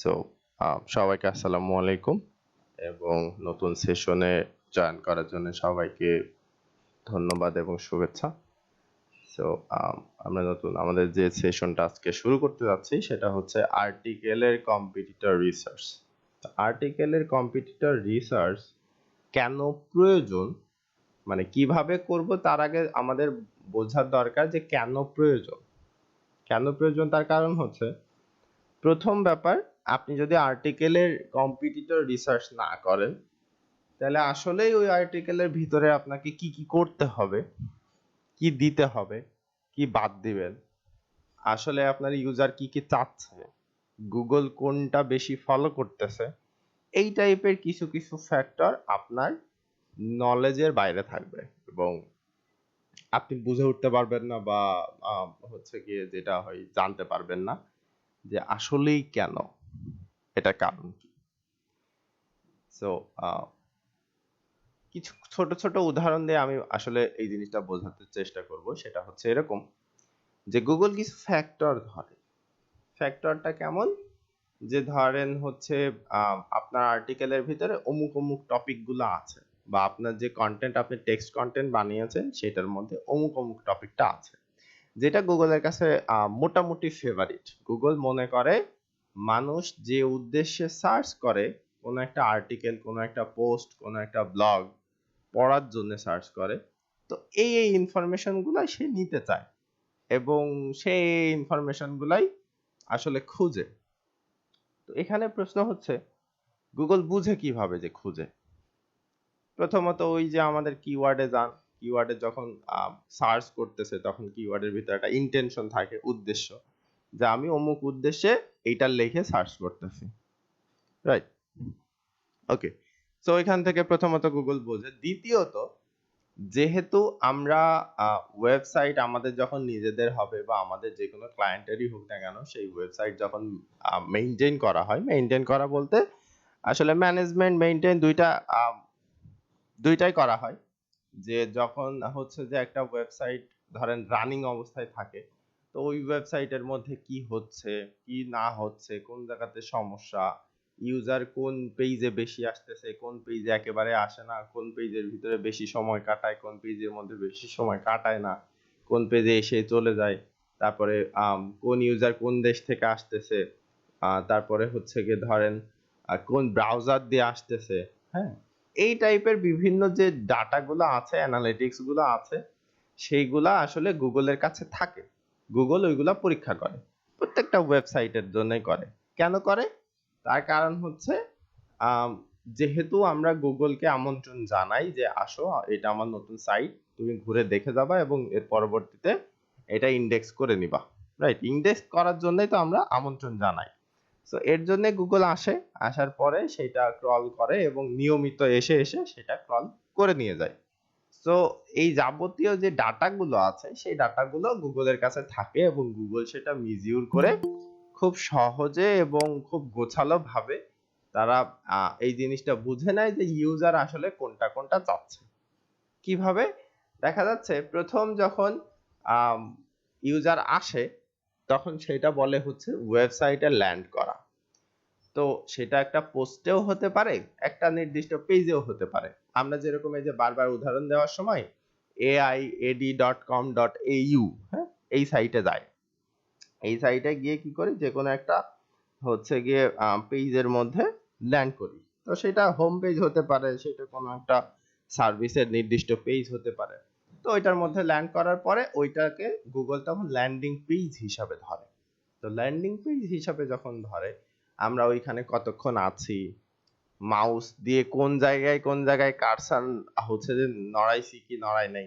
So সবাইকে আসসালামু আলাইকুম এবং নতুন সেশনে জয়েন করার জন্য সবাইকে ধন্যবাদ এবং শুভেচ্ছা। সো আমরা নতুন আমাদের যে সেশনটা আজকে শুরু করতে যাচ্ছি সেটা হচ্ছে আর্টিকেলের কম্পিটিটর রিসার্চ। আর্টিকেলের কম্পিটিটর রিসার্চ কেন প্রয়োজন, মানে কিভাবে করব তার আগে আমাদের বোঝার দরকার যে কেন প্রয়োজন। কেন প্রয়োজন তার কারণ হচ্ছে, প্রথম ব্যাপার, আপনি যদি আর্টিকেলের কম্পিটিটর রিসার্চ না করেন তাহলে আসলেই ওই আর্টিকেলের ভিতরে আপনাকে কি কি করতে হবে, কি দিতে হবে, কি বাদ দিবেন, আসলে আপনার ইউজার কি কি চাচ্ছে, গুগল কোনটা বেশি ফলো করতেছে, এই টাইপের কিছু কিছু ফ্যাক্টর আপনার নলেজের বাইরে থাকবে এবং আপনি বুঝে উঠতে পারবেন না বা হচ্ছে গিয়ে যেটা হয় জানতে পারবেন না যে আসলেই কেন, এটা কারণ কি। সো কিছু ছোট ছোট উদাহরণ দিয়ে আমি আসলে এই জিনিসটা বোঝাতে চেষ্টা করব। সেটা হচ্ছে এরকম যে গুগল কিছু ফ্যাক্টর ধরে। ফ্যাক্টরটা কেমন, যে ধরেন হচ্ছে আপনার আর্টিকেলের ভিতরে অমুক অমুক টপিকগুলো আছে বা আপনার যে কন্টেন্ট, আপনি টেক্সট কন্টেন্ট বানিয়েছেন সেটার মধ্যে অমুক অমুক টপিকটা আছে, যেটা গুগলের কাছে মোটামুটি ফেভারিট। গুগল মনে করে মানুষ যে উদ্দেশ্যে সার্চ করে, কোনো একটা আর্টিকেল, কোনো একটা পোস্ট, কোনো একটা ব্লগ পড়ার জন্য সার্চ করে, তো এই ইনফরমেশন গুলাই সে নিতে চায় এবং সে এই ইনফরমেশন গুলাই আসলে খুঁজে। তো এখানে প্রশ্ন হচ্ছে, গুগল বুঝে কিভাবে যে খুঁজে? প্রথমত ওই যে আমাদের কিওয়ার্ডে যান, কিওয়ার্ডে যখন সার্চ করতেছে তখন কিওয়ার্ডের ভিতরে একটা ইন্টেনশন থাকে, উদ্দেশ্য, যে আমি অমুক উদ্দেশ্যে এইটা লিখে সার্চ করতেছি, রাইট? ওকে, সো এখান থেকে প্রথমত গুগল বোঝে। দ্বিতীয়ত, যেহেতু আমরা ওয়েবসাইট আমাদের যখন নিজেদের হবে বা আমাদের যে কোনো ক্লায়েন্টেরই হোক না কেন, সেই ওয়েবসাইট যখন মেইনটেইন করা হয়, মেইনটেইন করা বলতে আসলে ম্যানেজমেন্ট মেইনটেইন দুইটাই করা হয়। যে যখন হচ্ছে যে একটা ওয়েবসাইট ধরেন রানিং অবস্থায় থাকে, তো ওই ওয়েবসাইটের মধ্যে কি হচ্ছে কি না হচ্ছে, কোন জায়গাতে সমস্যা, ইউজার কোন পেজে বেশি আসতেছে, কোন পেজে একেবারে আসে না, কোন পেজের ভিতরে বেশি সময় কাটায়, কোন পেজের মধ্যে বেশি সময় কাটায় না, কোন পেজে এসে চলে যায়, তারপরে কোন ইউজার কোন দেশ থেকে আসতেছে, তারপরে হচ্ছে গিয়ে ধরেন কোন ব্রাউজার দিয়ে আসতেছে, হ্যাঁ, এই টাইপের বিভিন্ন যে ডাটাগুলো আছে, অ্যানালিটিক্স গুলো আছে, সেইগুলা আসলে গুগলের কাছে থাকে। গুগল ওইগুলা পরীক্ষা করে, প্রত্যেকটা ওয়েবসাইটের জন্যই করে। কেন করে? তার কারণ হচ্ছে আম, যেহেতু আমরা গুগলকে আমন্ত্রণ জানাই যে আসো, এটা আমার নতুন সাইট, তুমি ঘুরে দেখে যাবা এবং এর পরবর্তীতে এটা ইন্ডেক্স করে নিবা, রাইট? ইন্ডেক্স করার জন্যই তো আমরা আমন্ত্রণ জানাই। সো এর জন্য গুগল আসে, আসার পরে সেটা ক্রল করে এবং নিয়মিত এসে এসে সেটা ক্রল করে নিয়ে যায়। সো এই যাবতীয় যে ডাটাগুলো আছে সেই ডাটাগুলো গুগলের কাছে থাকে এবং গুগল সেটা মিজিউর করে খুব সহজে এবং খুব গোছালো ভাবে তারা এই জিনিসটা বুঝে নেয় যে ইউজার আসলে কোনটা কোনটা চাচ্ছে। কিভাবে? দেখা যাচ্ছে প্রথম যখন ইউজার আসে তখন সেটা বলে হচ্ছে ওয়েবসাইটে ল্যান্ড করা। তো সেটা একটা পোস্টেও হতে পারে, একটা নির্দিষ্ট পেজেও হতে পারে। আমরা যেরকম এই যে বারবার উদাহরণ দেওয়ার সময় aiad.com.au, হ্যাঁ, এই সাইটে যায়, এই সাইটে গিয়ে কি করি, যে কোনো একটা হচ্ছে গিয়ে পেজের মধ্যে ল্যান্ড করি। তো সেটা হোম পেজ হতে পারে, সেটা কোনো একটা সার্ভিসের নির্দিষ্ট পেজ হতে পারে। তো ওইটার মধ্যে ল্যান্ড করার পরে ওইটাকে গুগল তখন ল্যান্ডিং পেজ হিসাবে ধরে। তো ল্যান্ডিং পেজ হিসাবে যখন ধরে, আমরা ওইখানে কতক্ষণ আছি, মাউস দিয়ে কোন জায়গায় কোন জায়গায় কারসার হচ্ছে যে নড়াইছি কি নড়াই নাই,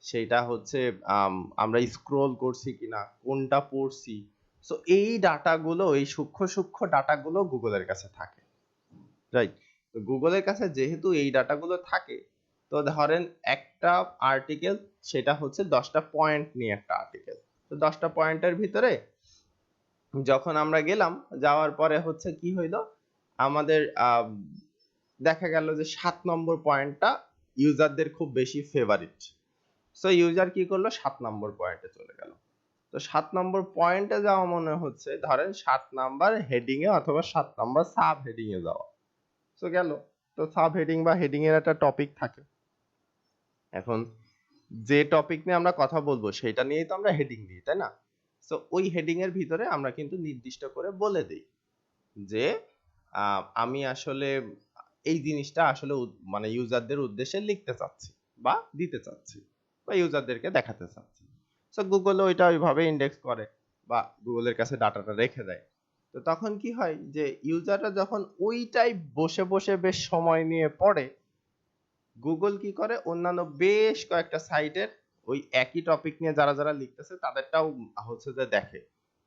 সেটা হচ্ছে আমরা স্ক্রোল করছি কিনা, কোনটা পড়ছি। সো এই ডাটাগুলো, এই সূক্ষ্ম সূক্ষ্ম ডাটাগুলো গুগলের কাছে থাকে, রাইট? তো গুগলের কাছে যেহেতু এই ডাটাগুলো থাকে, তো ধরেন একটা আর্টিকেল, সেটা হচ্ছে 10টা পয়েন্ট নিয়ে একটা আর্টিকেল। তো 10টা পয়েন্টের ভিতরে যখন আমরা গেলাম, যাওয়ার পরে হচ্ছে কি হইলো, আমাদের দেখা গেল যে 7 নম্বর পয়েন্টটা ইউজারদের খুব বেশি ফেভারিট। সো ইউজার কি করলো, 7 নম্বর পয়েন্টে চলে গেল। তো তো 7 নম্বর পয়েন্টে যাওয়া মনে হচ্ছে ধরেন 7 নাম্বার হেডিং এ অথবা 7 নাম্বার সাব হেডিং এ যাওয়া। তো গেল। তো সাব হেডিং বা হেডিং এর একটা টপিক থাকে। এখন যে টপিক নিয়ে আমরা কথা বলবো সেটা নিয়েই তো আমরা হেডিং দিই, তাই না? সো ওই হেডিং এর ভিতরে আমরা কিন্তু নির্দিষ্ট করে বলে দেই যে আমি আসলে এই জিনিসটা আসলে মানে ইউজারদের উদ্দেশ্যে লিখতে চাচ্ছি বা দিতে চাচ্ছি বা ইউজারদেরকে দেখাতে চাচ্ছি। সো গুগল ওইটা ওইভাবে ইন্ডেক্স করে বা গুগলের কাছে ডাটাটা রেখে দেয়। তো তখন কি হয় যে ইউজাররা যখন ওইটাই বসে বসে বেশ সময় নিয়ে পড়ে, গুগল কি করে অন্যান্য বেশ কয়েকটা সাইটের ওই একই টপিক নিয়ে যারা যারা লিখতেছে তাদেরটাও হচ্ছে যে দেখে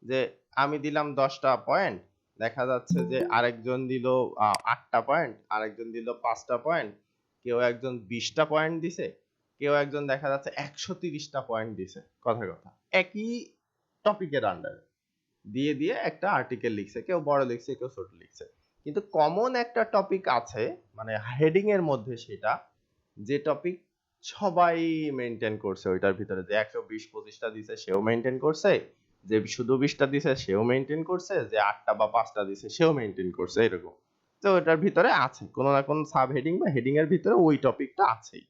যে আমি দিলাম 10টা পয়েন্ট, দেখা যাচ্ছে যে আরেকজন দিল 8টা পয়েন্ট, আরেকজন দিল 5টা পয়েন্ট, কেউ একজন 20টা পয়েন্ট দিছে, কেউ একজন দেখা যাচ্ছে 130টা পয়েন্ট দিছে, কথা কথা একই টপিকের আন্ডারে দিয়ে দিয়ে একটা আর্টিকেল লিখছে, কেউ বড় লিখছে কেউ ছোট লিখছে, কিন্তু কমন একটা টপিক আছে মানে হেডিং এর মধ্যে, সেটা যে টপিক সবাই মেনটেন করছে ওইটার ভিতরে, যে 120-25টা দিছে সেও মেনটেন করছে, যে শুধু 20টা দিছে সেও মেনটেন করছে, যে 8টা বা 5টা দিছে সেও মেনটেন করছে, এরকম। তো ওটার ভিতরে আছে কোনো না কোনো সাব হেডিং বা হেডিং এর ভিতরে ওই টপিকটা আছেই,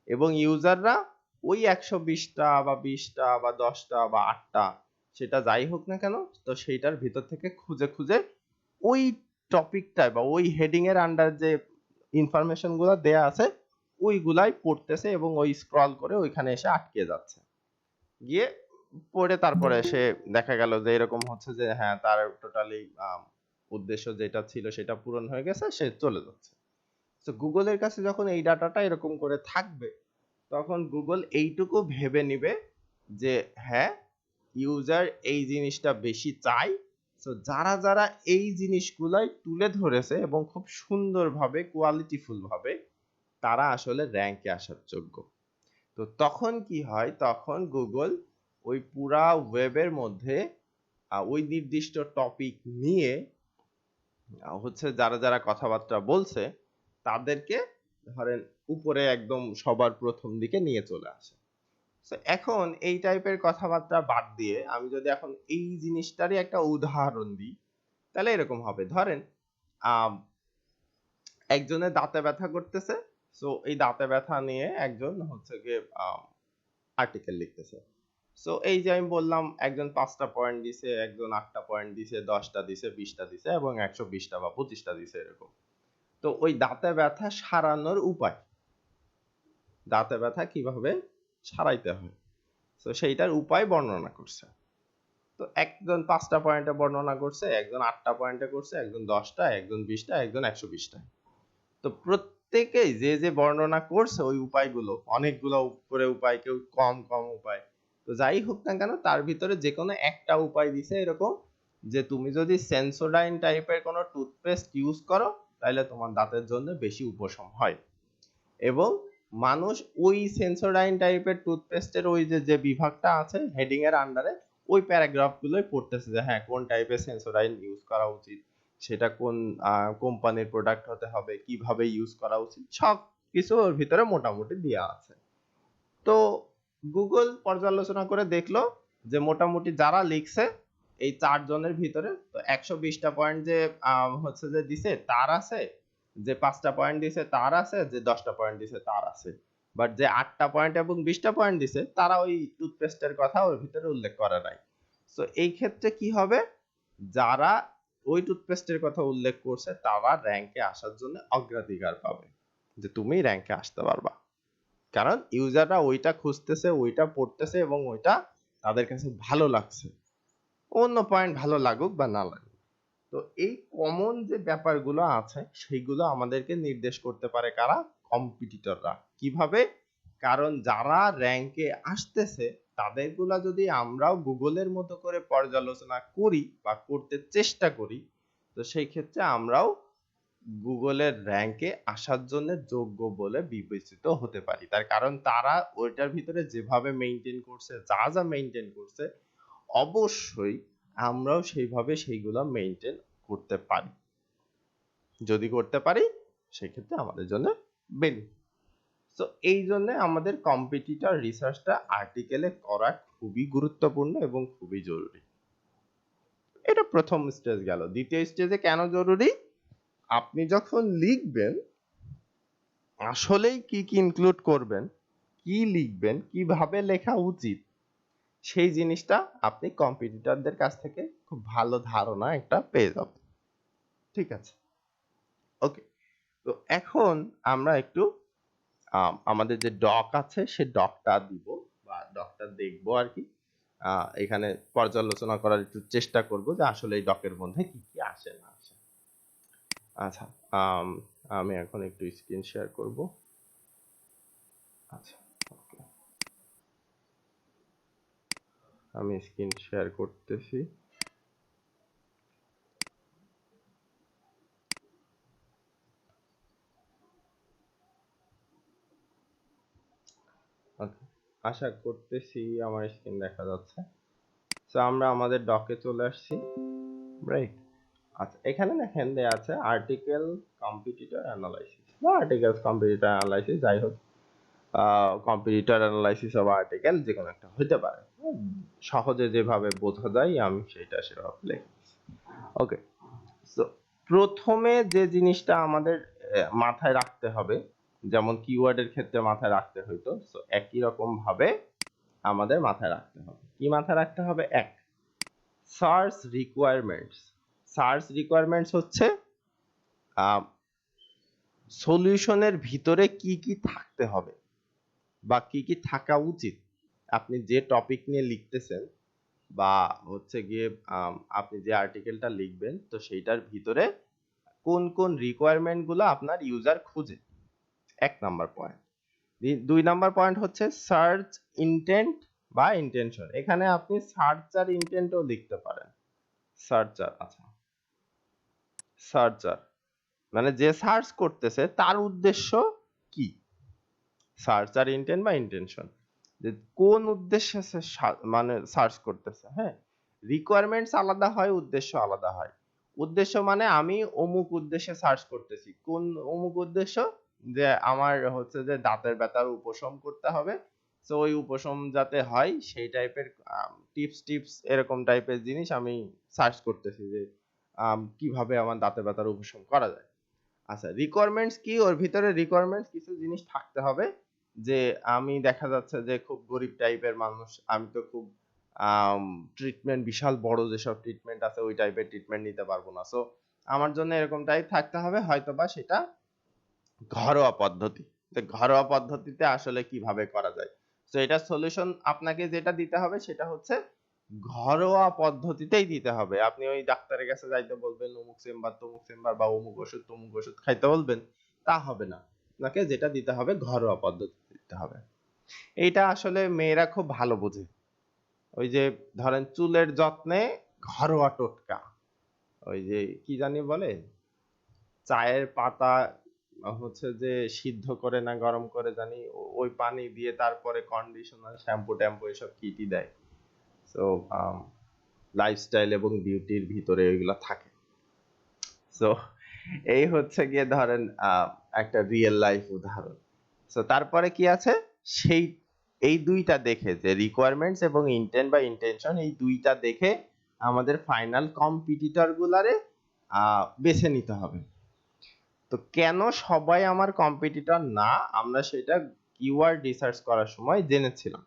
এবং ইউজাররা ওই 120টা বা 20টা বা 10টা বা 8টা সেটা যাই হোক না কেন, তো সেইটার ভিতর থেকে খুঁজে খুঁজে ওই টপিকটায় বা ওই হেডিং এর আন্ডার যে ইনফরমেশন গুলো দেয়া আছে ওইগুলাই পড়তেছে এবং ওই স্ক্রল করে ওইখানে এসে আটকে যাচ্ছে, গিয়ে পড়ে তারপরে সে দেখা গেল যে এরকম হচ্ছে যে হ্যাঁ তার টোটালি উদ্দেশ্য যেটা ছিল সেটা পূরণ হয়ে গেছে, সে চলে যাচ্ছে। তো গুগলের কাছে যখন এই ডাটাটা এরকম করে থাকবে তখন গুগল এইটুকু ভেবে নিবে যে হ্যাঁ ইউজার এই জিনিসটা বেশি চায়, তো যারা যারা এই জিনিসগুলাই তুলে ধরেছে এবং খুব সুন্দরভাবে কোয়ালিটিফুল ভাবে তারা আসলে র্যাঙ্কে আসার যোগ্য। তো তখন কি হয়, তখন গুগল ওই পুরা ওয়েবের মধ্যে ওই নির্দিষ্ট টপিক নিয়ে হচ্ছে যারা যারা কথাবার্তা বলছে তাদেরকে ধরেন উপরে একদম সবার প্রথম দিকে নিয়ে চলে আসে। তো এখন এই টাইপের কথাবার্তা বাদ দিয়ে আমি যদি এখন এই জিনিসটারই একটা উদাহরণ দিই তাহলে এরকম হবে, ধরেন আম, একজনের দাঁতে ব্যথা করতেছে, সো এই দাঁতে ব্যথা নিয়ে একজন হচ্ছে গিয়ে আর্টিকেল লিখতেছে। সো এই যে আমি বললাম একজন 5টা পয়েন্ট দিছে, একজন 8টা পয়েন্ট দিছে, 10টা দিছে, 20টা দিছে এবং 120টা বা 25টা দিছে, এরকম। তো ওই দাঁতে ব্যথা সারানোর উপায়, দাঁতে ব্যথা কিভাবে সারাইতে হয়, তো সেইটার উপায় বর্ণনা করছে। তো একজন 5টা পয়েন্টে বর্ণনা করছে, একজন 8টা পয়েন্টে করছে, একজন 10টা, একজন 20টা, একজন 120টা। তো প্রত্যেকেই যে যে বর্ণনা করছে ওই উপায়গুলো, অনেকগুলো করে উপায়, কেউ কম কম উপায়, তো যাই হোক না কেন তার ভিতরে যে কোনো একটা উপায় দিছে এরকম যে তুমি যদি সেন্সোডাইন টাইপের কোনো টুথপেস্ট ইউজ করো তাহলে তোমার দাঁতের জন্য বেশি উপশম হয়, এবং মানুষ ওই সেন্সোডাইন টাইপের টুথপেস্টের ওই যে যে বিভাগটা আছে হেডিং এর আন্ডারে ওই প্যারাগ্রাফ গুলোই পড়তেছে যে হ্যাঁ কোন টাইপের সেন্সোডাইন ইউজ করা উচিত, সেটা কোন কোম্পানির প্রোডাক্ট হতে হবে, কিভাবে ইউজ করা উচিত, সব কিছু ওর ভিতরে মোটামুটি দেওয়া আছে। তো গুগল পর্যালোচনা করে দেখলো যে মোটামুটি যারা লিখছে এই 4 জনের ভিতরে তো 120টা পয়েন্ট যে হচ্ছে যে দিছে তার আছে, যে 5টা পয়েন্ট দিছে তার আছে, যে 10টা পয়েন্ট দিছে তার আছে, বাট যে 8টা পয়েন্ট এবং 20টা পয়েন্ট দিছে তারা ওই টুথপেস্টের কথা ওর ভিতরে উল্লেখ করে নাই। তো এই ক্ষেত্রে কি হবে, যারা ওই টুথপেস্টের কথা উল্লেখ করছে তারা র্যাঙ্কে আসার জন্য অগ্রাধিকার পাবে, যে তুমি র্যাঙ্কে আসতে পারবা, কারণ ইউজাররা ওইটা খুঁজতেছে, ওইটা পড়তেছে এবং ওইটা তাদের কাছে ভালো লাগছে, অন্য পয়েন্ট ভালো লাগুক বা না লাগুক। তো এই কমন যে ব্যাপারগুলো আছে সেইগুলো আমাদেরকে নির্দেশ করতে পারে কারা, কম্পিটিটররা। কিভাবে, কারণ যারা র্যাঙ্কে আসতেছে তাদেরগুলা যদি আমরাও গুগলের মতো করে পর্যালোচনা করি বা করতে চেষ্টা করি তো সেই ক্ষেত্রে আমরাও গুগলের র্যাঙ্কে আসার জন্য যোগ্য বলে বিবেচিত হতে পারি, তার কারণ তারা ওইটার ভিতরে যেভাবে মেনটেন করছে, যা যা মেনটেন করছে অবশ্যই আমরাও সেইভাবে সেইগুলো মেনটেন করতে পারি, যদি করতে পারি সেক্ষেত্রে আমাদের জন্য বেনিফিট। তো এই জন্য আমাদের কম্পিটিটর রিসার্চটা আর্টিকেলে করা খুবই গুরুত্বপূর্ণ এবং খুবই জরুরি। এটা প্রথম স্টেজ গেল। দ্বিতীয় স্টেজে কেন জরুরি? আপনি যখন লিখবেন আসলেই কি কি ইনক্লুড করবেন, কি লিখবেন, কিভাবে লেখা উচিত, সেই জিনিসটা আপনি কম্পিটিটরদের কাছ থেকে খুব ভালো ধারণা একটা পেয়ে যাবেন। ঠিক আছে? ওকে। তো এখন আমরা একটু আমাদের যে ডক আছে সে ডকটা দিব বা ডকটা দেখবো আর কি। এখানে পর্যালোচনা করার একটু চেষ্টা করব যে আসলে এই ডকের মধ্যে কি কি আসে না আসে। আচ্ছা, আমি এখন একটু স্ক্রিন শেয়ার করব। আচ্ছা, ওকে, আমি স্ক্রিন শেয়ার করতেছি। ওকে, আশা করতেছি আমার স্ক্রিন দেখা যাচ্ছে। তো আমরা আমাদের ডকে চলে আসছি, রাইট? আচ্ছা, এখানে দেখেন দেয়া আছে আর্টিকেল কম্পিটিটর অ্যানালাইসিস বা আর্টিকেলস কম্পিটিটর অ্যানালাইসিস, যাই হোক কম্পিটিটর অ্যানালাইসিস অফ আর্টিকেল যে কোনো একটা হতে পারে। সহজে যেভাবে বোঝা যায় আমি সেটা সেভাবে লিখেছি। ওকে, সো প্রথমে যে জিনিসটা আমাদের মাথায় রাখতে হবে, যেমন কিওয়ার্ডের ক্ষেত্রে মাথায় রাখতে হইতো, সো একই রকম ভাবে আমাদের মাথায় রাখতে হবে। কি মাথায় রাখতে হবে? এক, সার্চ রিকোয়ারমেন্টস। সার্চ রিকোয়ারমেন্টস হচ্ছে সলিউশনের ভিতরে কি কি থাকতে হবে বা কি কি থাকা উচিত। আপনি যে টপিক নিয়ে লিখতেছেন বা হচ্ছে গিয়ে আপনি যে আর্টিকেলটা লিখবেন, তো সেইটার ভিতরে কোন কোন রিকোয়ারমেন্ট গুলো আপনার ইউজার খুঁজে, এক নাম্বার পয়েন্ট। দুই নাম্বার পয়েন্ট হচ্ছে সার্চ ইন্টেন্ট বা ইন্টেনশন। এখানে আপনি সার্চার ইন্টেন্টও লিখতে পারেন। সার্চার, আচ্ছা, সার্চার মানে যে সার্চ করতেছে তার উদ্দেশ্য কি, সার্চার ইন্টেন্ট বা ইন্টেনশন, যে কোন উদ্দেশ্যে সে মানে সার্চ করতেছে। হ্যাঁ, রিকোয়ারমেন্টস আলাদা হয়, উদ্দেশ্য আলাদা হয়। উদ্দেশ্য মানে আমি অমুক উদ্দেশ্যে সার্চ করতেছি। কোন অমুক উদ্দেশ্য? যে আমার হচ্ছে যে দাঁতের ব্যথার উপশম করতে হবে, তো ওই উপশম যাতে হয় সেই টাইপের টিপস টিপস এরকম টাইপের জিনিস আমি সার্চ করতেছি, যে কিভাবে আমার দাঁতের ব্যথার উপশম করা যায়। আচ্ছা, রিকোয়ারমেন্টস কি? ওর ভিতরে রিকোয়ারমেন্টস কিছু জিনিস থাকতে হবে, যে আমি দেখা যাচ্ছে যে খুব গরিব টাইপের মানুষ, আমি তো খুব ট্রিটমেন্ট, বিশাল বড় যেসব ট্রিটমেন্ট আছে ওই টাইপের ট্রিটমেন্ট নিতে পারবো না, সো আমার জন্য এরকম টাইপ থাকতে হবে, হয়তোবা সেটা ঘরোয়া পদ্ধতি। তো ঘরোয়া পদ্ধতিতে আসলে কিভাবে করা যায়, তো এটা সলিউশন আপনাকে যেটা দিতে হবে সেটা হচ্ছে ঘরোয়া পদ্ধতিতেই দিতে হবে। আপনি ওই ডাক্তারের কাছে যাইতে বলবেন, অমুক চেম্বার তমুক চেম্বার বা অমুক ওষুধ তমুক ওষুধ খাইতে বলবেন, তা হবে না। আপনাকে যেটা দিতে হবে ঘরোয়া পদ্ধতিতে দিতে হবে। এইটা আসলে মেয়েরা খুব ভালো বোঝে। ওই যে ধরেন চুলের যত্নে ঘরোয়া টোটকা, ওই যে কি জানি বলে, চায়ের পাতা হচ্ছে যে সিদ্ধ করে না গরম করে জানি, ওই পানি দিয়ে তারপরে কন্ডিশনার শ্যাম্পু ট্যাম্পু এসব কিটি দেয়। তো লাইফস্টাইল এবং বিউটির ভিতরে এগুলো থাকে। সো এই হচ্ছে গিয়ে ধরেন একটা রিয়েল লাইফ উদাহরণ। সো তারপরে কি আছে, সেই এই দুইটা দেখে, যে রিকোয়ারমেন্টস এবং ইন্টেন্ট বা ইন্টেনশন, এই দুইটা দেখে আমাদের ফাইনাল কম্পিটিটর গুলারে বেছে নিতে হবে। তো কেন সবাই আমার কম্পিটিটর না, আমরা সেটা কিওয়ার্ড রিসার্চ করার সময় জেনেছিলাম।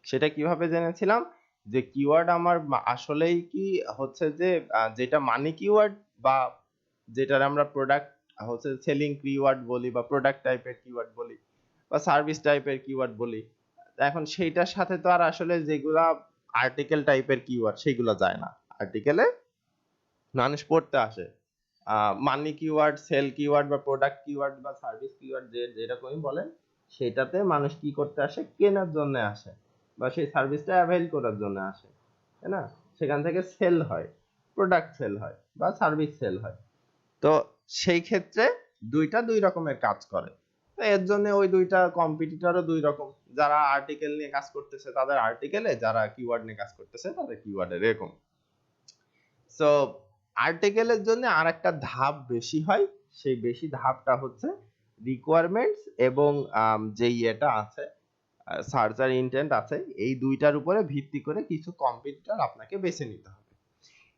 সেটা কিভাবে জেনেছিলাম, যে কিওয়ার্ড আমার আসলেই কি হচ্ছে যে যেটা মানি কিওয়ার্ড বা যেটার আমরা প্রোডাক্ট হচ্ছে সেলিং কিওয়ার্ড বলি বা প্রোডাক্ট টাইপের কিওয়ার্ড বলি বা সার্ভিস টাইপের কিওয়ার্ড বলি, এখন সেইটার সাথে তো আর আসলে যেগুলা আর্টিকেল টাইপের কিওয়ার্ড সেগুলো যায় না। আর্টিকেলে মানুষ পড়তে আসে, মানি কিওয়ার্ড, সেল কিওয়ার্ড বা প্রোডাক্ট কিওয়ার্ড বা সার্ভিস কিওয়ার্ড যেরকমই বলেন, সেটাতে মানুষ কি করতে আসে, কেনার জন্য আসে বা সেই সার্ভিসটা অ্যাভেল করার জন্য আসে, তাই না? সেখান থেকে সেল হয়, প্রোডাক্ট সেল হয় বা সার্ভিস সেল হয়। তো সেই ক্ষেত্রে দুইটা দুই রকমের কাজ করে। তো এর জন্য ওই দুইটা কম্পিটিটরও দুই রকম, যারা আর্টিকেল নিয়ে কাজ করতেছে তাদের আর্টিকেলে, যারা কিওয়ার্ড নিয়ে কাজ করতেছে তাদের কিওয়ার্ডে, এরকম। সো আর্টিকেলের জন্য আর একটা ধাপ বেশি হয়, সেই বেশি ধাপটা হচ্ছে রিকোয়ারমেন্টস এবং যে ইয়েটা আছে সার্চ আর ইন্টেন্ট আছে, এই দুইটার উপরে ভিত্তি করে কিছু কম্পিটিটর আপনাকে বেছে নিতে হবে।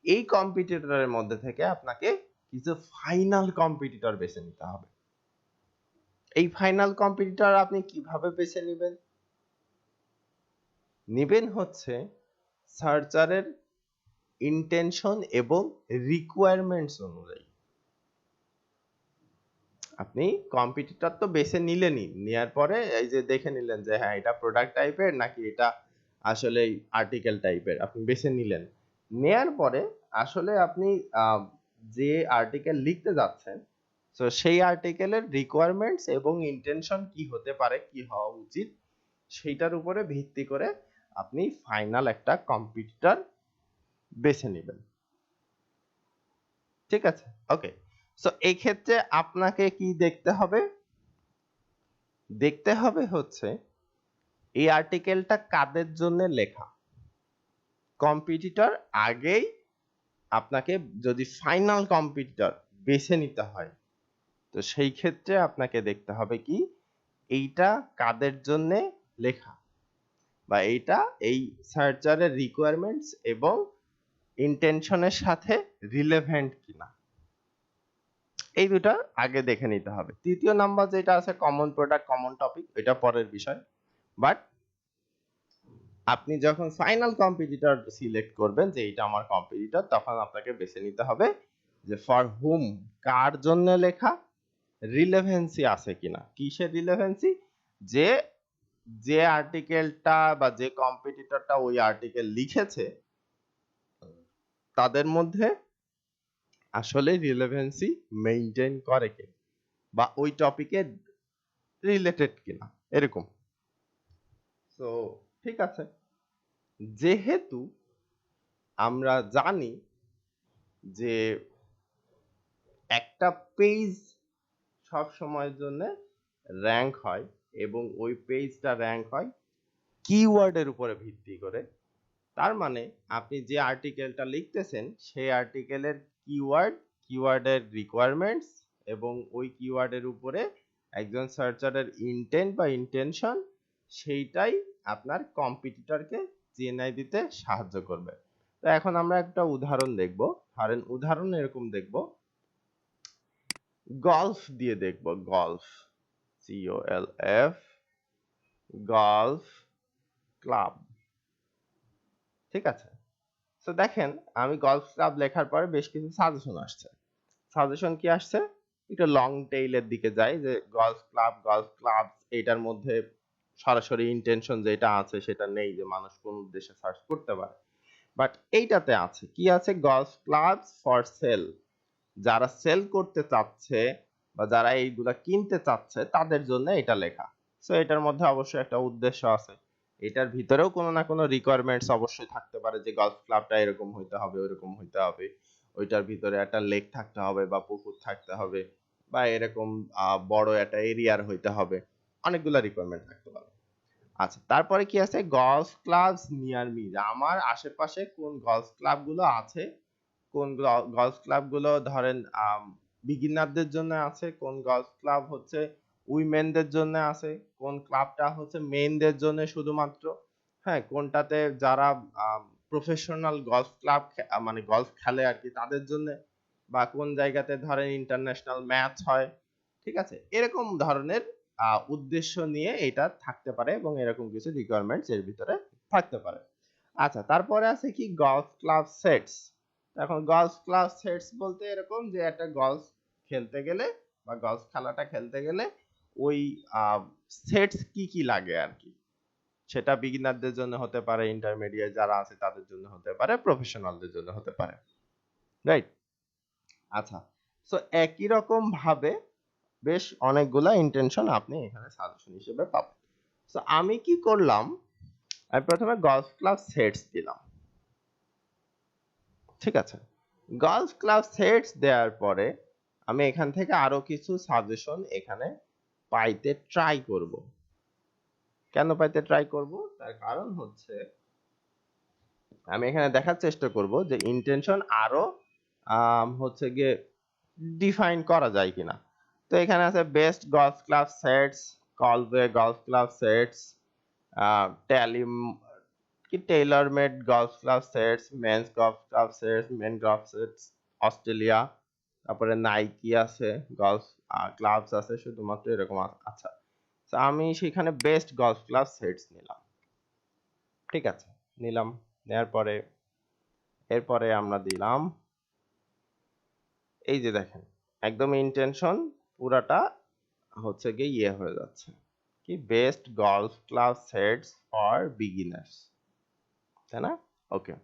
এই কম্পিটিটরের মধ্যে থেকে আপনাকে কিছু ফাইনাল কম্পিটিটর বেছে নিতে হবে। এই ফাইনাল কম্পিটিটর আপনি কিভাবে বেছে নেবেন? নেবেন হচ্ছে সার্চারের ইন্টেনশন এবং রিকোয়ারমেন্টস অনুযায়ী। আপনি কম্পিটিটর তো বেছে নিলেনই, নেওয়ার পরে এই যে দেখে নিলেন যে হ্যাঁ এটা প্রোডাক্ট টাইপের নাকি এটা আসলে আর্টিকেল টাইপের, আপনি বেছে নিলেন। নেয়ার পরে আসলে আপনি যে আর্টিকেল লিখতে যাচ্ছেন, তো সেই আর্টিকেলের রিকোয়ারমেন্টস এবং ইন্টেনশন কি হতে পারে, কি হওয়া উচিত, সেইটার উপরে ভিত্তি করে আপনি ফাইনাল একটা কম্পিটিটর বেছে নেবেন। ঠিক আছে, ওকে। সো এই ক্ষেত্রে আপনাকে কি দেখতে হবে? দেখতে হবে হচ্ছে এই আর্টিকেলটা কাদের জন্য লেখা। কম্পিটিটর আগেই আপনাকে যদি ফাইনাল কম্পিটিটর বেছে নিতে হয়, তো সেই ক্ষেত্রে আপনাকে দেখতে হবে কি এইটা কাদের জন্য লেখা, বা এইটা এই সার্চারের রিকোয়ারমেন্টস এবং ইন্টেনশনের সাথে রিলেভেন্ট কিনা, এই দুটা আগে দেখে নিতে হবে। তৃতীয় নাম্বার যেটা আছে কমন প্রোডাক্ট কমন টপিক, এটা পরের বিষয়। বাট আপনি যখন ফাইনাল কম্পিটিটর সিলেক্ট করবেন যে এটা আমার কম্পিটিটর, তখন আপনাকে বেছে নিতে হবে যে ফর হুম, কার জন্য লেখা, রিলেভেন্সি আছে কিনা। কিসের রিলেভেন্সি? যে যে আর্টিকেলটা বা যে কম্পিটিটরটা ওই আর্টিকেল লিখেছে তাদের মধ্যে আসলে রিলেভেন্সি মেইনটেইন করে কি, বা ওই টপিকে রিলেটেড কিনা, এরকম। সো ঠিক আছে, যেহেতু আমরা জানি যে একটা পেজ সব সময়ের জন্য র্যাঙ্ক হয় এবং ওই পেজটা র্যাঙ্ক হয় কিওয়ার্ডের উপরে ভিত্তি করে, তার মানে আপনি যে আর্টিকেলটা লিখতেছেন সেই আর্টিকেলের কিওয়ার্ডের রিকোয়ারমেন্টস এবং ওই কিওয়ার্ডের উপরে একজন সার্চারের ইন্টেন্ট বা ইন্টেনশন, সেইটাই আপনার কম্পিটিটরকে চেনাই দিতে সাহায্য করবে। তো এখন আমরা একটা উদাহরণ দেখব। ধরেন উদাহরণ এরকম দেখব, গলফ দিয়ে দেখব, গলফ, COLF, গলফ ক্লাব। ঠিক আছে, তো দেখেন আমি গলফ ক্লাব লেখার পরে বেশ কিছু সাজেশন আসছে। সাজেশন কি আসছে? একটু লং টেইলের দিকে যাই, যে গলফ ক্লাব এটার মধ্যে সরাসরি ইন্টেনশন যেটা আছে সেটা নেই, যে মানুষ কোন উদ্দেশ্যে সার্চ করতে পারে। বাট এইটাতে আছে কি, আছে গলফ ক্লাবস ফর সেল, যারা সেল করতে চাচ্ছে বা যারা এইগুলা কিনতে চাচ্ছে তাদের জন্য এটা লেখা। সো এটার মধ্যে অবশ্যই একটা উদ্দেশ্য আছে, এটার ভিতরেও কোনো না কোনো রিকোয়ারমেন্টস অবশ্যই থাকতে পারে, যে গলফ ক্লাবটা এরকম হইতে হবে, ওইরকম হইতে হবে, ওইটার ভিতরে একটা লেক থাকতে হবে বা পুকুর থাকতে হবে, বা এরকম বড় একটা এরিয়ার হইতে হবে, অনেকগুলা রিকোয়ারমেন্ট থাকতে পারে। আচ্ছা, তারপরে কি আছে, গলফ ক্লাবস নিয়ার মি, আমার আশেপাশে কোন গলফ ক্লাব গুলো আছে, কোন গলফ ক্লাব গুলো ধরেন বিগিনারদের জন্য আছে, কোন গলফ ক্লাব হচ্ছে উইমেনদের জন্য আছে, কোন ক্লাবটা হচ্ছে মেনদের জন্য শুধুমাত্র, হ্যাঁ কোনটাতে যারা প্রফেশনাল গলফ ক্লাব মানে গলফ খেলে আর কি তাদের জন্য, বা কোন জায়গাতে ধরেন ইন্টারন্যাশনাল ম্যাচ হয়। ঠিক আছে, এরকম ধরনের উদ্দেশ্য নিয়ে এটা থাকতে পারে এবং এরকম কিছু রিকোয়ারমেন্টস এর ভিতরে থাকতে পারে। আচ্ছা, তারপরে আছে কি গলফ ক্লাব সেটস। এখন গলফ ক্লাব সেটস বলতে এরকম যে একটা গলফ খেলতে গেলে বা গলফ খেলাটা খেলতে গেলে ওই সেটস কি কি লাগে আর কি, সেটা বিগিনারদের জন্য হতে পারে, ইন্টারমিডিয়েট যারা আছে তাদের জন্য হতে পারে, প্রফেশনালদের জন্য হতে পারে, রাইট? আচ্ছা, সো একই রকম ভাবে বেশ অনেকগুলা ইন্টেনশন আপনি এখানে সাজেশন হিসেবে পাবেন। সো আমি কি করলাম, আমি প্রথমে গলফ ক্লাব সেটস দিলাম। ঠিক আছে, গলফ ক্লাব সেটস দেওয়ার পরে আমি এখান থেকে আরো কিছু সাজেশন এখানে পাইতে ট্রাই করব। কেন পাইতে ট্রাই করব? তার কারণ হচ্ছে আমি এখানে দেখার চেষ্টা করব যে ইন্টেনশন আরো হচ্ছে গিয়ে ডিফাইন করা যায় কিনা। তো এখানে আছে best golf club sets, Callaway golf club sets, ট্যালি কি Taylor made golf club sets, men's golf club sets, men golf sets Australia, তারপরে নাইকি আছে, গলফ ক্লাবস আছে শুধুমাত্র এরকম আচ্ছা। তো আমি সেখানে বেস্ট গলফ ক্লাব সেটস নিলাম, ঠিক আছে, নিলাম। নেওয়ার পরে এরপরে আমরা দিলাম, এই যে দেখেন একদম ইনটেনশন পুরাটা হচ্ছে গিয়ে ইয়ে হয়ে যাচ্ছে কি best golf club sets for beginners, তাই না? ওকে,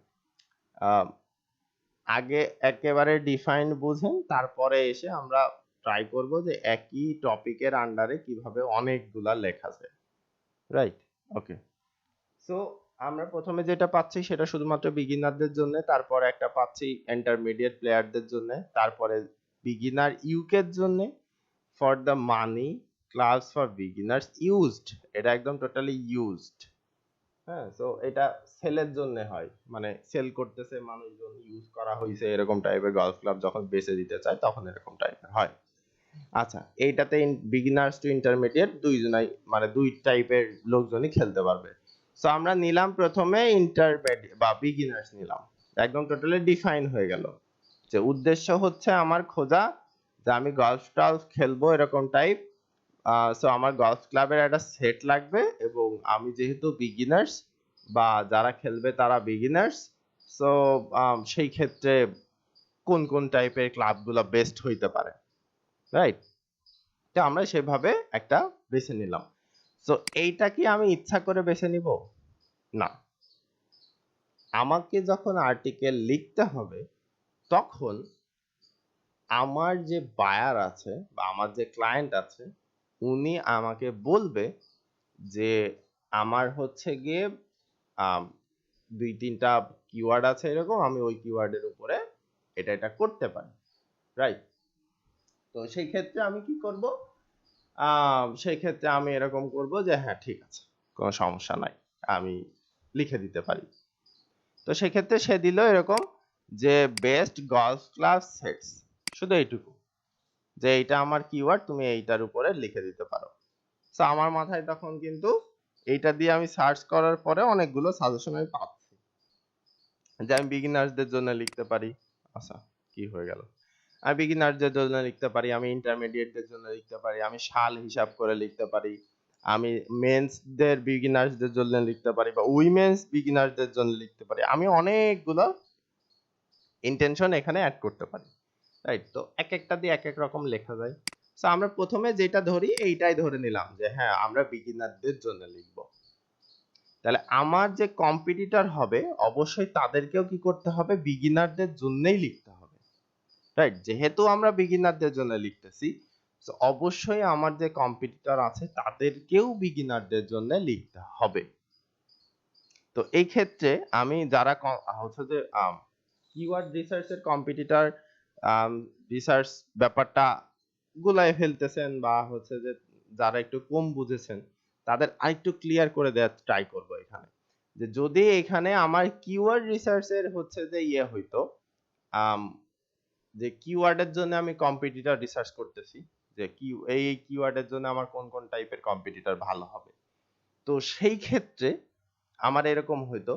আগে একেবারে ডিফাইন্ড বুঝেন, তারপরে এসে আমরা ট্রাই করব যে একই টপিকের আন্ডারে কিভাবে অনেকগুলা লেখা যায়, রাইট? ওকে, সো আমরা প্রথমে যেটা পাচ্ছি সেটা শুধুমাত্র বিগিনারদের জন্য, তারপরে একটা পাচ্ছি ইন্টারমিডিয়েট প্লেয়ারদের জন্য, তারপরে বিগিনার ইউকের জন্য, for the money class for beginners used, এটা একদম টোটালি ইউজড। হ্যাঁ, সো এটা সেলের জন্য হয়, মানে সেল করতেছে মানুষজন, ইউজ করা হয়েছে এরকম টাইপের গলফ ক্লাব যখন বেচে দিতে চায় তখন এরকম টাইপের হয়। আচ্ছা, এইটাতে বিগিনার্স টু ইন্টারমিডিয়েট দুইজনাই, মানে দুই টাইপের লোকজনই খেলতে পারবে। সো আমরা নিলাম প্রথমে ইন্টারমিডিয়েট বা বিগিনার্স নিলাম, একদম টোটালি ডিফাইন হয়ে গেল যে উদ্দেশ্য হচ্ছে আমার খোঁজা যে আমি গলফ টলফ খেলবো এরকম টাইপ। সো আমার গলফ ক্লাবের একটা সেট লাগবে, এবং আমি যেহেতু বিগিনার্স বা যারা খেলবে তারা বিগিনার্স, সো সেই ক্ষেত্রে কোন কোন টাইপের ক্লাবগুলো বেস্ট হইতে পারে, রাইট? তো আমরা সেভাবে একটা বেছে নিলাম। সো এইটা কি আমি ইচ্ছা করে বেছে নিব? না, আমাকে যখন আর্টিকেল লিখতে হবে তখন আমার যে বায়ার আছে বা আমার যে ক্লায়েন্ট আছে উনি আমাকে বলবে যে আমার হচ্ছে গিয়ে দুই তিনটা কিওয়ার্ড আছে এরকম, আমি ওই কিওয়ার্ডের উপরে এটা করতে পারি, রাইট? তো সেই ক্ষেত্রে আমি কি করব? সেই ক্ষেত্রে আমি এরকম করব যে হ্যাঁ ঠিক আছে, কোনো সমস্যা নাই, আমি লিখে দিতে পারি। তো সেক্ষেত্রে সে দিল এরকম যে বেস্ট গলফ ক্লাব সেটস, শুধু এইটুকু যে এইটা আমার কিওয়ার্ড, তুমি এইটার উপরে লিখে দিতে পারো। তো আমার মাথায় তখন কিন্তু এইটা দিয়ে আমি সার্চ করার পরে অনেকগুলো সাজেশন আমি পাচ্ছি যে আমি বিগিনার্সদের জন্য লিখতে পারি। আচ্ছা, কি হয়ে গেল? আমি বিগিনারদের জন্য লিখতে পারি, আমি ইন্টারমিডিয়েটদের জন্য লিখতে পারি, আমি সাল হিসাব করে লিখতে পারি, আমি মেন্সদের বিগিনার্সদের জন্য লিখতে পারি, বা উইমেন্স বিগিনারদের জন্য লিখতে পারি, আমি অনেকগুলো ইন্টেনশন এখানে অ্যাড করতে পারি, রাইট? তো এক একটা দিয়ে এক এক রকম লেখা যায়। সো আমরা প্রথমে যেটা ধরি এইটাই ধরে নিলাম যে হ্যাঁ আমরা বিগিনারদের জন্য লিখব। তাহলে আমার যে কম্পিটিটর হবে অবশ্যই তাদেরকেও কি করতে হবে? বিগিনারদের জন্যই লিখতে হবে, রাইট? যেহেতু আমরা বিগিনারদের জন্য লিখতেছি, তো অবশ্যই আমার যে কম্পিটিটর আছে তাদেরকেও বিগিনারদের জন্য লিখতে হবে। তো এই ক্ষেত্রে আমি যারা হচ্ছে যে কিওয়ার্ড রিসার্চের কম্পিটিটর রিসার্চ ব্যাপারটা গুলায় ফেলতেছেন, বা হচ্ছে যে যারা একটু কম বুঝেছেন তাদের আরেকটু ক্লিয়ার করে দেওয়ার ট্রাই করব এখানে, যে যদি এখানে আমার কিওয়ার্ড রিসার্চের হচ্ছে যে ইয়ে হইতো, আম, যে কিওয়ার্ডের জন্য আমি কম্পিটিটর রিসার্চ করতেছি, যে কি এই কিওয়ার্ডের জন্য আমার কোন কোন টাইপের কম্পিটিটর ভালো হবে, তো সেই ক্ষেত্রে আমার এরকম হইতো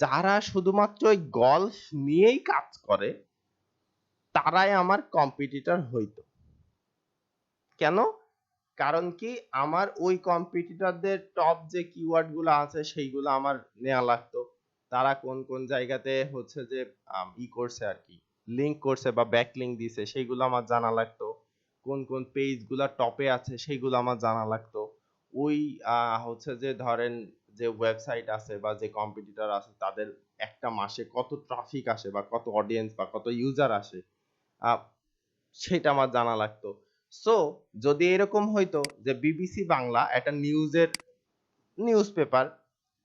যারা শুধুমাত্র ওই গলফ নিয়েই কাজ করে তারাই আমার কম্পিটিটর হইতো। কেন? কারণ কি আমার ওই কম্পিটিটরদের টপ যে কিওয়ার্ড গুলো আছে সেইগুলো আমার নেওয়া লাগতো, তারা কোন কোন জায়গাতে হচ্ছে যে ই করছে আর কি, লিংক করছে বা ব্যাক লিংক দিছে সেইগুলো আমার জানা লাগতো, কোন কোন পেজ গুলা টপে আছে সেইগুলো আমার জানা লাগতো, ওই হচ্ছে যে ধরেন যে ওয়েবসাইট আছে বা যে কম্পিটিটর আছে তাদের একটা মাসে কত ট্রাফিক আসে বা কত অডিয়েন্স বা কত ইউজার আসে, আহ, সেটা আমার জানা লাগতো। সো যদি এরকম হইতো যে বিবিসি বাংলা একটা নিউজ পেপার,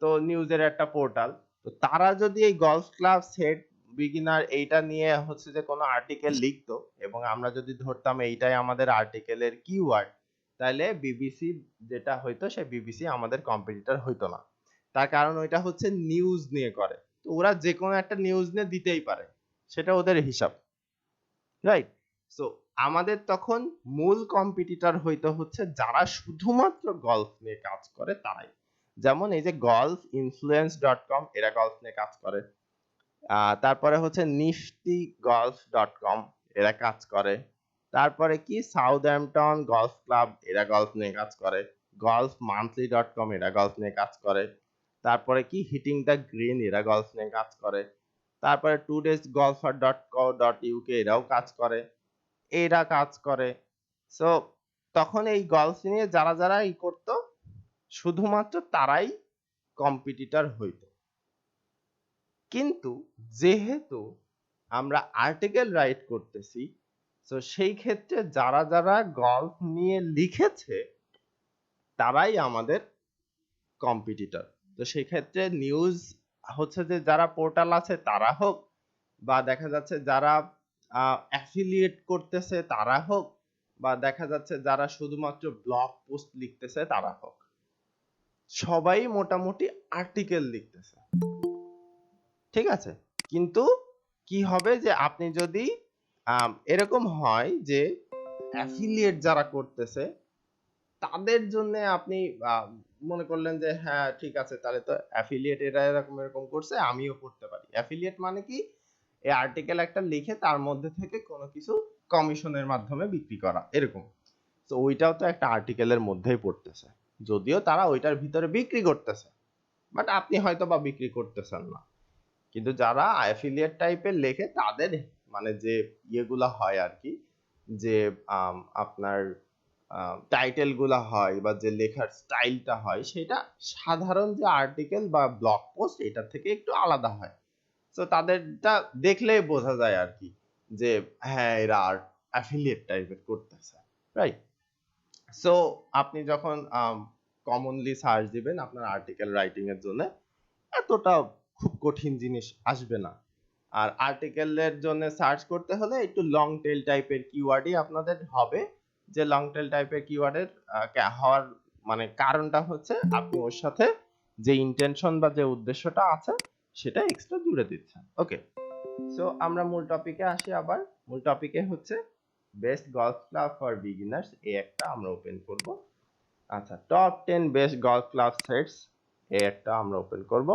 তো নিউজের একটা পোর্টাল, তো তারা যদি এই গলফ ক্লাব সেট বিগিনার এইটা নিয়ে হচ্ছে যে কোনো আর্টিকেল লিখতো এবং আমরা যদি ধরতাম এইটাই আমাদের আর্টিকেলের কিওয়ার্ড, তাহলে বিবিসি যেটা হইতো সে বিবিসি আমাদের কম্পিটিটর হইতো না। তার কারণ ওইটা হচ্ছে নিউজ নিয়ে করে, তো ওরা যে কোনো একটা নিউজ নিয়ে দিতেই পারে, সেটা ওদের হিসাব, রাইট? সো আমাদের তখন মূল কম্পিটিটর হইতে হচ্ছে যারা শুধুমাত্র গলফ নিয়ে কাজ করে তারাই, যেমন এই যে golfinfluence.com, এরা গলফ নিয়ে কাজ করে। তারপরে হচ্ছে niftygolf.com, এরা কাজ করে। তারপরে কি সাউথহ্যাম্পটন গলফ ক্লাব, এরা গলফ নিয়ে কাজ করে। golfmonthly.com, এরা গলফ নিয়ে কাজ করে। তারপরে কি হিটিং দ্য গ্রিন, এরা গলফ নিয়ে কাজ করে। তারপরে today'sgolfer.co.uk, এরাও কাজ করে। এরা কাজ করে। সো তখন এই গলফ নিয়ে যারা যারা করতো, শুধুমাত্র তারাই কম্পিটিটর হইতো। কিন্তু যেহেতু আমরা আর্টিকেল রাইট করতেছি, তো সেই ক্ষেত্রে যারা যারা গলফ নিয়ে লিখেছে তারাই আমাদের কম্পিটিটর। তো সেই ক্ষেত্রে নিউজ হচ্ছে যে যারা পোর্টাল আছে তারা হোক, বা দেখা যাচ্ছে যারা অ্যাফিলিয়েট করতেছে তারা হোক, বা দেখা যাচ্ছে যারা শুধুমাত্র ব্লগ পোস্ট লিখতেছে তারা হোক, সবাই মোটামুটি আর্টিকেল লিখতেছে। ঠিক আছে, কিন্তু কি হবে যে আপনি যদি এরকম হয় যে অ্যাফিলিয়েট যারা করতেছে তাদের জন্য আপনি মনে করলেন যে হ্যাঁ ঠিক আছে, তাহলে তো অ্যাফিলিয়েট এরা এরকম এরকম করছে, আমিও করতে পারি। অ্যাফিলিয়েট মানে কি, এই আর্টিকেল একটা লিখে তার মধ্যে থেকে কোনো কিছু কমিশনের মাধ্যমে বিক্রি করা, এরকম। তো ওইটাও তো একটা আর্টিকেলের মধ্যেই পড়তেছে, যদিও তারা ওইটার ভিতরে বিক্রি করতেছে, বাট আপনি হয়তো বা বিক্রি করতেছেন না। কিন্তু যারা অ্যাফিলিয়েট টাইপের লেখে তাদের মানে যে ইয়েগুলা হয় আর কি, যে আপনার টাইটেল গুলা হয় বা যে লেখার স্টাইলটা হয়, সেটা সাধারণ যে আর্টিকেল বা ব্লগ পোস্ট এটা থেকে একটু আলাদা হয়। তো তাদেরটা দেখলেই বোঝা যায় আর কি যে হ্যাঁ এরা অ্যাফিলিয়েট টাইপের করতেছে, রাইট? সো আপনি যখন কমনলি সার্চ দিবেন আপনার আর্টিকেল রাইটিং এর জন্য, এতটা খুব কঠিন জিনিস আসবে না। আর আর্টিকেলের জন্য সার্চ করতে হলে একটু লং টেল টাইপের কিওয়ার্ডই আপনাদের হবে। যে লং টেল টাইপের কিওয়ার্ডের হওয়ার মানে কারণটা হচ্ছে আপনি ওর সাথে যে ইন্টেনশন বা যে উদ্দেশ্যটা আছে সেটা এক্সট্রা জুড়ে দিচ্ছেন। ওকে, সো আমরা মূল টপিকে আসি আবার। মূল টপিকে হচ্ছে best golf club for beginners, এই একটা আমরা ওপেন করব। আচ্ছা, top 10 best golf club sets, এই একটা আমরা ওপেন করব।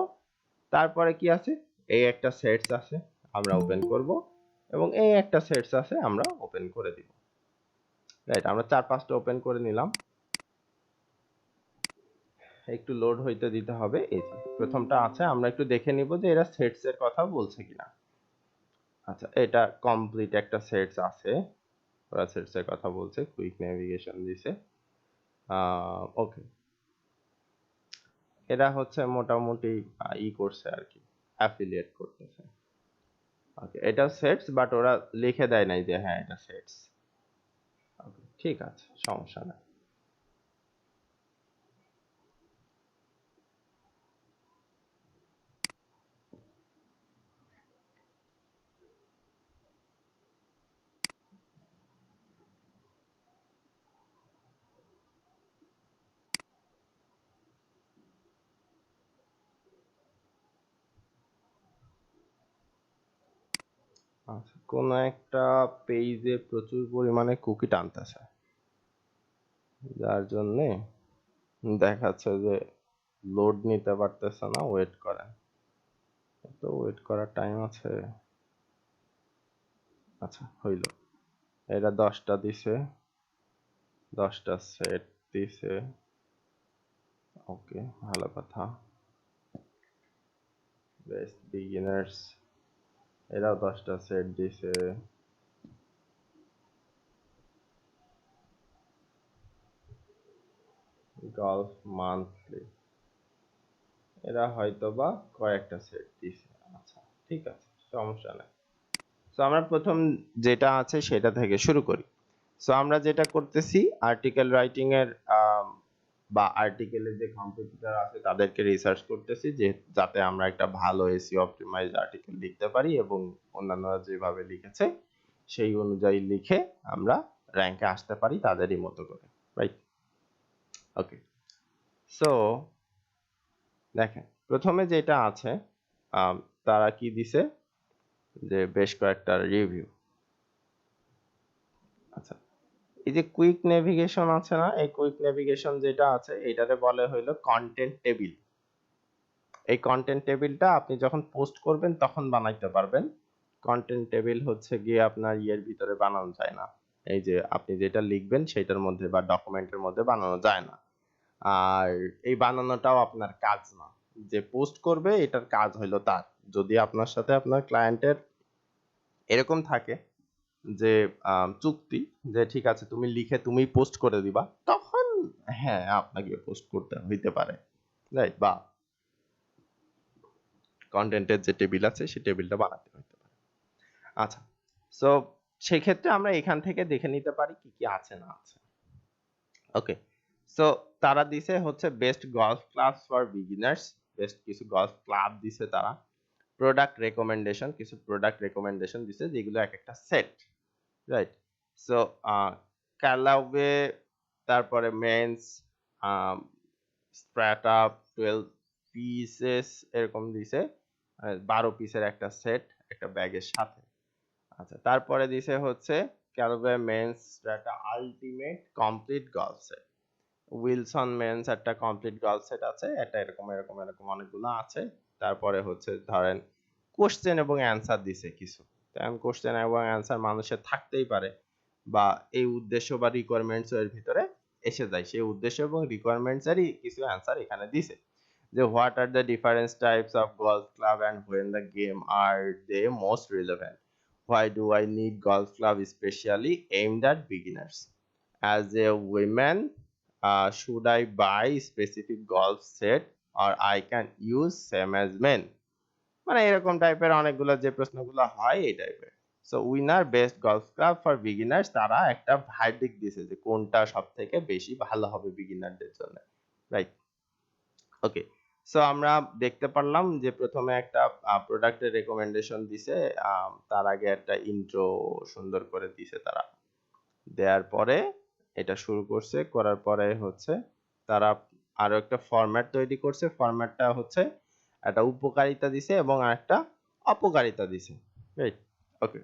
তারপরে কি আছে, এই একটা সেটস আছে আমরা ওপেন করব, এবং এই একটা সেটস আছে আমরা ওপেন করে দিব। রাইট, আমরা 4-5টা ওপেন করে নিলাম। একটু লোড হইতে দিতে হবে। এই যে প্রথমটা আছে, আমরা একটু দেখে নিব যে এরা সেটস এর কথা বলছে কিনা। আচ্ছা, এটা কমপ্লিট একটা সেটস আছে, ওরা সেটস এর কথা বলছে, কুইক নেভিগেশন দিছে। ওকে, এরা হচ্ছে মোটামুটি করছে আর কি, অ্যাফিলিয়েট করতেছে। ওকে, এটা সেটস, বাট ওরা লিখে দেয় নাই যে হ্যাঁ এটা সেটস। ওকে, ঠিক আছে, সমস্যা নাই। আচ্ছা, কোন একটা পেজে প্রচুর পরিমাণে কুকি টানতেছে, যার জন্যে দেখাচ্ছে যে লোড নিতে পারতেছে না, ওয়েট করেন। তো ওয়েট করার টাইম আছে। আচ্ছা, হইল। এটা 10টা দিছে, 10টা সেট দিছে। ওকে, ভালো কথা। বেস্ট বিগিনার্স, এরাও 10টা সেট দিছে। গলফ মান্থলি, এরা হয়তোবা কয়েকটা সেট দিছে। আচ্ছা, ঠিক আছে, সমস্যা নাই। সো আমরা প্রথম যেটা আছে সেটা থেকে শুরু করি। সো আমরা যেটা করতেছি, আর্টিকেল রাইটিং এর বা আর্টিকেলের যে কম্পিটিটর আছে তাদেরকে রিসার্চ করতেছি, যে যাতে আমরা একটা ভালো এসইও অপটিমাইজড আর্টিকেল লিখতে পারি, এবং অন্যান্যরা যেভাবে লিখেছে সেই অনুযায়ী লিখে আমরা র্যাঙ্কে আসতে পারি তাদেরই মতো করে, রাইট? ওকে, সো দেখেন প্রথমে যেটা আছে, তারা কি দিছে, যে বেশ কয়েকটা রিভিউ। আচ্ছা, এই যে কুইক নেভিগেশন আছে না, এই কুইক নেভিগেশন যেটা আছে এটারে বলে হইলো কন্টেন্ট টেবিল। এই কন্টেন্ট টেবিলটা আপনি যখন পোস্ট করবেন তখন বানাইতে পারবেন। কন্টেন্ট টেবিল হচ্ছে গিয়ে আপনার ইয়ের ভিতরে বানানো যায় না, এই যে আপনি যেটা লিখবেন সেটার মধ্যে বা ডকুমেন্টের মধ্যে বানানো যায় না। আর এই বানানোটাও আপনার কাজ না, যে পোস্ট করবে এটার কাজ হইলো তার। যদি আপনার সাথে আপনার ক্লায়েন্টের এরকম থাকে যে চুক্তি, যে ঠিক আছে তুমি লিখে তুমি পোস্ট করে দিবা, তখন হ্যাঁ আপনাকে পোস্ট করতে হইতে পারে, রাইট? বা কন্টেন্টের যে টেবিল আছে সেই টেবিলটা বানাতে হইতে পারে। আচ্ছা, সো সেই ক্ষেত্রে আমরা এখান থেকে দেখে নিতে পারি কি কি আছে না আছে। ওকে, সো তারা দিছে হচ্ছে best golf club for beginners, best কিছু গলফ ক্লাব দিছে তারা। প্রোডাক্ট রেকমেন্ডেশন, কিছু প্রোডাক্ট রেকমেন্ডেশন দিছে যেগুলো এক একটা সেট, রাইট? সো ক্যালাওয়ে, তারপরে মেন্স স্ট্র্যাটা 12 পিসেস এরকম দিছে, 12 পিসের একটা সেট একটা ব্যাগের সাথে। আচ্ছা, তারপরে দিছে হচ্ছে Callaway men's Strata ultimate complete golf set. Wilson men's একটা কমপ্লিট গলফ সেট আছে, একটা এরকম এরকম এরকম অনেকগুলো আছে। তারপরে হচ্ছে ধরেন কোশ্চেন এবং অ্যান্সার দিছে কিছু, কারণ কোশ্চেন এবং অ্যান্সার মানুষের থাকতেই পারে, বা এই উদ্দেশ্য বা রিকোয়ারমেন্টস এর ভিতরে এসে যায়, সেই উদ্দেশ্য এবং রিকোয়ারমেন্টস এরই কিছু অ্যান্সার এখানে দিছে। যে what are the different types of golf club and when the game are they most relevant, why do I need golf club especially aimed at beginners, as a woman should I buy specific golf set or I can use same as men, মানে এরকম টাইপের অনেকগুলো যে প্রশ্নগুলো হয় এই টাইপের। So winner best golf club for beginners, তারা একটা ভার্ডিক্ট দিছে যে কোনটা সব থেকে বেশি ভালো হবে বিগিনারদের জন্য, রাইট? ওকে, সো আমরা দেখতে পারলাম যে প্রথমে একটা প্রোডাক্টের রেকমেন্ডেশন দিছে, তার আগে একটা ইন্ট্রো সুন্দর করে দিছে তারা, দেওয়ার পরে এটা শুরু করছে, করার পরে হচ্ছে তারা আরো একটা ফরম্যাট তৈরি করছে, ফরম্যাটটা হচ্ছে একটা উপকারিতা দিছে এবং আরেকটা অপকারিতা দিছে, রাইট? ওকে,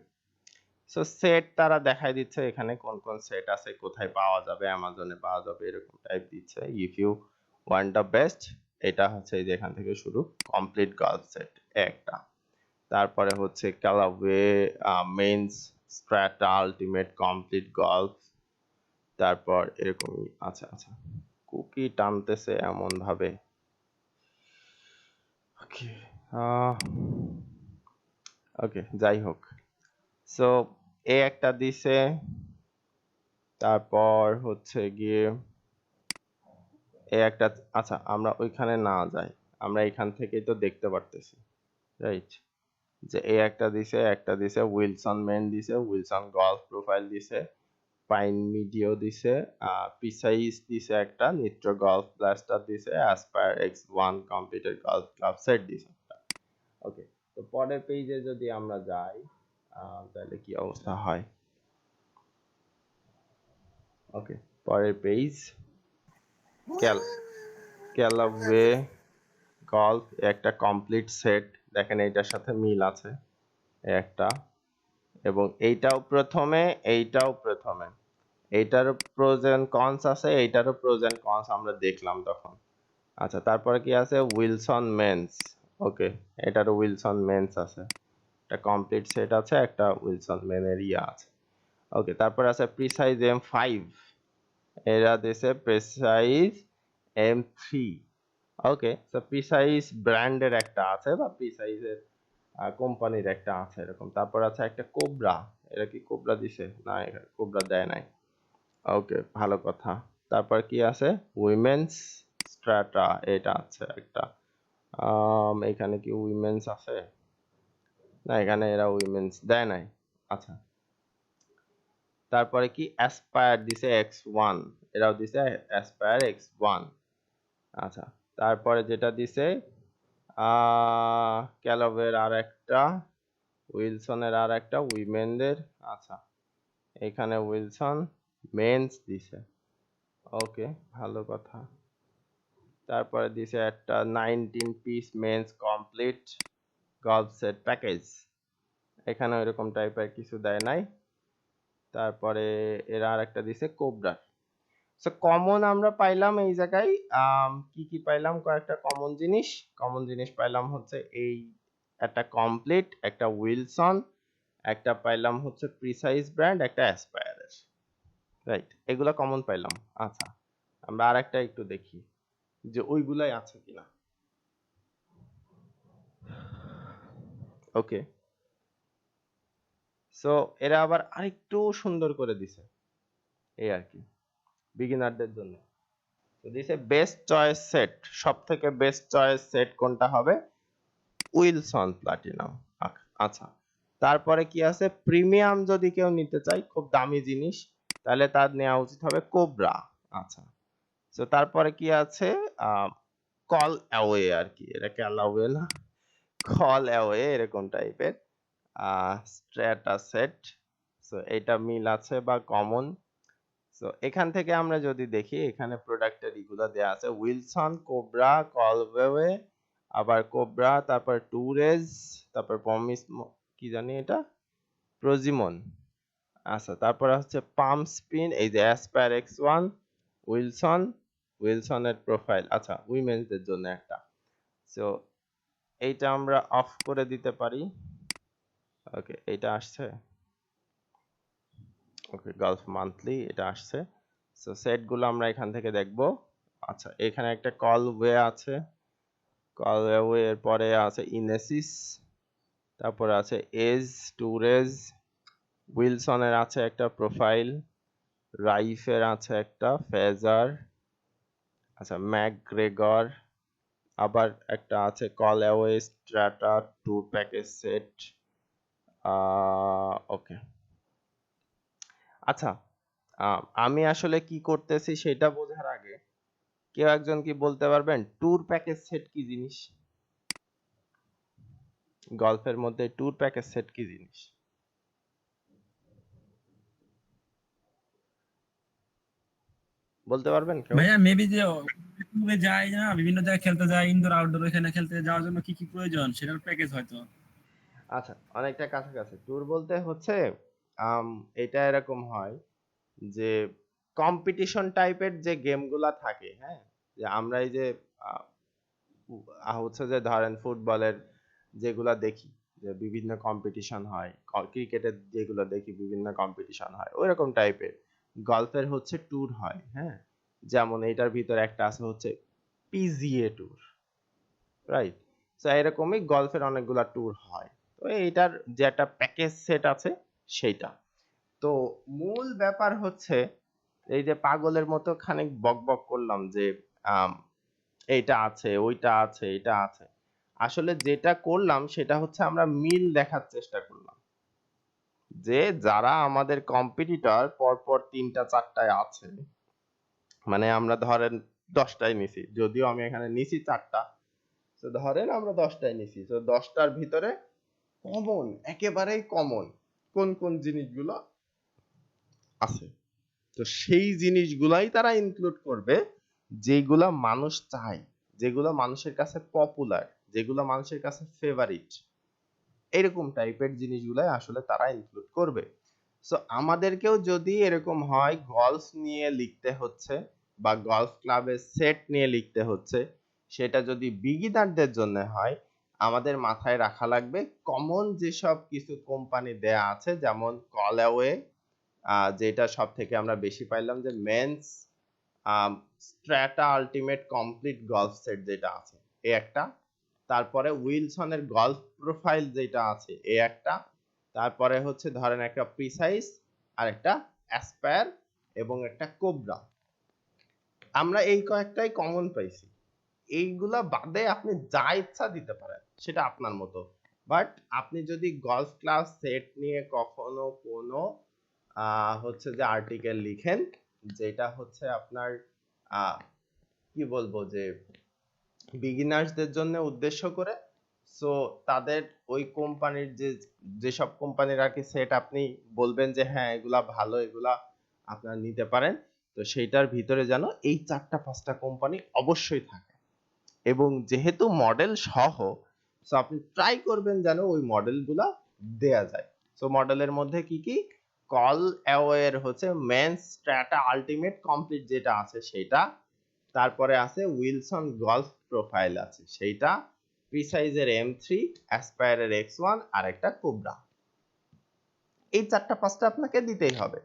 সো সেট তারা দেখাই দিচ্ছে এখানে কোন কোন সেট আছে, কোথায় পাওয়া যাবে, অ্যামাজনে পাওয়া যাবে, এরকম টাইপ দিচ্ছে। If you want the best, এটা হচ্ছে এই যে এখান থেকে শুরু, কমপ্লিট গলফ সেট একটা। তারপরে হচ্ছে Callaway men's Strata ultimate complete golf, তারপর এরকমই। আচ্ছা আচ্ছা, কুকি টানতেছে এমন ভাবে। ওকে, ওকে যাই হোক, সো এ একটা দিছে, তারপর হচ্ছে গিয়ে এ একটা। আচ্ছা, আমরা ওইখানে না যাই, আমরা এখান থেকেই তো দেখতে পারতেছি, রাইট? যে এ একটা দিছে, একটা দিছে উইলসন মেন দিছে, উইলসন গলফ প্রোফাইল দিছে, পাইন মিডিও দিছে, প্রিসাইজ দিছে, একটা নিট্রো গলফ ব্লাস্টার দিছে, aspire X1 computer golf club set দিছে। ওকে, তো পরের পেজে যদি আমরা যাই তাহলে কি অবস্থা হয়। ওকে, পরের পেজ ক্যালাওয়ে গলফ একটা কমপ্লিট সেট, দেখেন এইটার সাথে মিল আছে একটা, এবং এইটাও প্রথমে, এইটাও প্রথমে, এইটারও প্রোজ এন্ড কনস আছে, এইটারও প্রোজ এন্ড কনস আমরা দেখলাম তখন। আচ্ছা, তারপরে কি আছে, উইলসন মেন্স। ওকে, এটারও উইলসন মেন্স আছে, একটা কমপ্লিট সেট আছে, একটা উইলসন মেনের ইয়া আছে। ওকে, তারপর আছে প্রিসাইজ M5, এরা দিছে প্রিসাইজ M3। ওকে, তো প্রিসাইজ ব্র্যান্ডের একটা আছে, বা প্রিসাইজের কোম্পানির একটা আছে এরকম। তারপর আছে একটা কোবরা, এরা কি কোবরা দিছে? না, এখানে কোবরা দেয় নাই। ওকে, ভালো কথা। তারপর কি আছে, উইমেন্স স্ট্রাটা, এটা আছে একটা। এখানে কি উইমেন্স আছে? না, এখানে এরা উইমেন্স দেয় নাই। আচ্ছা, তারপরে কি অ্যাসপায়ার দিছে X1, এরাও দিছে অ্যাসপায়ার X1। আচ্ছা, তারপরে যেটা দিছে ক্যালোভের আর একটা, উইলসনের আর একটা উইমেনদের। আচ্ছা, এখানে উইলসন মেন্স দিছে। ওকে, ভালো কথা। তারপরে দিছে একটা 19 piece men's complete golf set package, এখানে ওইরকম টাইপের কিছু দেয় নাই। তারপরে এরা আরেকটা দিছে কোবরা। সো কমন আমরা পাইলাম এই জায়গায় কি কি পাইলাম, কয়েকটা কমন জিনিস পাইলাম হচ্ছে এই একটা কমপ্লিট, একটা উইলসন, একটা পাইলাম হচ্ছে প্রিসাইজ ব্র্যান্ড, একটা অ্যাসপায়ারের, রাইট, এগুলা কমন পাইলাম। আচ্ছা, আমরা আরেকটা একটু দেখি যে ওইগুলাই আছে কিনা। ওকে, সো এরা আবার আরেকটু সুন্দর করে দিছে এই আর কি বিগিনারদের জন্য। তো দিছে বেস্ট চয়েস সেট, সব থেকে বেস্ট চয়েস সেট কোনটা হবে? Wilson platinum. আচ্ছা, তারপরে কি আছে? প্রিমিয়াম যদি কেউ নিতে চায়, খুব দামি জিনিস, তাহলে তার নেওয়া উচিত হবে কোবরা। আচ্ছা, তো তারপরে কি আছে? কল অ্যাওয়ে আর কি, এটা কল অ্যাওয়ে না, কল অ্যাওয়ে এরকম টাইপের স্ট্র্যাটা সেট। সো এটা মিল আছে বা কমন। সো এখান থেকে আমরা যদি দেখি, এখানে প্রোডাক্টের ইগুলা দেয়া আছে, উইলসন, কোবরা, কলওয়ে, আবার কোবরা, তারপর টুরেজ, তারপর পমিস, কি জানি এটা, প্রজিমন। আচ্ছা, তারপর হচ্ছে পাম স্পিন, এই যে অ্যাসপায়ার X1, উইলসন, উইলসনের প্রোফাইল। আচ্ছা, উইমেনসদের জন্য একটা। সো এইটা আমরা অফ করে দিতে পারি। ওকে, এটা আসছে। ওকে, গালফ মান্থলি এটা আসছে। সো সেটগুলো আমরা এখান থেকে দেখব। আচ্ছা, এখানে একটা কলওয়ে আছে, কলওয়ে এর পরে আছে ইনেসিস, তারপরে আছে এজ, টুরেজ, উইলসনের আছে একটা প্রোফাইল, রাইফের আছে একটা, ফেজার, আচ্ছা ম্যাকগ্রেগর, আবার একটা আছে কলওয়ে স্ট্র্যাটা ট্যুর প্যাকেজ সেট। ওকে, আচ্ছা, আমি আসলে কি করতেছি সেটা বোঝার আগে কেউ একজন কি বলতে পারবেন ট্যুর প্যাকেজ সেট কি জিনিস? গল্ফের মধ্যে ট্যুর প্যাকেজ সেট কি জিনিস বলতে পারবেন কেউ? ভাইয়া মেবি যে ট্যুরে যায় না, বিভিন্ন জায়গায় খেলতে যায়, ইনডোর আউটডোর, এখানে খেলতে যাওয়ার জন্য কি কি প্রয়োজন সেটার প্যাকেজ হয়তো। আচ্ছা, অনেকটা কাছাকাছি। ট্যুর বলতে হচ্ছে এটা এরকম হয় যে কম্পিটিশন টাইপের যে গেমগুলা থাকে, হ্যাঁ, যে আমরা এই যে হচ্ছে যে ধরেন ফুটবলের যেগুলা দেখি যে বিভিন্ন কম্পিটিশন হয়, ক্রিকেটের যেগুলো দেখি বিভিন্ন কম্পিটিশন হয়, ওইরকম টাইপের গল্ফের হচ্ছে ট্যুর হয়। হ্যাঁ, যেমন এটার ভিতরে একটা আছে হচ্ছে পিজিএ ট্যুর, রাইট। সো এরকমই গল্ফের অনেকগুলা ট্যুর হয়। তো এইটার যে একটা প্যাকেজ সেট আছে সেইটা। তো মূল ব্যাপার হচ্ছে এই যে পাগলের মতো খানিক বকবক করলাম যে আম, এইটা আছে, ওইটা আছে, এটা আছে, আসলে যেটা করলাম সেটা হচ্ছে আমরা মিল দেখার চেষ্টা করলাম যে যারা আমাদের কম্পিটিটর পরপর 3টা 4টায় আছে, মানে আমরা ধরেন 10টায় নিছি, যদিও আমি এখানে নিছি 4টা, তো ধরেন আমরা 10টায় নিছি, তো 10টার ভিতরে কমন, একেবারেই কমন কোন কোন জিনিসগুলো আছে, তো সেই জিনিসগুলাই তারা ইনক্লুড করবে যেগুলা মানুষ চায়, যেগুলো মানুষের কাছে পপুলার, যেগুলো মানুষের কাছে ফেভারিট, এরকম টাইপের জিনিসগুলাই আসলে তারা ইনক্লুড করবে। সো আমাদেরকেও যদি এরকম হয় গলফ নিয়ে লিখতে হচ্ছে বা গলফ ক্লাবের সেট নিয়ে লিখতে হচ্ছে, সেটা যদি বিগিনারদের জন্য হয়, আমাদের মাথায় রাখা লাগবে কমন যেসব কিছু কোম্পানি দেয়া আছে, যেমন কলওয়ে, যেটা সব থেকে আমরা বেশি পাইলাম, যে men's Strata ultimate complete golf set যেটা আছে এই একটা, তারপরে উইলসনের গলফ প্রোফাইল যেটা আছে এই একটা, তারপরে হচ্ছে ধরেন একটা প্রিসাইজ, আর একটা অ্যাসপায়ার, এবং একটা কোবরা। আমরা এই কয়েকটাই কমন পাইছি, এইগুলা বাদে আপনি যা ইচ্ছা দিতে পারেন, সেটা আপনার মতো। বাট আপনি যদি গলফ ক্লাস সেট নিয়ে কখনো কোনো হচ্ছে যে আর্টিকেল লিখেন, যেটা হচ্ছে আপনার কি বলবো যে বিগিনার্সদের জন্য উদ্দেশ্য করে, সো তাদের ওই কোম্পানির যেসব কোম্পানির আর কি সেট আপনি বলবেন যে হ্যাঁ এগুলা ভালো, এগুলা আপনারা নিতে পারেন, তো সেইটার ভিতরে যেন এই 4টা 5টা কোম্পানি অবশ্যই থাকে, এবং যেহেতু মডেল সহ, সো আপনি ট্রাই করবেন যেন ওই মডেলগুলা দেয়া যায়। সো মডেলের মধ্যে কি কি? কল অ্যাওয়ের হচ্ছে মেন স্ট্র্যাটা আলটিমেট কমপ্লিট যেটা আছে সেটা, তারপরে আছে উইলসন গলফ প্রোফাইল আছে সেইটা, প্রিসাইজের M3, অ্যাসপায়ারের X1 আর একটা কোবরা। এই 4টা 5টা আপনাকে দিতেই হবে।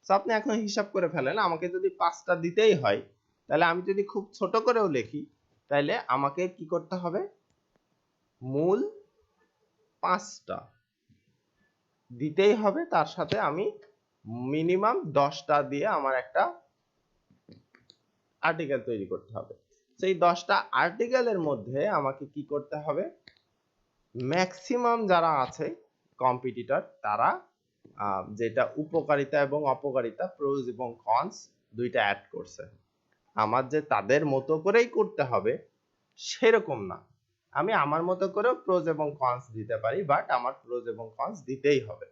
সো আপনি এখন হিসাব করে ফেলেন, আমাকে যদি 5টা দিতেই হয় তাহলে আমি যদি খুব ছোট করেও লিখি তাহলে আমাকে কি করতে হবে, মূল 5টা দিতেই হবে, তার সাথে আমি মিনিমাম 10টা দিয়ে আমার একটা আর্টিকেল তৈরি করতে হবে। সেই 10টা আর্টিকেলের মধ্যে আমাকে কি করতে হবে, ম্যাক্সিমাম যারা আছে কম্পিটিটর তারা যেটা উপকারিতা এবং অপকারিতা, প্রোজ এবং কনস দুইটা অ্যাড করছে, আমার যে তাদের মতো করেই করতে হবে সেরকম না, আমি আমার মতো করেও প্রোজ এবং কনস দিতে পারি, বাট আমার প্রোজ এবং কনস দিতেই হবে।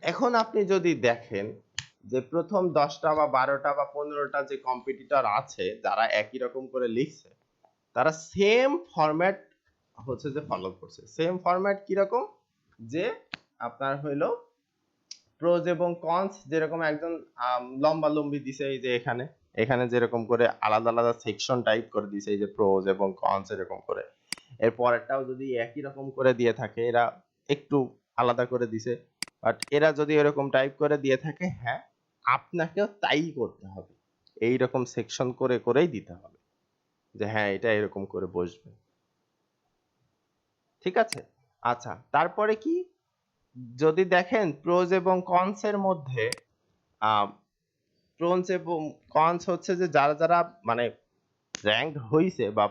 এখন আপনি যদি দেখেন যে প্রথম 10টা বা 12টা বা 15টা যে কম্পিটিটর আছে যারা একই রকম করে লিখছে, তারা সেম ফরম্যাট হচ্ছে যে ফলো করছে। সেম ফরম্যাট কিরকম, যে আপনার হইলো প্রোজ এবং কনস যেরকম একজন লম্বা লম্বি দিছে, এই যে এখানে এখানে যেরকম করে আলাদা আলাদা সেকশন টাইপ করে দিছে, এই যে প্রোজ এবং কনস এরকম করে, এর পরেরটাও যদি একই রকম করে দিয়ে থাকে, এরা একটু আলাদা করে দিছে, বাট এরা যদি এরকম টাইপ করে দিয়ে থাকে, হ্যাঁ আপনাকেও তাই করতে হবে, এই রকম সেকশন করে করেই দিতে হবে যে হ্যাঁ এটা এরকম করে বসবে, ঠিক আছে। আচ্ছা, তারপরে কি, যদি দেখেন প্রোজ এবং কনস এর মধ্যে প্রোজ এবং কনস হচ্ছে যে যারা যারা মানে র্যাঙ্কড হইছে বা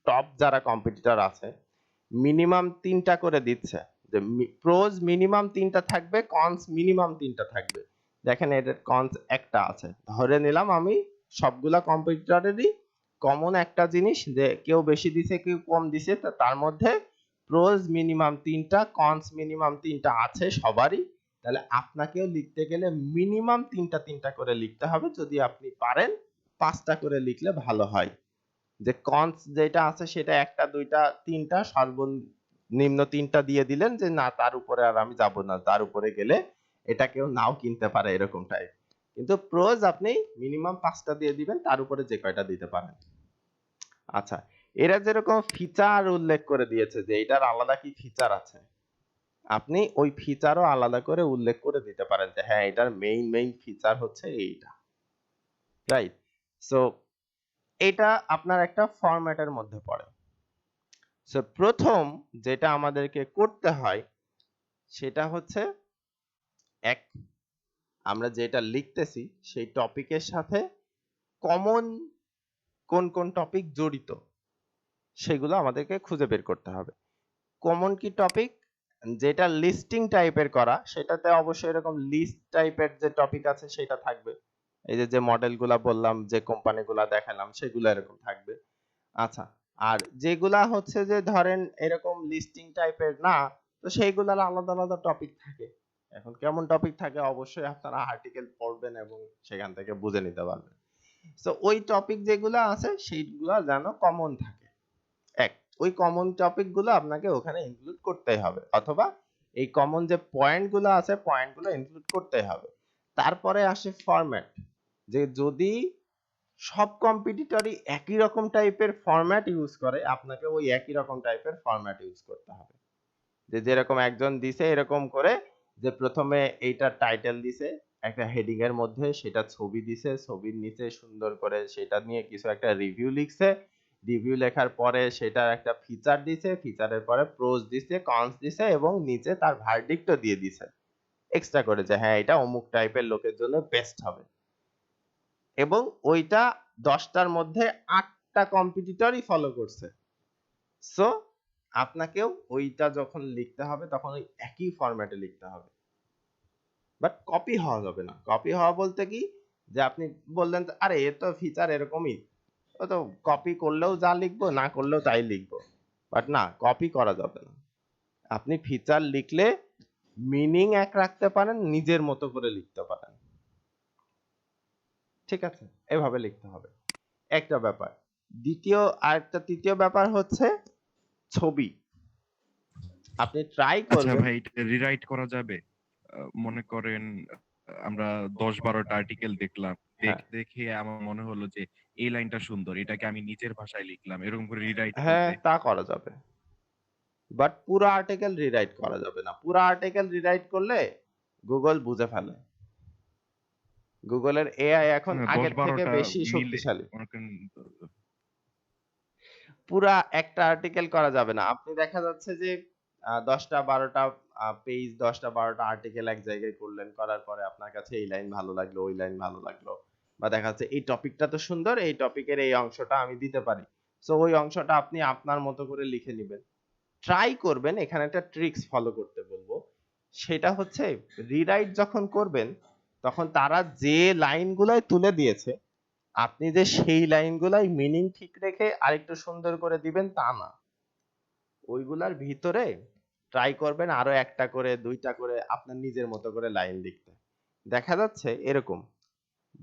টপ যারা কম্পিটিটর আছে, মিনিমাম 3টা করে দিচ্ছে, যে প্রোজ মিনিমাম 3টা থাকবে, কনস মিনিমাম 3টা থাকবে। দেখেন এটার কনস একটা আছে, ধরে নিলাম আমি সবগুলা কম্পিটিটরেরই কমন একটা জিনিস, যে কেউ বেশি দিছে কেউ কম দিছে, তো তার মধ্যে প্রোজ মিনিমাম 3টা, কনস মিনিমাম 3টা আছে সবারই, তাহলে আপনাকেও লিখতে গেলে মিনিমাম 3টা করে লিখতে হবে, যদি আপনি পারেন 5টা করে লিখলে ভালো হয়। যে কনস যেটা আছে সেটা 1টা 2টা 3টা সর্বনিম্ন 3টা দিয়ে দিলেন, যে না তার উপরে আর আমি যাব না, তার উপরে গেলে এটা কেউ নাও কিনতে পারে এরকম টাইপ। কিন্তু প্রোজ আপনি মিনিমাম 5টা দিয়ে দিবেন, তার উপরে যে কয়টা দিতে পারেন। আচ্ছা, এরা যেরকম ফিচার উল্লেখ করে দিয়েছে যে এটার আলাদা কি ফিচার আছে, আপনি ওই ফিচারও আলাদা করে উল্লেখ করে দিতে পারেন যে হ্যাঁ এটার মেইন ফিচার হচ্ছে এইটা, রাইট। সো এটা আপনার একটা ফরম্যাটের মধ্যে পড়ে। সো প্রথম যেটা আমাদেরকে করতে হয় সেটা হচ্ছে, এক, আমরা যেটা লিখতেছি সেই টপিকের সাথে কমন কোন কোন টপিক জড়িত সেগুলো আমাদেরকে খুঁজে বের করতে হবে। কমন কি টপিক, যেটা লিস্টিং টাইপের করা সেটাতে অবশ্যই এরকম লিস্ট টাইপের যে টপিক আছে সেটা থাকবে, এই যে যে মডেলগুলা বললাম, যে কোম্পানিগুলা দেখালাম সেগুলো এরকম থাকবে। আচ্ছা, আর যেগুলা হচ্ছে যে ধরেন এরকম লিস্টিং টাইপের না, তো সেইগুলার আলাদা আলাদা টপিক থাকে। এখন কেমন টপিক থাকে অবশ্যই আপনারা আর্টিকেল পড়বেন এবং সেখান থেকে বুঝে নিতে পারবেন। সো ওই টপিক যেগুলো আছে সেইগুলা যেন কমন থাকে, এক, ওই কমন টপিক গুলো আপনাকে ওখানে ইনক্লুড করতেই হবে, অথবা এই কমন যে পয়েন্ট গুলো আছে পয়েন্ট গুলো ইনক্লুড করতেই হবে। তারপরে আসে ফরম্যাট, যে যদি সব কম্পিটিটরই একই রকম টাইপের ফরম্যাট ইউজ করে, আপনাকে ওই একই রকম টাইপের ফরম্যাট ইউজ করতে হবে। যে যেরকম একজন দিছে এরকম করে, যে প্রথমে এইটার টাইটেল দিছে একটা হেডিং এর মধ্যে, সেটা ছবি দিছে, ছবির নিচে সুন্দর করে সেটা নিয়ে কিছু একটা রিভিউ লিখছে, রিভিউ লেখার পরে সেটার একটা ফিচার দিছে, ফিচারের পরে প্রোজ দিছে, কনস দিছে, এবং নিচে তার ভার্ডিক্টও দিয়ে দিছে এক্সট্রা করে, যে হ্যাঁ এটা অমুক টাইপের লোকের জন্য বেস্ট হবে। এবং ওইটা 10টার মধ্যে 8টা কম্পিটিটরই ফলো করছে। সো আপনাকেও ওইটা যখন লিখতে হবে তখন ওই একই ফরম্যাটে লিখতে হবে, বাট কপি হওয়া যাবে না। কপি হওয়া বলতে কি, যে আপনি বললেন আরে এ তো ফিচার এরকমই, ও তো কপি করলেও যা লিখবো না করলেও তাই লিখবো, বাট না, কপি করা যাবে না। আপনি ফিচার লিখলে মিনিং এক রাখতে পারেন, নিজের মতো করে লিখতে পারেন, ঠিক আছে, এভাবে লিখতে হবে, একটা ব্যাপার। তৃতীয় ব্যাপার হচ্ছে ছবি। আপনি ট্রাই আচ্ছা করবেন, ভাই, এটা রিরাইট করা যাবে? মনে করেন আমরা ১০-১২টা আর্টিকেল দেখলাম। হ্যাঁ দেখে আমার মনে হলো যে এই লাইনটা সুন্দর। এটাকে আমি নিজের ভাষায় লিখলাম। এরকম করে রিরাইট হ্যাঁ করতে। তা করা যাবে, বাট পুরো আর্টিকেল রিরাইট করা যাবে না। পুরো আর্টিকেল রিরাইট করলে গুগল বুঝে ফেলে। গুগলের এআই এখন হ্যাঁ, আগের থেকে ১০-১২টা বেশি মিলে শক্তিশালী। মনে করেন পুরা একটা আর্টিকেল করা যাবে না। আপনি দেখা যাচ্ছে যে ১০টা ১২টা পেজ, ১০টা ১২টা আর্টিকেল এক জায়গায় করলেন। করার পরে আপনার কাছে এই লাইন ভালো লাগলো, ওই লাইন ভালো লাগলো। বা দেখা যাচ্ছে এই টপিকটা তো সুন্দর, এই টপিকের এই অংশটা আমি দিতে পারি। সো ওই অংশটা আপনি আপনার মতো করে লিখে নিবেন। ট্রাই করবেন, এখানে একটা ট্রিক্স ফলো করতে বলবো। সেটা হচ্ছে রিরাইট যখন করবেন তখন তারা যে লাইনগুলাই তুলে দিয়েছে আপনি যে সেই লাইনগুলাই মিনিং ঠিক রেখে আরেকটু সুন্দর করে দিবেন তা না। ওইগুলার ভিতরে ট্রাই করবেন আরো একটা করে, দুইটা করে আপনার নিজের মতো করে লাইন লিখতে। দেখা যাচ্ছে এরকম,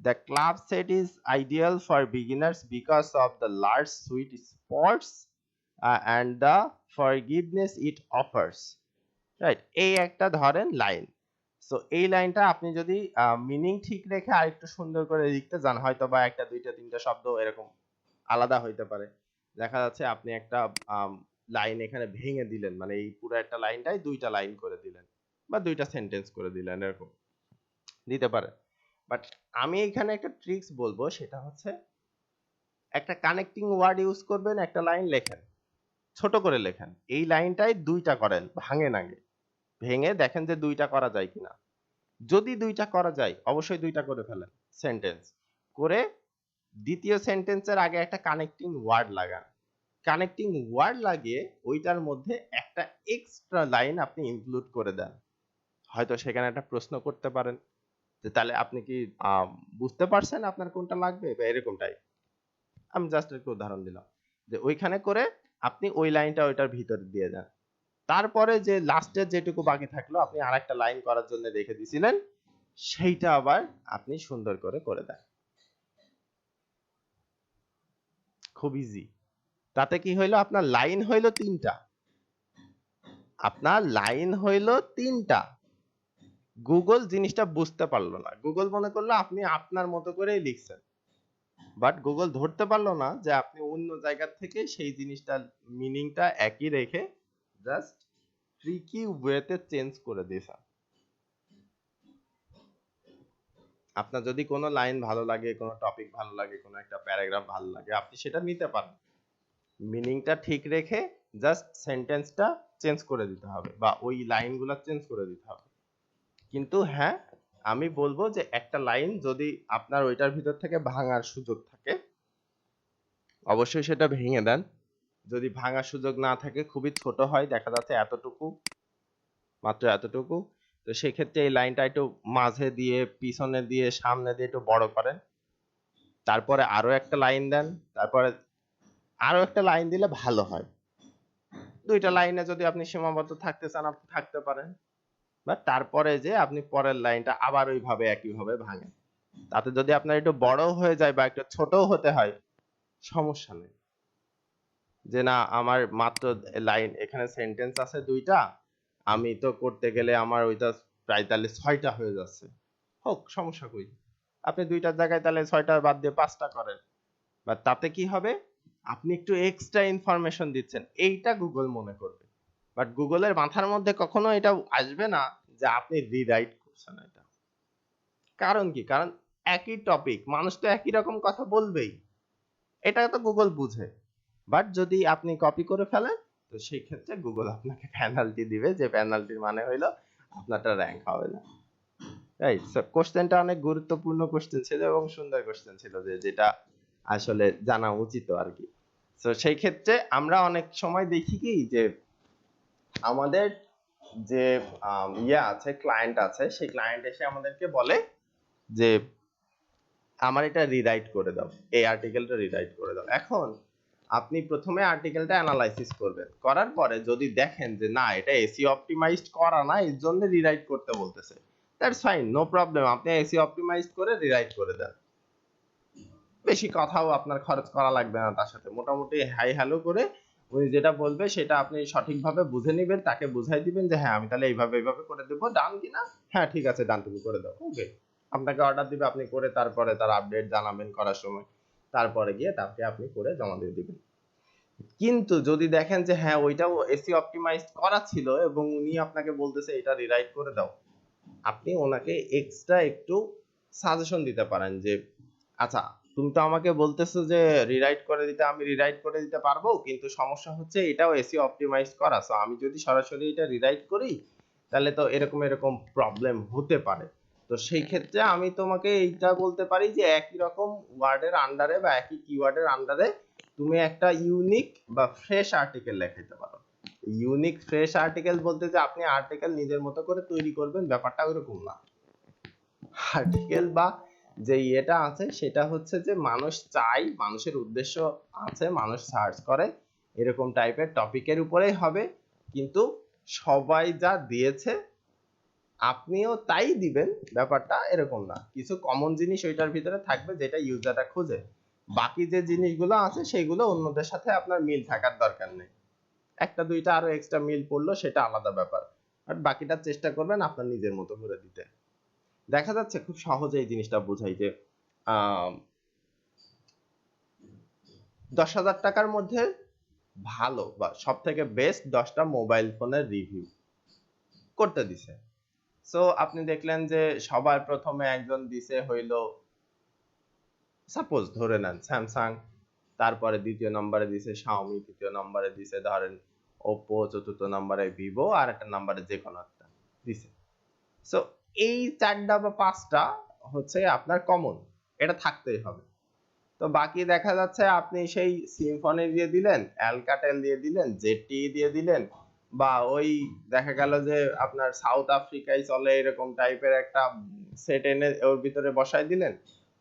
the club set is ideal for beginners because of the large sweet spots and the forgiveness it offers, right? এই একটা ধরেন লাইন। সো এই লাইনটা আপনি যদি মিনিং ঠিক রেখে আরেকটু সুন্দর করে লিখতে যান, হয়তো বা একটা দুইটা তিনটা শব্দ এরকম আলাদা হইতে পারে। দেখা যাচ্ছে আপনি একটা লাইন এখানে ভেঙে দিলেন, মানে এই পুরো একটা লাইনটাই দুইটা লাইন করে দিলেন বা দুইটা সেন্টেন্স করে দিলেন, এরকম দিতে পারে। বাট আমি এখানে একটা ট্রিক্স বলবো, সেটা হচ্ছে একটা কানেক্টিং ওয়ার্ড ইউজ করবেন, একটা লাইন লেখেন, ছোট করে লেখেন, এই লাইনটাই দুইটা করেন, ভাঙে না, ভেঙে দেখেন যে দুইটা করা যায় কিনা। যদি দুইটা করা যায় অবশ্যই দুইটা করে ফেলেন সেন্টেন্স করে। দ্বিতীয় সেন্টেন্সের আগে একটা কানেক্টিং ওয়ার্ড লাগান। কানেক্টিং ওয়ার্ড লাগিয়ে ওইটার মধ্যে একটা এক্সট্রা লাইন আপনি ইনক্লুড করে দেন। হয়তো সেখানে একটা প্রশ্ন করতে পারেন যে তাহলে আপনি কি বুঝতে পারছেন আপনার কোনটা লাগবে, বা এরকমটাই। আমি জাস্ট একটু উদাহরণ দিলাম যে ওইখানে করে আপনি ওই লাইনটা ওইটার ভিতরে দিয়ে দেন। তারপরে যে লাস্টের যেটুকু বাকি থাকলো আপনি আরেকটা লাইন করার জন্য রেখে দিছিলেন, সেইটা আবার আপনি সুন্দর করে করে দেন। খুব ইজি। তাতে কি হইলো, আপনার লাইন হইলো তিনটা, আপনার লাইন হইলো তিনটা। গুগল জিনিসটা বুঝতে পারলো না, গুগল মনে করলো আপনি আপনার মতো করেই লিখছেন, বাট গুগল ধরতে পারলো না যে আপনি অন্য জায়গা থেকে সেই জিনিসটা মিনিংটা একই রেখে জাস্ট ট্রিকি ওয়েতে চেঞ্জ করে দিয়েছেন। আপনার যদি কোনো লাইন ভালো লাগে, কোনো টপিক ভালো লাগে, কোনো একটা প্যারাগ্রাফ ভালো লাগে, আপনি সেটা নিতে পারেন, মিনিংটা ঠিক রেখে জাস্ট সেন্টেন্সটা চেঞ্জ করে দিতে হবে বা ওই লাইনগুলো চেঞ্জ করে দিতে হবে। কিন্তু হ্যাঁ, আমি বলবো যে একটা লাইন যদি আপনার ওইটার ভিতর থেকে ভাঙার সুযোগ থাকে অবশ্যই সেটা ভেঙে দেন। যদি ভাঙার সুযোগ না থাকে, খুবই ছোট হয়, দেখা যাচ্ছে এতটুকু, মাত্র এতটুকু, তো সেক্ষেত্রে এই লাইনটা একটু মাঝে দিয়ে, পিছনে দিয়ে, সামনে দিয়ে একটু বড় করেন। তারপরে আরো একটা লাইন দেন, তারপরে আরো একটা লাইন দিলে ভালো হয়। দুইটা লাইনে যদি আপনি সীমাবদ্ধ থাকতে চান আপনি থাকতে পারেন, বা তারপরে যে আপনি পরের লাইনটা আবার ওইভাবে একইভাবে ভাঙেন। তাতে যদি আপনার একটু বড় হয়ে যায় বা একটু ছোটও হতে হয় সমস্যা নেই। যে না আমার মাত্র লাইন, এখানে সেন্টেন্স আছে দুইটা, আমি তো করতে গেলে আমার ওইটা প্রায় তাহলে 6টা হয়ে যাচ্ছে, হোক সমস্যা কই, আপনি দুইটার জায়গায় তাহলে 6টা বাদ দিয়ে 5টা করেন। বা তাতে কি হবে, আপনি একটু এক্সট্রা ইনফরমেশন দিচ্ছেন, এইটা গুগল মনে করবে। বাট গুগলের মাথার মধ্যে কখনো এটা আসবে না যে আপনি রিরাইট করছেন এটা। কারণ কি, কারণ একই টপিক, মানুষ তো একই রকম কথা বলবেই, এটা তো গুগল বুঝে। বাট যদি আপনি কপি করে ফেলেন তো সেই ক্ষেত্রে গুগল আপনাকে পেনাল্টি দিবে, যে পেনাল্টির মানে হইলো আপনারটা র‍্যাঙ্ক হবে না। রাইট? সো কোশ্চেনটা অনেক গুরুত্বপূর্ণ কোশ্চেন ছিল এবং সুন্দর কোশ্চেন ছিল, যে যেটা আসলে জানা উচিত আর কি। সো সেই ক্ষেত্রে আমরা অনেক সময় দেখি কি যে আমাদের যে আছে, ক্লায়েন্ট আছে, সেই ক্লায়েন্ট এসে আমাদেরকে বলে যে আমার এটা রিরাইট করে দাও, এই আর্টিকেলটা রিরাইট করে দাও। এখন আপনি প্রথমে আর্টিকেলটা অ্যানালাইসিস করবেন, করার পরে যদি দেখেন যে না এটা এসইও অপটিমাইজড করা না, এর জন্য রিরাইট করতে বলতেছে, দ্যাটস ফাইন, নো প্রবলেম, আপনি এসইও অপটিমাইজড করে রিরাইট করে দেন। বেশি কথাও আপনার খরচ করা লাগবে না তার সাথে, মোটামুটি হাই হ্যালো করে উনি যেটা বলবে সেটা আপনি সঠিকভাবে বুঝে নিবেন, তাকে বুঝাই দিবেন যে হ্যাঁ আমি তাহলে এইভাবে করে দেব, ডান কিনা? হ্যাঁ ঠিক আছে ডান, তুমি করে দাও। ওকে, আপনাকে অর্ডার দিবে, আপনি করে তারপরে তার আপডেট জানাবেন করার সময়, তারপরে গিয়ে তাকে আপনি করে জমা দিয়ে দিবেন। কিন্তু যদি দেখেন যে হ্যাঁ ওইটাও এসি অপটিমাইজড করা ছিল এবং উনি আপনাকে বলতেছে এটা রিরাইট করে দাও, আপনি ওনাকে এক্সট্রা একটু সাজেশন দিতে পারেন যে আচ্ছা তুমি তো আমাকে বলতেছো যে রিরাইট করে দিতে, আমি রিরাইট করে দিতে পারবো, কিন্তু সমস্যা হচ্ছে এটাও এসি অপটিমাইজ করা, সো আমি যদি সরাসরি এটা রিরাইট করি তাহলে তো এরকম এরকম প্রবলেম হতে পারে। তো সেই ক্ষেত্রে আমি তোমাকে এইটা বলতে পারি যে একই রকম ওয়ার্ডের আন্ডারে বা একই কিওয়ার্ডের আন্ডারে তুমি একটা ইউনিক বা ফ্রেশ আর্টিকেল লেখাইতে পারো। ইউনিক ফ্রেশ আর্টিকেল বলতে যে আপনি আর্টিকেল নিজের মতো করে তৈরি করবেন, ব্যাপারটা ওইরকম না। আর্টিকেল বা যে ইয়েটা আছে সেটা হচ্ছে যে মানুষ চাই, মানুষের উদ্দেশ্য আছে, মানুষ সার্চ করে এরকম টাইপের টপিকের উপরেই হবে, কিন্তু সবাই যা দিয়েছে আপনিও তাই দিবেন, ব্যাপারটা এরকম না। কিছু কমন জিনিস ওইটার ভিতরে থাকবে যেটা ইউজাররা খোঁজে, বাকি যে জিনিসগুলো আছে সেগুলো অন্যদের সাথে আপনার মিল থাকার দরকার নেই। একটা দুইটা আরো এক্সট্রা মিল পড়লো সেটা আলাদা ব্যাপার, আর বাকিটা চেষ্টা করবেন আপনার নিজের মতো করে দিতে। দেখা যাচ্ছে খুব সহজে এই জিনিসটা বোঝাই যে 10,000 টাকার মধ্যে ভালো বা সব থেকে বেস্ট 10টা মোবাইল ফোনের রিভিউ করতে দিছে। সো আপনি দেখলেন যে সবার প্রথমে একজন দিছে হইলো সাপোজ ধরে নেন স্যামসাং, তারপরে দ্বিতীয় নম্বরে দিছে শাওমি, তৃতীয় নম্বরে দিছে ধরেন ওপ্পো, চতুর্থ নম্বরে ভিভো, আর একটা নম্বরে যে কোনো একটা দিছে। সো এই 4টা বা 5টা হচ্ছে আপনার কমন, এটা থাকতেই হবে। তো বাকি দেখা যাচ্ছে আপনি সেই সিম্ফনি দিয়ে দিলেন, অ্যালকাটেল দিয়ে দিলেন, জেটি দিয়ে দিলেন, বা ওই দেখা গেল যে আপনার সাউথ আফ্রিকায় চলে এরকম টাইপের একটা সেট এনে ওর ভিতরে বসাই দিলেন,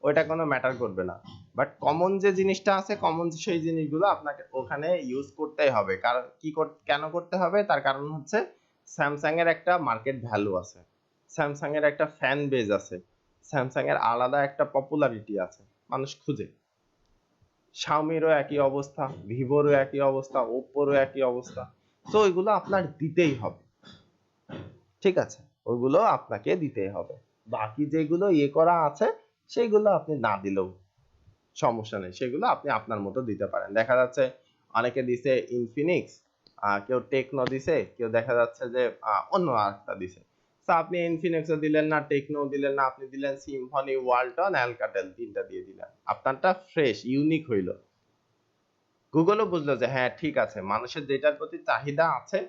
ওইটা কোনো ম্যাটার করবে না। বাট কমন যে জিনিসটা আছে, কমন সেই জিনিসগুলো আপনাকে ওখানে ইউজ করতেই হবে। কারণ কেন করতে হবে, তার কারণ হচ্ছে স্যামসাং এর একটা মার্কেট ভ্যালু আছে, স্যামসাং এর একটা ফ্যান বেজ আছে, স্যামসাং এর আলাদা একটা পপুলারিটি আছে, মানুষ খুঁজে। শাওমিরও একই অবস্থা, ভিভোরও একই অবস্থা, ওপ্পোরও একই অবস্থা। তো ওইগুলো আপনার দিতেই হবে, ঠিক আছে, ওইগুলো আপনাকে দিতেই হবে। বাকি যেগুলো ইয়ে করা আছে সেগুলো আপনি না দিলেও সমস্যা নেই, সেগুলো আপনি আপনার মতো দিতে পারেন। দেখা যাচ্ছে অনেকে দিছে ইনফিনিক্স, কেউ টেকনো দিছে, কেউ দেখা যাচ্ছে যে অন্য আরেকটা দিছে। তো আপনি ইনফিনিক্সও দিলেন না, টেকনো দিলেন না, আপনি দিলেন সিম্ফনি, ওয়ালটন, অ্যালকাটেল, তিনটা দিয়ে দিলেন, আপনারটা ফ্রেশ ইউনিক হইলো। গুগলও বুঝলো যে হ্যাঁ ঠিক আছে, মানুষের যেটার প্রতি চাহিদা আছে,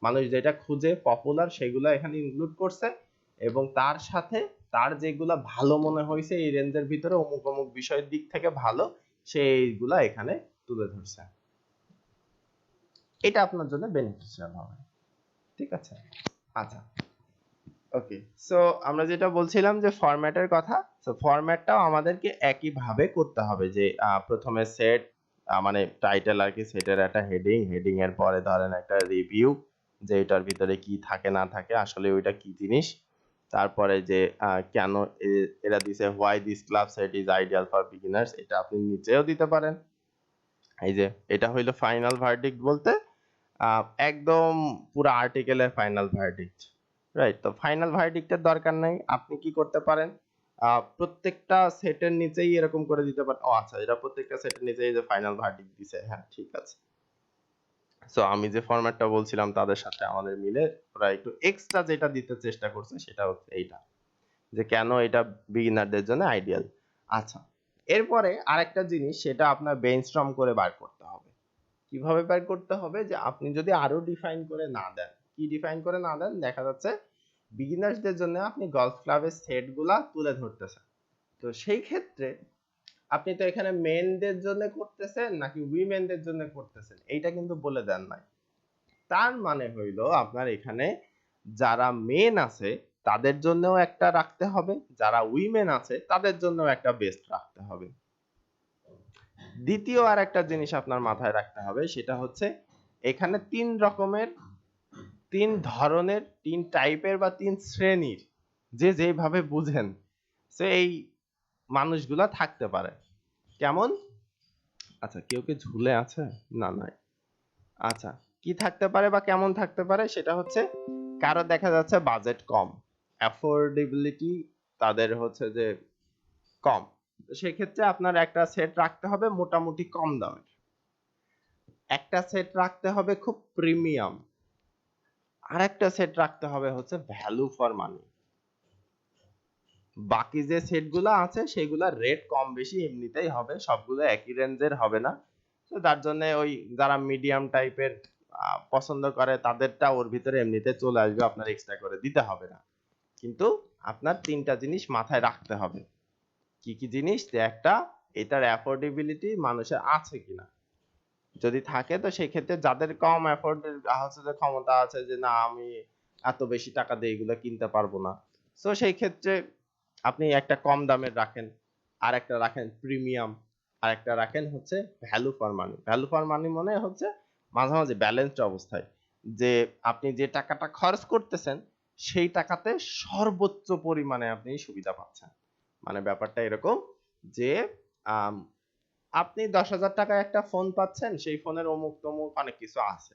মানুষ যেটা খুঁজে পপুলার সেগুলো এখানে ইনক্লুড করছে, এবং তার সাথে তার যেগুলা ভালো মনে হয়েছে এই রেঞ্জের ভিতরে অমুক অমুক বিষয়ের দিক থেকে ভালো, সেইগুলা এখানে তুলে ধরছে। এটা আপনার জন্য বেনিফিশিয়াল হবে, ঠিক আছে। আচ্ছা, ওকে, সো আমরা যেটা বলছিলাম যে ফরম্যাটের কথা, সো ফরম্যাটটাও আমাদেরকে একই ভাবে করতে হবে যে প্রথমে সেট, মানে টাইটেল আর কি, সেটের একটা হেডিং, হেডিং এর পরে ধরেন একটা রিভিউ, যে এটার ভিতরে কি থাকে না থাকে, আসলে ওইটা কি জিনিস, তারপরে যে কেন এরা দিছে why this club set is ideal for beginners, এটা আপনি নিচেও দিতে পারেন। এই যে এটা হইলো ফাইনাল ভার্ডিক্ট বলতে একদম পুরো আর্টিকেলের ফাইনাল ভার্ডিক্ট, রাইট। তো ফাইনাল ভার্ডিক্টের দরকার নাই, আপনি কি করতে পারেন, প্রত্যেকটা সেটের নিচেই এরকম করে দিতে পারেন। ও আচ্ছা, এটা প্রত্যেকটা সেটের নিচেই যে ফাইনাল ভার্ডিক্ট দিছে, হ্যাঁ ঠিক আছে। সো আমি যে ফরম্যাটটা বলছিলাম তাদের সাথে আমাদের মিলে ওরা একটু এক্সট্রা যেটা দিতে চেষ্টা করছে সেটা হচ্ছে এইটা, যে কেন এটা বিগিনারদের জন্য আইডিয়াল। আচ্ছা, এরপরে আরেকটা জিনিস, সেটা আপনার ব্রেইনস্টর্ম করে বার করতে হবে। কিভাবে বের করতে হবে, যে আপনি যদি আরো ডিফাইন করে না দেন, কি ডিফাইন করে না দেন, দেখা যাচ্ছে বিগিনার্সদের জন্য আপনি গলফ ক্লাবের সেটগুলা তুলে ধরতেছেন, তো সেই ক্ষেত্রে আপনি তো এখানে মেনদের জন্য করতেছেন নাকি উইমেনদের জন্য করতেছেন এইটা কিন্তু বলে দেন নাই। তার মানে হইলো আপনার এখানে যারা মেন আছে তাদের জন্যও একটা রাখতে হবে, যারা উইমেন আছে তাদের জন্যও একটা বেস্ট রাখতে হবে। দ্বিতীয় আর একটা জিনিস আপনার মাথায় রাখতে হবে, সেটা হচ্ছে এখানে তিন ধরনের, তিন টাইপের বা তিন শ্রেণীর, যে যেভাবে বুঝেন সে এই মানুষগুলা থাকতে পারে। কেমন? আচ্ছা, কেউ কি ঝুলে আছে? না নাই। আচ্ছা, কি থাকতে পারে বা কেমন থাকতে পারে সেটা হচ্ছে কারো দেখা যাচ্ছে বাজেট কম, অ্যাফোর্ডেবিলিটি তাদের হচ্ছে যে কম। তো সেক্ষেত্রে আপনার একটা সেট রাখতে হবে মোটামুটি কম দামের, একটা সেট রাখতে হবে খুব প্রিমিয়াম, আর একটা সেট রাখতে হবে হচ্ছে ভ্যালু ফর মানি। বাকি যে সেটগুলো আছে সেগুলা রেট কম বেশি এমনিতেই হবে, সবগুলো একই রেঞ্জের হবে না। তো তার জন্য ওই যারা মিডিয়াম টাইপের পছন্দ করে তাদেরটা ওর ভিতরে এমনিতে চলে আসবে, আপনার এক্সট্রা করে দিতে হবে না। কিন্তু আপনার তিনটা জিনিস মাথায় রাখতে হবে। কি কি জিনিস? যে একটা, এটার অ্যাফোর্ডেবিলিটি মানুষের আছে কিনা, যদি থাকে তো সেই ক্ষেত্রে যাদের কম অ্যাফোর্ডের হচ্ছে যে ক্ষমতা আছে যে না আমি এত বেশি টাকা দিয়ে এগুলো কিনতে পারবো না, তো সেই ক্ষেত্রে আপনি একটা কম দামের রাখেন, আর একটা রাখেন প্রিমিয়াম, আর একটা রাখেন হচ্ছে value for money. Value for money মানে হচ্ছে মাঝামাঝি ব্যালেন্সড অবস্থায়, যে আপনি যে টাকাটা খরচ করতেছেন সেই টাকাতে সর্বোচ্চ পরিমাণে আপনি সুবিধা পাচ্ছেন। মানে ব্যাপারটা এরকম যে আম, আপনি 10,000 টাকায় একটা ফোন পাচ্ছেন, সেই ফোনের অমুক তমুক অনেক কিছু আছে।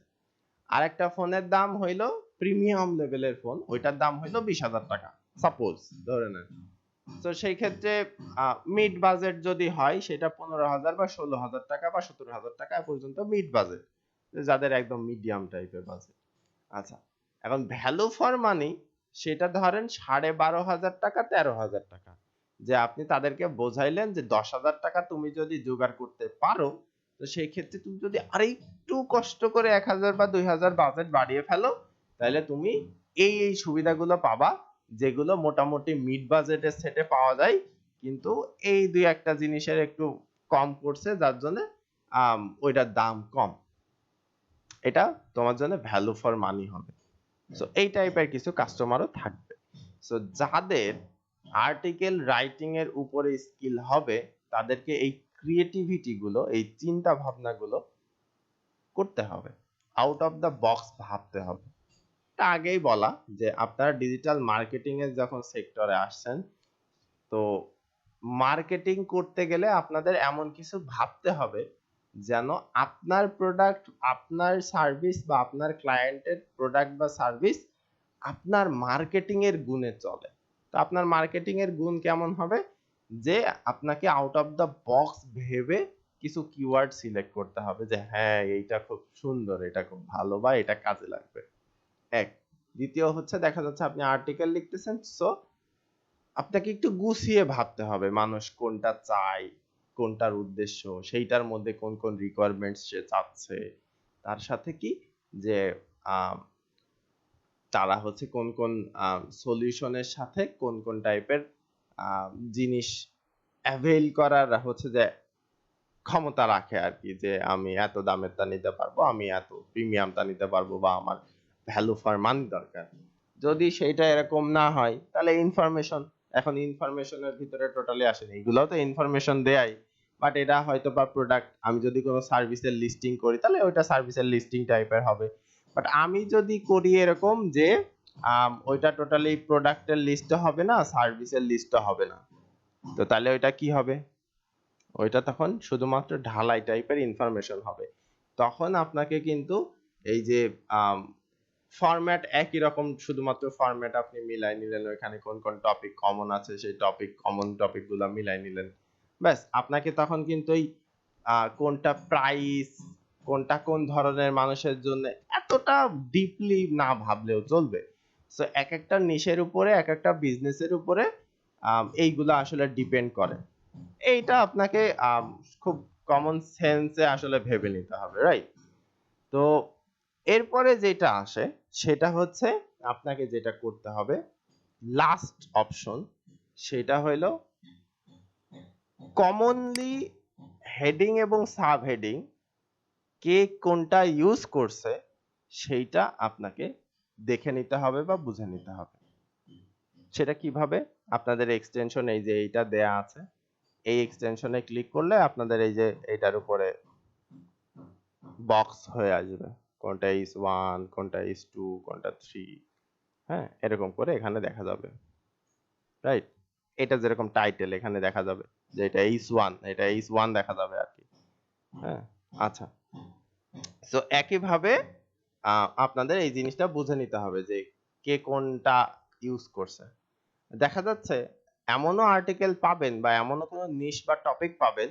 আর একটা ফোনের দাম হইলো প্রিমিয়াম লেভেলের ফোন, ওইটার দাম হইলো 20,000 টাকা সাপোজ ধরে নেন। তো সেই ক্ষেত্রে মিড বাজেট যদি হয় সেটা 15,000 বা 16,000 টাকা বা 17,000 টাকা পর্যন্ত মিড বাজেট, যাদের একদম মিডিয়াম টাইপের বাজেট। আচ্ছা, এখন ভ্যালু ফর মানি সেটা ধরেন 12,500 টাকা 13,000 টাকা, যে আপনি তাদেরকে বোঝাইলেন যে 10,000 টাকা তুমি যদি জোগাড় করতে পারো, তো সেই ক্ষেত্রে তুমি যদি আরেকটু কষ্ট করে 1,000 বা 2,000 বাজেট বাড়িয়ে ফেলো, তাহলে তুমি এই সুবিধাগুলো পাবা, যেগুলো মোটামুটি মিড বাজেটের সেটে পাওয়া যায়, কিন্তু এই দুই একটা জিনিসের একটু কম পড়ছে যার জন্য ওইটার দাম কম। এটা তোমার জন্য ভ্যালু ফর মানি হবে। সো এই টাইপের কিছু কাস্টমারও থাকবে। সো যাদের আর্টিকেল রাইটিং এর উপরে স্কিল হবে তাদেরকে এই ক্রিয়েটিভিটি গুলো, এই চিন্তা ভাবনা গুলো করতে হবে, আউট অফ দ্য বক্স ভাবতে হবে। এটা আগেই বলা যে আপনারা ডিজিটাল মার্কেটিং এর যখন সেক্টরে আসছেন, তো মার্কেটিং করতে গেলে আপনাদের এমন কিছু ভাবতে হবে যেন আপনার প্রোডাক্ট, আপনার সার্ভিস বা আপনার ক্লায়েন্টের প্রোডাক্ট বা সার্ভিস আপনার মার্কেটিং এর গুণে চলে। তো আপনার মার্কেটিং এর গুণ কেমন হবে? যে আপনাকে আউট অফ দ্য বক্স ভেবে কিছু কিওয়ার্ড সিলেক্ট করতে হবে যে হ্যাঁ এইটা খুব সুন্দর, এটা খুব ভালো বা এটা কাজে লাগবে। এক, দ্বিতীয় হচ্ছে দেখা যাচ্ছে আপনি আর্টিকেল লিখতেছেন, সো আপনাকে একটু গুছিয়ে ভাবতে হবে মানুষ কোনটা চায়, কোনটার উদ্দেশ্য, সেইটার মধ্যে কোন কোন রিকোয়ারমেন্টস সে চাচ্ছে, তার সাথে কি যে আহ, তারা হচ্ছে কোন কোন সলিউশনের সাথে কোন কোন টাইপের জিনিস অ্যাভেল করার হচ্ছে যে ক্ষমতা রাখে আর কি, যে আমি এত দামেরটা নিতে পারবো, আমি এত প্রিমিয়ামটা নিতে পারবো, বা আমার ভ্যালু ফর মানি দরকার। যদি সেইটা এরকম না হয় তাহলে ইনফরমেশন, এখন ইনফরমেশনের ভিতরে টোটালি আসেনি, এগুলোও তো ইনফরমেশন দেয়, বাট এটা হয়তো বা প্রোডাক্ট, আমি যদি কোনো সার্ভিসের লিস্টিং করি তাহলে ওইটা সার্ভিসের লিস্টিং টাইপের হবে। বাট আমি যদি করি এরকম যে ওইটা টোটালি প্রোডাক্টের লিস্ট হবে না, সার্ভিসের লিস্ট হবে না, তো তাহলে ওইটা কি হবে? ওইটা তখন শুধুমাত্র ঢালাই টাইপের ইনফরমেশন হবে। তখন আপনাকে কিন্তু এই যে ফরম্যাট একই রকম, শুধুমাত্র ফরম্যাট আপনি মিলাই নিলেন, ওইখানে কোন কোন টপিক কমন আছে সেই টপিক, কমন টপিক গুলা মিলাই নিলেন, ব্যাস। আপনাকে তখন কিন্তু এই কোনটা প্রাইস, কোনটা কোন ধরনের মানুষের জন্য এতটা ডিপলি না ভাবলেও চলবে। সো এক একটা নিশের উপরে, এক একটা বিজনেসের উপরে এইগুলা আসলে ডিপেন্ড করে। এইটা আপনাকে খুব কমন সেন্সে আসলে ভেবে নিতে হবে, রাইট? তো এরপরে যেটা আসে সেটা হচ্ছে আপনাকে যেটা করতে হবে, লাস্ট অপশন, সেটা হলো কমনলি হেডিং এবং সাব হেডিং কে কোনটা ইউজ করছে সেইটা আপনাকে দেখে নিতে হবে বা বুঝে নিতে হবে। সেটা কিভাবে? আপনাদের এক্সটেনশন এই যে এইটা দেয়া আছে, এই এক্সটেনশনে ক্লিক করলে আপনাদের এই যে এটার উপরে বক্স হয়ে আসবে, কোনটা ইজ 1, কোনটা ইজ 2, কোনটা 3, হ্যাঁ এরকম করে এখানে দেখা যাবে, রাইট? এটা যেরকম টাইটেল এখানে দেখা যাবে যে এটা ইজ 1, এটা ইজ 1 দেখা যাবে আর কি। হ্যাঁ, আচ্ছা। সো একইভাবে আপনাদের এই জিনিসটা বুঝে নিতে হবে যে কে কোনটা ইউজ করছে। দেখা যাচ্ছে এমনও আর্টিকেল পাবেন বা এমনও কোনো নিশ বা টপিক পাবেন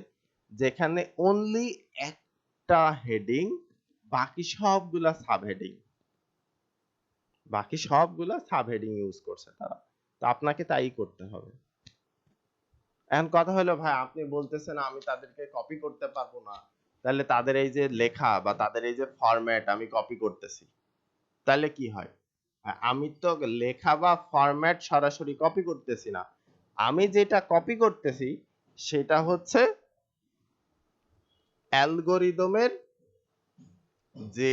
যেখানে অনলি একটা হেডিং, বাকি সবগুলা সাব হেডিং ইউজ করছে তারা। তো আপনাকে তাই করতে হবে। এখন কথা হলো ভাই আপনি বলতেছেন আমি তাদেরকে কপি করতে পারবো না, তাহলে তাদের এই যে লেখা বা তাদের এই যে ফরম্যাট আমি কপি করতেছি, তাহলে কি হয়? আমি তো লেখা বা ফরম্যাট সরাসরি কপি করতেছি না, আমি যেটা কপি করতেছি সেটা হচ্ছে অ্যালগরিদমের যে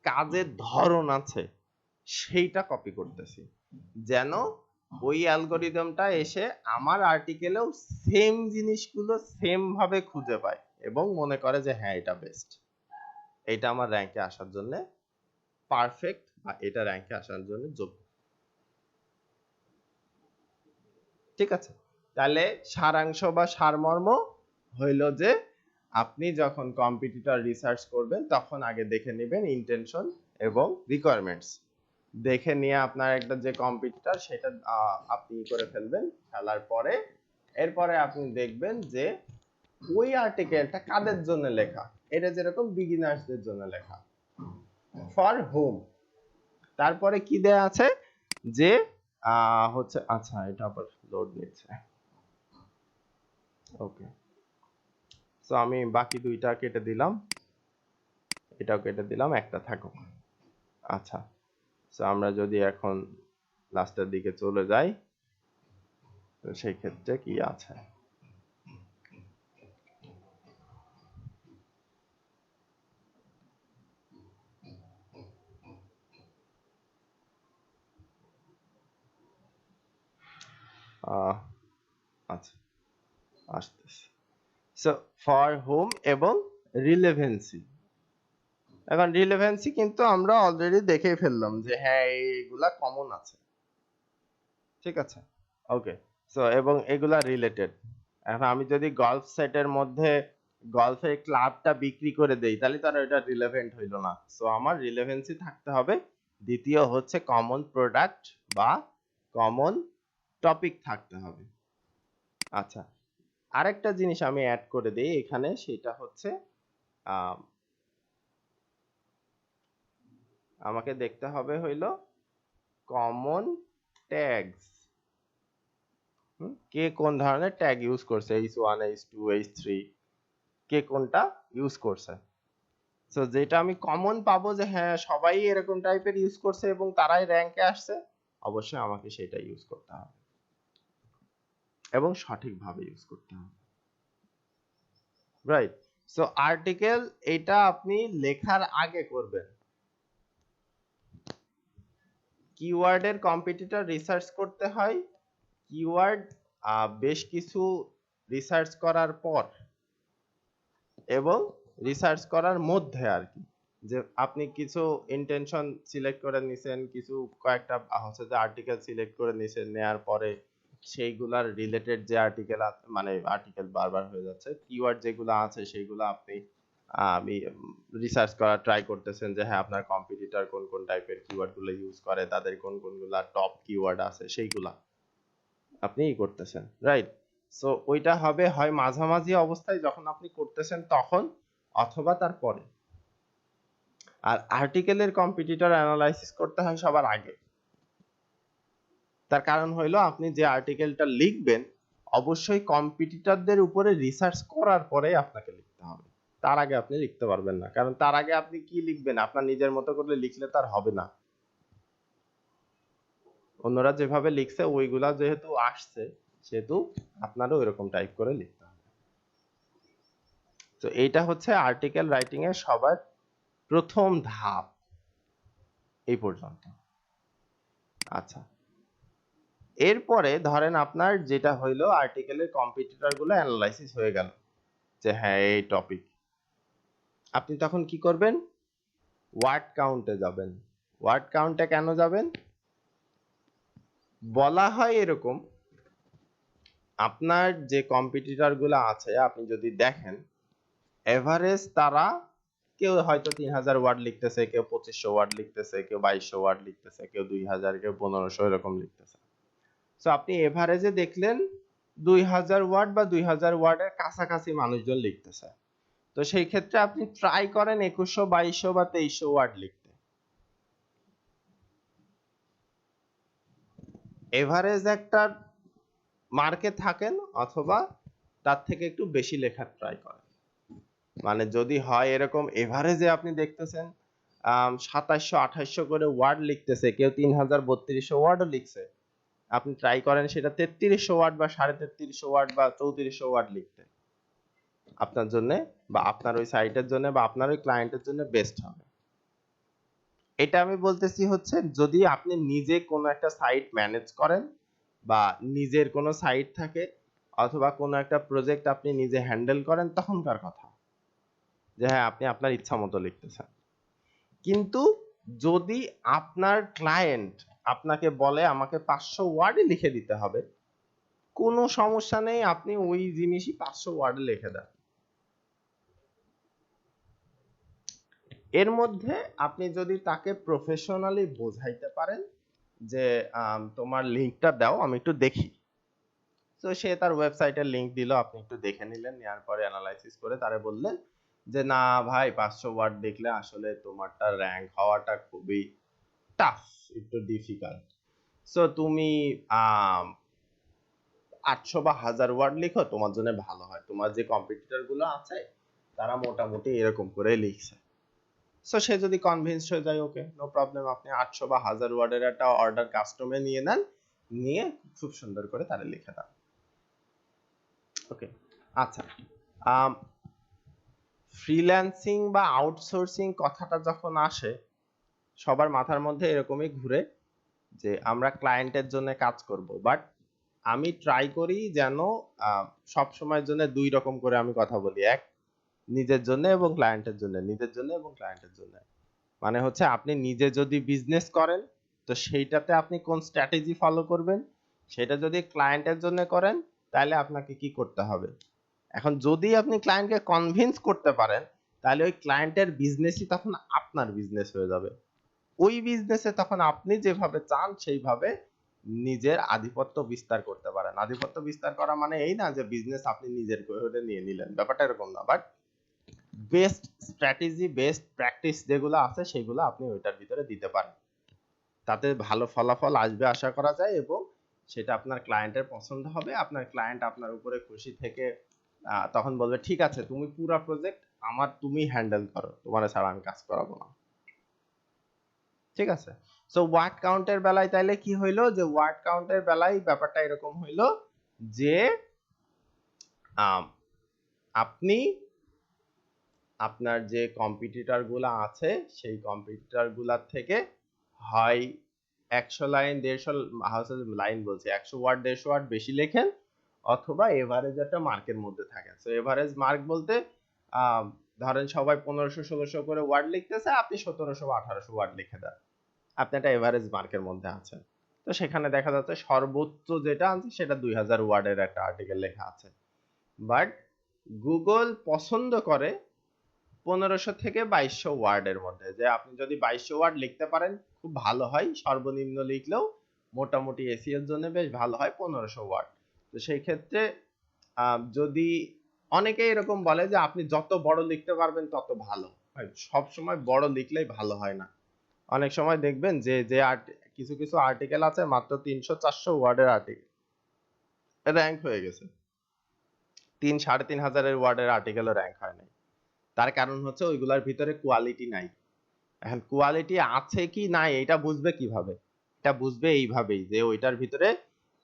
কাজের ধরন আছে সেইটা কপি করতেছি, যেন ওই অ্যালগরিদমটা এসে আমার আর্টিকেলেও সেম জিনিসগুলো সেম ভাবে খুঁজে পায় এবং মনে করে যে হ্যাঁ এটা বেস্ট, এটা আমার র্যাঙ্কে আসার জন্য পারফেক্ট বা এটা র্যাঙ্কে আসার জন্য যোগ্য। ঠিক আছে, তাহলে সারাংশ বা সারমর্ম হইল যে আপনি যখন কম্পিটিটর রিসার্চ করবেন তখন আগে দেখে নেবেন ইন্টেনশন এবং রিকোয়ারমেন্টস, দেখে নিয়ে আপনার একটা যে কম্পিটিটর সেটা আপনি করে ফেলবেন, ফেলার পরে এরপরে আপনি দেখবেন যে ওই আর্টিকেলটা কাদের জন্য লেখা, এটা যেরকম বিগিনার্সদের জন্য লেখা, ফর হোম। তারপরে কি দেয়া আছে যে হচ্ছে, আচ্ছা এটা আবার লোড নিচ্ছে, ওকে। সো আমি বাকি দুইটা কেটে দিলাম, এটাও কেটে দিলাম, একটা থাকুক। আচ্ছা, সো আমরা যদি এখন লাস্টের দিকে চলে যাই তো সেই ক্ষেত্রে কি আছে, আচ্ছা আসতেছে। সো ফর হোম এবং রিলেভেন্সি, এখন রিলেভেন্সি কিন্তু আমরা অলরেডি দেখেই ফেললাম যে হ্যাঁ এইগুলা কমন আছে। ঠিক আছে, ওকে। সো এবং এগুলা রিলেটেড। এখন আমি যদি গলফ সেটের মধ্যে গলফের ক্লাবটা বিক্রি করে দেই তাহলে তো আর এটা রিলেভেন্ট হইলো না। সো আমার রিলেভেন্সি থাকতে হবে। দ্বিতীয় হচ্ছে কমন প্রোডাক্ট বা কমন টপিক থাকতে হবে। আচ্ছা, আরেকটা জিনিস আমি অ্যাড করে দেই এখানে, সেটা হচ্ছে আমাকে দেখতে হবে হইলো কমন ট্যাগস। কে কোন ধরনের ট্যাগ ইউজ করছে, h1 h2 h3, কে কোনটা ইউজ করছে। সো যেটা আমি কমন পাবো যে হ্যাঁ সবাই এরকম টাইপের ইউজ করছে এবং তারাই র্যাঙ্কে আসছে, অবশ্যই আমাকে সেটা ইউজ করতে হবে এবং সঠিকভাবে ইউজ করতে হবে। রাইট, সো আর্টিকেল এটা আপনি লেখার আগে করবেন। কিওয়ার্ডের কম্পিটিটর রিসার্চ করতে হয়, কিওয়ার্ড বেশ কিছু রিসার্চ করার পর এবং রিসার্চ করার মধ্যে আর কি, যে আপনি কিছু ইন্টেনশন সিলেক্ট করে নিছেন, কিছু কয়েকটা হচ্ছে যে আর্টিকেল সিলেক্ট করে নিছেন, নেয়ার পরে সেইগুলার রিলেটেড যে আর্টিকেল মানে আর্টিকেল বারবার হয়ে যাচ্ছে, কিওয়ার্ড যেগুলো আছে সেইগুলো আপনি আমি রিসার্চ করা ট্রাই করতেছেন যে হ্যাঁ আপনার কম্পিটিটর কোন কোন টাইপের কিওয়ার্ড গুলো ইউজ করে, তাদের কোন কোনগুলা টপ কিওয়ার্ড আছে সেইগুলা আপনি করতেছেন। রাইট, সো ওইটা হবে হয় মাঝামাঝি অবস্থায় যখন আপনি করতেছেন তখন, অথবা তারপরে। আর আর্টিকেলের কম্পিটিটর অ্যানালাইসিস করতে হয় সবার আগে। তার কারণ হইলো আপনি যে আর্টিকেলটা লিখবেন অবশ্যই কম্পিটিটরদের উপরে রিসার্চ করার পরে আপনাকে লিখতে হবে, তার আগে আপনি লিখতে পারবেন না। কারণ তার আগে আপনি কি লিখবেন, আপনার নিজের মতো করে লিখলে তার হবে না। অন্যরা যেভাবে লিখছে ওইগুলা যেহেতু আসছে সেহেতু আপনারও ওইরকম টাইপ করে লিখতে হবে। তো এইটা হচ্ছে আর্টিকেল রাইটিং এর সবার প্রথম ধাপ এই পর্যন্ত। আচ্ছা, এরপরে ধরেন আপনার যেটা হইলো আর্টিকেলের কম্পিটিটর গুলো অ্যানালাইসিস হয়ে গেল যে হ্যাঁ এই টপিক, আপনি তখন কি করবেন, ওয়ার্ড কাউন্টে যাবেন। ওয়ার্ড কাউন্টে কেন যাবেন, বলা হয় এরকম, আপনার যে কম্পিটিটর গুলো আছে আপনি যদি দেখেন এভারেজ তারা কেউ হয়তো 3000 ওয়ার্ড লিখতেছে, কেউ 2500 ওয়ার্ড লিখতেছে, কেউ 2200 ওয়ার্ড লিখতেছে, কেউ 2000, কেউ 1500 এরকম লিখতেছে। সো আপনি এভারেজে দেখলেন 2000 ওয়ার্ড বা 2000 ওয়ার্ডের কাছাকাছি মানুষজন লিখতেছে। তো সেই ক্ষেত্রে আপনি ট্রাই করেন 2100, 2200 বা 2300 ওয়ার্ড লিখতে। এভারেজ একটা মার্কে থাকেন অথবা তার থেকে একটু বেশি লেখার ট্রাই করেন। মানে যদি হয় এরকম এভারেজে আপনি দেখতেছেন 2700, 2800 করে ওয়ার্ড লিখতেছে, কেউ 3000, 3200 ওয়ার্ডও লিখছে, আপনি ট্রাই করেন সেটা 3300 ওয়ার্ড বা 3350 ওয়ার্ড বা 3400 ওয়ার্ড লিখতে। আপনার জন্য বা আপনার ওই সাইটের জন্য বা আপনার ওই ক্লায়েন্টের জন্য বেস্ট হবে। এটা আমি বলতেছি হচ্ছে যদি আপনি নিজে কোনো একটা সাইট ম্যানেজ করেন বা নিজের কোনো সাইট থাকে অথবা কোনো একটা প্রজেক্ট আপনি নিজে হ্যান্ডেল করেন তখনকার কথা, যে হ্যাঁ আপনি আপনার ইচ্ছা মতো লিখতেছেন। কিন্তু যদি আপনার ক্লায়েন্ট আপনাকে বলে আমাকে 500 ওয়ার্ডে লিখে দিতে হবে, কোনো সমস্যা নেই, আপনি ওই জিনিসই 500 ওয়ার্ডে লিখে দেন। এর মধ্যে আপনি যদি তাকে প্রফেশনালি বোঝাইতে পারেন যে তোমার লিংকটা দাও আমি একটু দেখি, তো সে তার ওয়েবসাইটের লিংক দিল, আপনি একটু দেখে নিলেন, নেওয়ার পরে অ্যানালাইসিস করে তারে বললেন যে না ভাই 500 ওয়ার্ড দেখলে আসলে তোমারটা র্যাঙ্ক হওয়াটা খুবই টাফ, একটু ডিফিকাল্ট, সো তুমি 800 বা 1000 ওয়ার্ড লিখো, তোমার জন্য ভালো হয়, তোমার যে কম্পিটিটর গুলো আছে তারা মোটামুটি এরকম করে লিখছে। সো সে যদি কনভিন্সড হয়ে যায়, ওকে নো প্রবলেম, আপনি 800 বা 1000 ওয়ার্ডের একটা অর্ডার কাস্টমে নিয়ে নেন, নিয়ে খুব সুন্দর করে তারা লিখে দেন। ওকে, আচ্ছা, ফ্রিল্যান্সিং বা আউটসোর্সিং কথাটা যখন আসে সবার মাথার মধ্যে এরকমই ঘুরে যে আমরা ক্লায়েন্টের জন্য কাজ করব, বাট আমি ট্রাই করি যেন সব সময়ের জন্য দুই রকম করে আমি কথা বলি, এক নিজের জন্য এবং ক্লায়েন্টের জন্য, নিজের জন্য এবং ক্লায়েন্টের জন্য। মানে হচ্ছে আপনি নিজে যদি বিজনেস করেন তো সেইটাতে আপনি কোন স্ট্র্যাটেজি ফলো করবেন, সেটা যদি ক্লায়েন্টের জন্য করেন তাহলে আপনাকে কি করতে হবে। এখন যদি আপনি ক্লায়েন্টকে কনভিন্স করতে পারেন তাহলে ওই ক্লায়েন্টের বিজনেসই তখন আপনার বিজনেস হয়ে যাবে। ওই বিজনেসে তখন আপনি যেভাবে চান সেইভাবে নিজের আধিপত্য বিস্তার করতে পারেন। আধিপত্য বিস্তার করা মানে এই না যে বিজনেস আপনি নিজের করে নিয়ে নিলেন, ব্যাপারটা এরকম না, but best strategy, best practice যেগুলো আছে সেগুলো আপনি ওইটার ভিতরে দিতে পারেন, তাতে ভালো ফলাফল আসবে আশা করা যায় এবং সেটা আপনার ক্লায়েন্টের পছন্দ হবে। আপনার ক্লায়েন্ট আপনার উপরে খুশি থেকে তখন বলবে ঠিক আছে তুমি পুরো প্রজেক্ট আমার তুমি হ্যান্ডেল করো, তোমার ছাড়া আমি কাজ করাবো না। ঠিক আছে, সো ওয়ার্ড কাউন্টের বেলায় তাইলে কি হইলো, যে ওয়ার্ড কাউন্টের বেলায় ব্যাপারটা এরকম হইলো যে আপনি আপনার যে কম্পিটিটর গুলা আছে সেই কম্পিটিটর গুলার থেকে হয় 100 লাইন 150 লাইন বলছি 100 ওয়ার্ড 150 ওয়ার্ড বেশি লেখেন, অথবা এভারেজ একটা মার্কের মধ্যে থাকেন। সো এভারেজ মার্ক বলতে ধরেন সবাই 1500 1600 করে ওয়ার্ড লিখতেছে, আপনি 1700 বা 1800 ওয়ার্ড লিখে দেন, আপনি একটা এভারেজ মার্কের মধ্যে আছেন। তো সেখানে দেখা যাচ্ছে সর্বোচ্চ যেটা আছে সেটা 2000 ওয়ার্ডের একটা আর্টিকেল লেখা আছে, বাট গুগল পছন্দ করে 1500 থেকে 2200 ওয়ার্ডের মধ্যে, যে আপনি যদি 2200 ওয়ার্ড লিখতে পারেন খুব ভালো হয়, সর্বনিম্ন লিখলেও মোটামুটি এসইও এর জন্য বেশ ভালো হয় 1500 ওয়ার্ড। তো সেই ক্ষেত্রে যদি অনেকেই এরকম বলে যে আপনি যত বড় লিখতে পারবেন তত ভালো, সব সময় বড় লিখলেই ভালো হয় না। অনেক সময় দেখবেন যে যে কিছু কিছু আর্টিকেল আছে মাত্র 300 400 ওয়ার্ডের আর্টিকেল র্যাঙ্ক হয়ে গেছে, 3 3500 ওয়ার্ডের আর্টিকেলও র্যাঙ্ক হয় নাই। তার কারণ হচ্ছে ওইগুলোর ভিতরে কোয়ালিটি নাই। এখন কোয়ালিটি আছে কি নাই এটা বুঝবে কিভাবে, এটা বুঝবে এইভাবেই যে ওইটার ভিতরে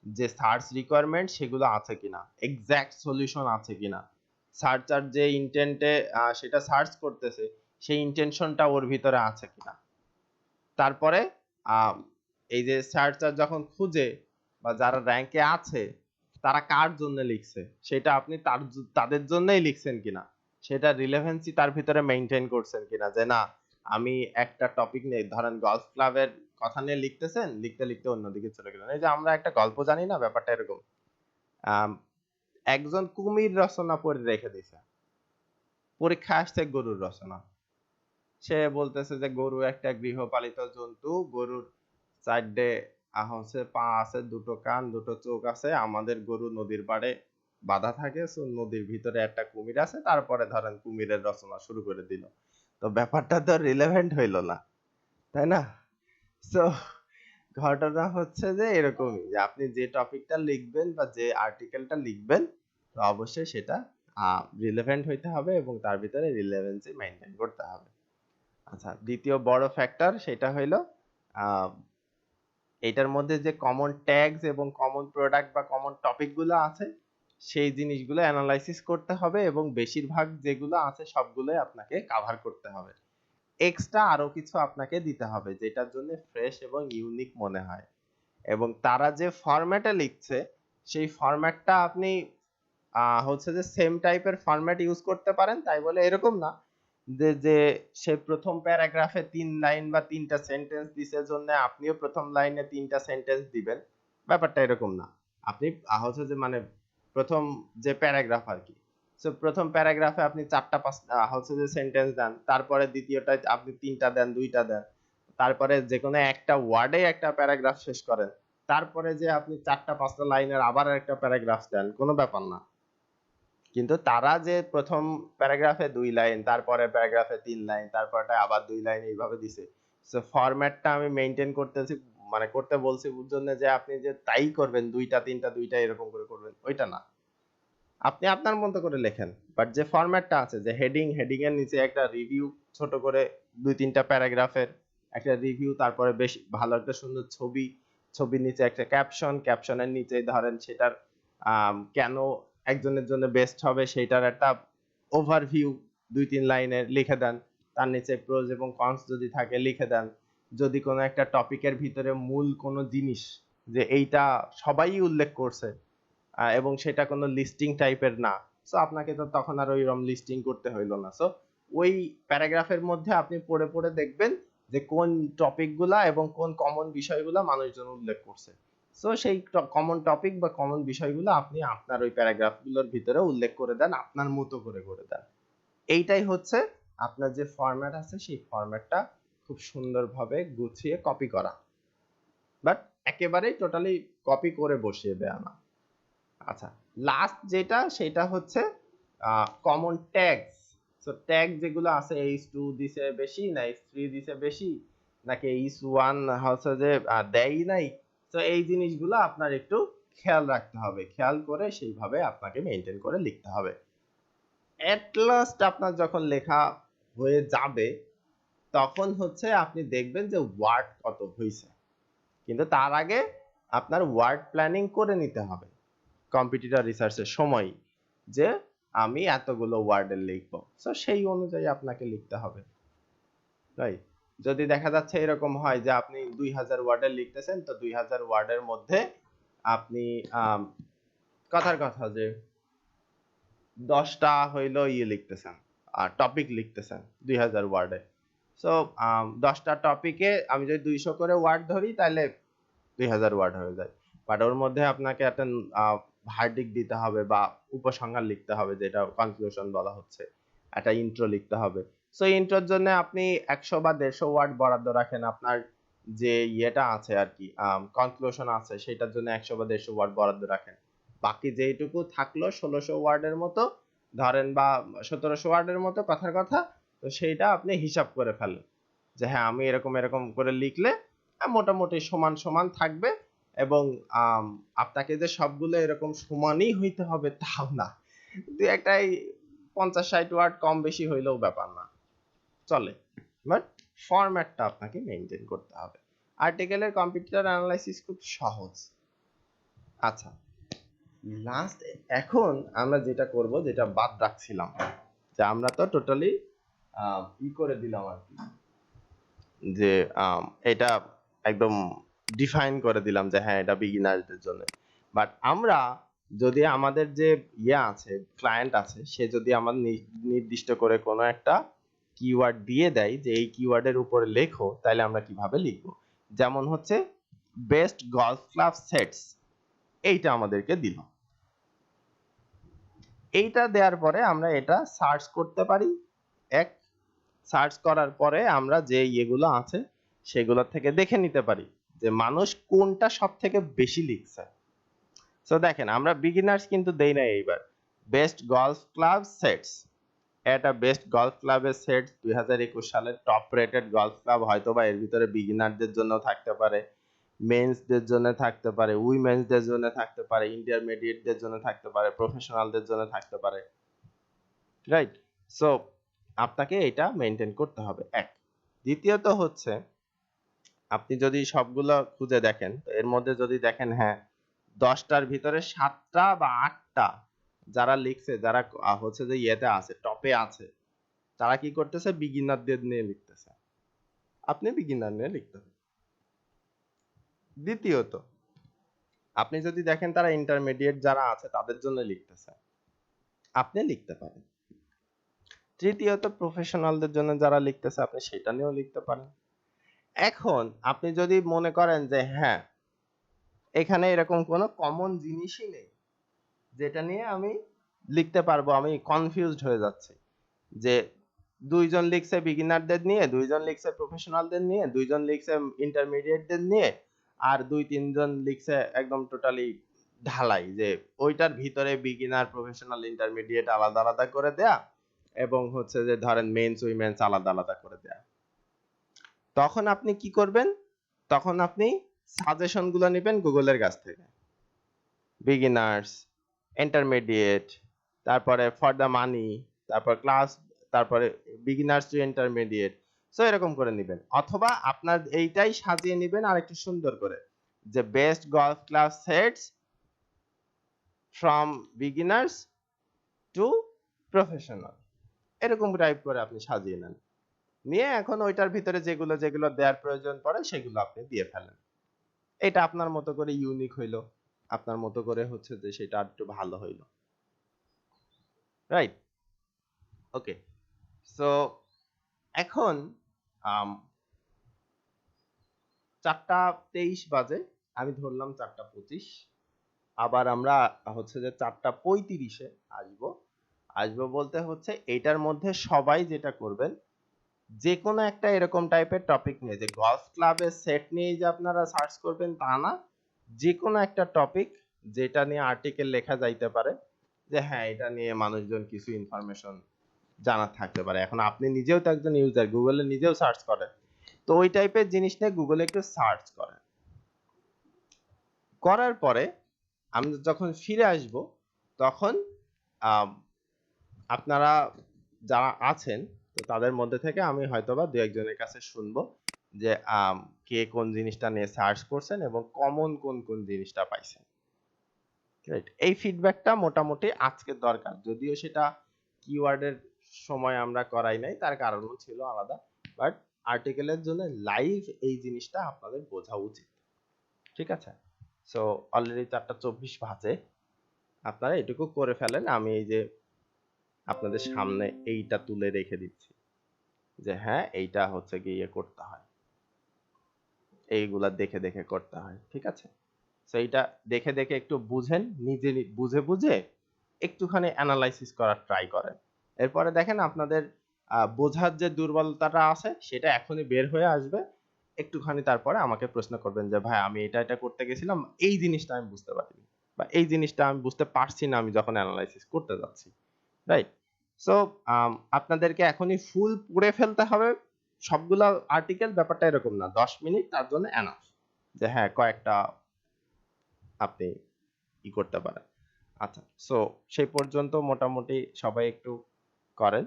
যে সার্চ রিকোয়ারমেন্ট সেগুলো আছে কিনা, এক্সাক্ট সলিউশন আছে কিনা, সার্চার যে ইন্টেন্টে সেটা সার্চ করতেছে সেই ইন্টেনশনটা ওর ভিতরে আছে কিনা। তারপরে এই যে সার্চার যখন খুঁজে বা যারা র্যাঙ্কে আছে তারা কার জন্য লিখছে সেটা আপনি তাদের জন্যই লিখছেন কিনা, সেটা রিলেভেন্সি তার ভিতরে মেইনটেইন করছেন কিনা, যে না আমি একটা টপিক নিয়ে ধরেন গলফ ক্লাবের কথা নিয়ে লিখতেছেন, লিখতে লিখতে অন্যদিকে চলে গেলেন। এই যে আমরা একটা গল্প জানি না, ব্যাপারটা এরকম, একজন কুমির রচনা পড়ে রেখে দিয়েছে, পরীক্ষা আসছে গরুর রচনা, সে বলতেছে যে গরু একটা গৃহপালিত জন্তু, গরুর 4টে হচ্ছে পা আছে, 2টো কান, 2টো চোখ আছে, আমাদের গরু নদীর পাড়ে বাঁধা থাকে, সো নদীর ভিতরে একটা কুমির আছে, তারপরে ধরেন কুমিরের রচনা শুরু করে দিল। তো ব্যাপারটা তো রিলেভেন্ট হইল না, তাই না? সো ঘটনা হচ্ছে যে এরকমই, যে আপনি যে টপিকটা লিখবেন বা যে আর্টিকেলটা লিখবেন, তো অবশ্যই সেটা রিলেভেন্ট হইতে হবে এবং তার ভিতরে রিলেভেন্সি মেনটেন করতে হবে। আচ্ছা, দ্বিতীয় বড় ফ্যাক্টর সেটা হইলো আহ, এইটার মধ্যে যে কমন ট্যাগস এবং কমন প্রোডাক্ট বা কমন টপিক গুলো আছে, সেই জিনিসগুলো অ্যানালাইসিস করতে হবে এবং বেশিরভাগ যেগুলো আছে সবগুলোই আপনাকে কাভার করতে হবে। এক্সট্রা আরো কিছু আপনাকে দিতে হবে যেটার জন্য ফ্রেশ এবং ইউনিক মনে হয়, এবং তারা যে ফরম্যাটে লিখছে সেই ফরম্যাটটা আপনি হচ্ছে যে সেম টাইপের ফরম্যাট ইউজ করতে পারেন, তাই বলে এরকম না যে যে সে প্রথম প্যারাগ্রাফে 3 লাইন বা 3টা সেন্টেন্স দিছে জন্য আপনিও প্রথম লাইনে 3টা সেন্টেন্স দিবেন, ব্যাপারটা এরকম না। আপনি হচ্ছে যে মানে প্রথম যে প্যারাগ্রাফ আর কি, সো প্রথম প্যারাগ্রাফে আপনি 4টা 5টা হচ্ছে যে সেন্টেন্স দেন, তারপরে দ্বিতীয়টায় আপনি 3টা দেন, 2টা দেন, তারপরে যে কোনো একটা ওয়ার্ডে একটা প্যারাগ্রাফ শেষ করেন, তারপরে যে আপনি 4টা 5টা লাইনের আবার একটা প্যারাগ্রাফ দেন, কোনো ব্যাপার না। কিন্তু তারা যে প্রথম প্যারাগ্রাফে 2 লাইন, তারপরে প্যারাগ্রাফে 3 লাইন, তারপরটা আবার 2 লাইন এইভাবে দিছে, সো ফরম্যাটটা আমি মেনটেন করতেছি, মানে করতে বলছি জন্য যে আপনি যে তাই করবেন 2টা 3টা 2টা এরকম করে করবেন ওইটা না, আপনি আপনার মতো করে লেখেন। বাট যে ফরম্যাটটা আছে, যে হেডিং এর নিচে একটা রিভিউ, ছোট করে 2-3টা প্যারাগ্রাফের একটা রিভিউ, তারপরে বেশ ভালো একটা সুন্দর ছবি, ছবির নিচে একটা ক্যাপশন, ক্যাপশনের নিচে ধরেন সেটার কেন একজনের জন্য বেস্ট হবে সেটার একটা ওভারভিউ 2-3 লাইনের লিখে দেন, তার নিচে প্রোজ এবং কনস যদি থাকে লিখে দেন, যদি কোনো একটা টপিকের ভিতরে মূল কোনো জিনিস যে এইটা সবাই উল্লেখ করছে এবং সেটা কোনো লিস্টিং টাইপের না, সো আপনাকে তো তখন আর ওইরকম লিস্টিং করতে হইলো না। সো ওই প্যারাগ্রাফের মধ্যে আপনি পড়ে পড়ে দেখবেন যে কোন টপিকগুলা এবং কোন কমন বিষয়গুলা মানুষজন উল্লেখ করছে, সো সেই কমন টপিক বা কমন বিষয়গুলো আপনি আপনার ওই প্যারাগ্রাফগুলোর ভিতরে উল্লেখ করে দেন, আপনার মতো করে করে দেন। এইটাই হচ্ছে আপনার যে ফরম্যাট আছে সেই ফরম্যাটটা খুব সুন্দরভাবে গুছিয়ে কপি করা, বাট একেবারেই টোটালি কপি করে বসিয়ে দেয়া না। আচ্ছা, লাস্ট যেটা সেটা হচ্ছে কমন ট্যাগস। সো ট্যাগ যেগুলো আছে, h2 দিছে বেশি না h3 দিছে বেশি নাকি h1 হচ্ছে যে দেয় নাই, তো এই জিনিসগুলো আপনার একটু খেয়াল রাখতে হবে, খেয়াল করে সেইভাবে আপনাকে মেনটেন করে লিখতে হবে। এট লাস্ট আপনার যখন লেখা হয়ে যাবে তখন হচ্ছে আপনি দেখবেন যে ওয়ার্ড কত হয়েছে, কিন্তু তার আগে আপনার ওয়ার্ড প্ল্যানিং করে নিতে হবে কম্পিটিটর রিসার্চের সময়, যে আমি এতগুলো ওয়ার্ডে লিখবো, সো সেই অনুযায়ী আপনাকে লিখতে হবে, রাইট? যদি দেখা যাচ্ছে এরকম হয় যে আপনি 2000 ওয়ার্ডে লিখতেছেন, তো 2000 ওয়ার্ডের মধ্যে আপনি কথার কথা যে 10টা হইলো লিখতেছেন আর টপিক লিখতেছেন 2000 ওয়ার্ডে, সো 10টা টপিকে আমি যদি 200 করে ওয়ার্ড ধরি তাহলে 2000 ওয়ার্ড হয়ে যায়, বাট ওর মধ্যে আপনাকে একটা ভার্ডিক দিতে হবে বা উপসংহার লিখতে হবে, যেটা কনক্লুশন বলা হচ্ছে, একটা ইন্ট্রো লিখতে হবে। সো ইন্ট্রোর জন্য আপনি 100 বা 150 ওয়ার্ড বরাদ্দ রাখেন, আপনার যে ইয়েটা আছে আর কি কনক্লুশন আছে সেটার জন্য 100 বা 150 ওয়ার্ড বরাদ্দ রাখেন, বাকি যেইটুকু থাকলো 1600 ওয়ার্ডের মতো ধরেন বা 1700 ওয়ার্ডের মতো কথার কথা, তো সেইটা আপনি হিসাব করে ফেলেন যে হ্যাঁ আমি এরকম এরকম করে লিখলে মোটামুটি সমান সমান থাকবে, এবং আপনাকে যে সবগুলো এরকম সমানই হইতে হবে তাও না, দুই একটাই 50-60 ওয়ার্ড কম বেশি হইলেও ব্যাপার না, চলে, বাট ফরম্যাটটা আপনাকে মেনটেন করতে হবে। আর্টিকেলের কম্পিউটার অ্যানালাইসিস খুব সহজ। আচ্ছা, লাস্ট এখন আমরা যেটা করব, যেটা বাদ রাখছিলাম, যে আমরা তো টোটালি ই করে দিলাম আর কি, যে এটা একদম ডিফাইন করে দিলাম যে হ্যাঁ এটা বিগিনারদের জন্য, বাট আমরা যদি আমাদের যে ইয়ে আছে ক্লায়েন্ট আছে, সে যদি আমার নির্দিষ্ট করে কোনো একটা কিওয়ার্ড দিয়ে দেয় যে এই কিওয়ার্ডের উপরে লেখো, তাহলে আমরা কিভাবে লিখবো, যেমন হচ্ছে বেস্ট গলফ ক্লাব সেটস, এইটা আমাদেরকে দিল, এইটা দেওয়ার পরে আমরা এটা সার্চ করতে পারি এক, সার্চ করার পরে আমরা যে ইয়েগুলো আছে সেগুলো থেকে দেখে নিতে পারি যে মানুষ কোনটা সবথেকে বেশি লিখছে। সো দেখেন আমরা বিগিনার্স কিন্তু দেই না এইবার। বেস্ট গলফ ক্লাব সেটস, এটা বেস্ট গলফ ক্লাবের সেট 2021 সালের টপ রেটেড গলফ ক্লাব, হয়তো বা এর ভিতরে বিগিনারদের জন্য থাকতে পারে, মেন্সদের জন্য থাকতে পারে, উইমেন্সদের জন্য থাকতে পারে, ইন্টারমিডিয়েটদের জন্য থাকতে পারে, প্রফেশনালদের জন্য থাকতে পারে, রাইট? সো আপনাকে এটা মেনটেন করতে হবে, এক। দ্বিতীয়ত হচ্ছে আপনি যদি সবগুলো খুঁজে দেখেন তো এর মধ্যে যদি দেখেন হ্যাঁ 10টার ভিতরে 7টা বা 8টা যারা লিখছে, যারা হচ্ছে যে ইয়েতে আছে, টপে আছে, তারা কি করতেছে, বিগিনারদের নিয়ে লিখতেছে। আপনি বিগিনার নিয়ে লিখতে হবে। দ্বিতীয়ত আপনি যদি দেখেন তারা ইন্টারমিডিয়েট যারা আছে তাদের জন্য লিখতেছে, আপনি লিখতে পারেন। তৃতীয়ত প্রফেশনালদের জন্য যারা লিখতেছে আপনি সেটা নিয়েও লিখতে পারেন। এখন আপনি যদি মনে করেন যে হ্যাঁ এখানে এরকম কোনো কমন জিনিসই নেই যেটা নিয়ে আমি লিখতে পারবো, আমি কনফিউজড হয়ে যাচ্ছি, যে দুইজন লিখছে বিগিনারদের নিয়ে, দুইজন লিখছে প্রফেশনালদের নিয়ে, দুইজন লিখছে ইন্টারমিডিয়েটদের নিয়ে, আর দুই তিনজন লিখছে একদম টোটালি ঢালাই, যে ওইটার ভিতরে বিগিনার প্রফেশনাল ইন্টারমিডিয়েট আলাদা আলাদা করে দেয়া এবং হচ্ছে যে ধরেন মেন্স উইমেন্স আলাদা আলাদা করে দেয়া। তখন আপনি কি করবেন, তখন আপনি সাজেশন গুলো নেবেন গুগলের কাছ থেকে, বিগিনার্স, ইন্টারমিডিয়েট, তারপরে ফর দ্য মানি, তারপর ক্লাস, তারপরে বিগিনার্স টু ইন্টারমিডিয়েট। সো এরকম করে নেবেন, অথবা আপনার এইটাই সাজিয়ে নেবেন আর একটু সুন্দর করে, যে best golf club sets from beginners two professional, এরকম টাইপ করে আপনি সাজিয়ে নেন, নিয়ে এখন ওইটার ভিতরে যেগুলো যেগুলো দেওয়ার প্রয়োজন পড়ে সেগুলো আপনি দিয়ে ফেলেন। এটা আপনার মতো করে ইউনিক হইলো, আপনার মতো করে হচ্ছে যে সেটা একটু ভালো হইলো, রাইট? ওকে, সো এখন 4:23 বাজে, আমি ধরলাম 4:25, আবার আমরা হচ্ছে যে 4:35-এ আসবো। আসবো বলতে হচ্ছে এইটার মধ্যে সবাই যেটা করবেন, যে কোনো একটা এরকম টাইপের টপিক নিয়ে, যে গলফ ক্লাবের সেট নিয়ে যে আপনারা সার্চ করবেন তা না, যে কোনো একটা টপিক যেটা নিয়ে আর্টিকেল লেখা যাইতে পারে, যে হ্যাঁ এটা নিয়ে মানুষজন কিছু ইনফরমেশন জানা থাকতে পারে। এখন আপনি নিজেও তো একজন ইউজার, গুগলে নিজেও সার্চ করেন, তো ওই টাইপের জিনিস নিয়ে গুগলে একটু সার্চ করেন। করার পরে আমি যখন ফিরে আসব তখন আপনারা যারা আছেন তো তাদের মধ্যে থেকে আমি হয়তোবা দু একজনের কাছে শুনবো যে কে কোন জিনিসটা নিয়ে সার্চ করছেন এবং কমন কোন কোন জিনিসটা পাইছেন, রাইট? এই ফিডব্যাকটা মোটামুটি আজকে দরকার, যদিও সেটা কিওয়ার্ডের সময় আমরা করাই নাই, তার কারণও ছিল আলাদা, বাট আর্টিকেলের জন্য লাইভ এই জিনিসটা আপনাদের বোঝা উচিত, ঠিক আছে? সো অলরেডি 4:24 বাজে, আপনারা এটুকু করে ফেলেন। আমি এই যে আপনাদের সামনে এইটা তুলে রেখে দিচ্ছি যে হ্যাঁ এইটা হচ্ছে গিয়ে করতে হয়, এইগুলা দেখে দেখে করতে হয়, ঠিক আছে? সো এইটা দেখে দেখে একটু বুঝেন, নিজে বুঝে বুঝে একটুখানি অ্যানালাইসিস করার ট্রাই করেন। এরপরে দেখেন আপনাদের বোঝার যে দুর্বলতাটা আছে সেটা এখনই বের হয়ে আসবে। একটুখানি তারপরে আমাকে প্রশ্ন করবেন যে ভাই আমি এটা করতে গেছিলাম, এই জিনিসটা আমি বুঝতে পারিনি, বা এই জিনিসটা আমি বুঝতে পারছি না আমি যখন অ্যানালাইসিস করতে যাচ্ছি, রাইট? সো আপনাদেরকে এখনই ফুল পড়ে ফেলতে হবে সবগুলা আর্টিকেল, ব্যাপারটা এরকম না, 10 মিনিট তার জন্য এনাফ, যে হ্যাঁ কয়েকটা আপনি ই করতে পারেন। আচ্ছা, সো সেই পর্যন্ত মোটামুটি সবাই একটু করেন,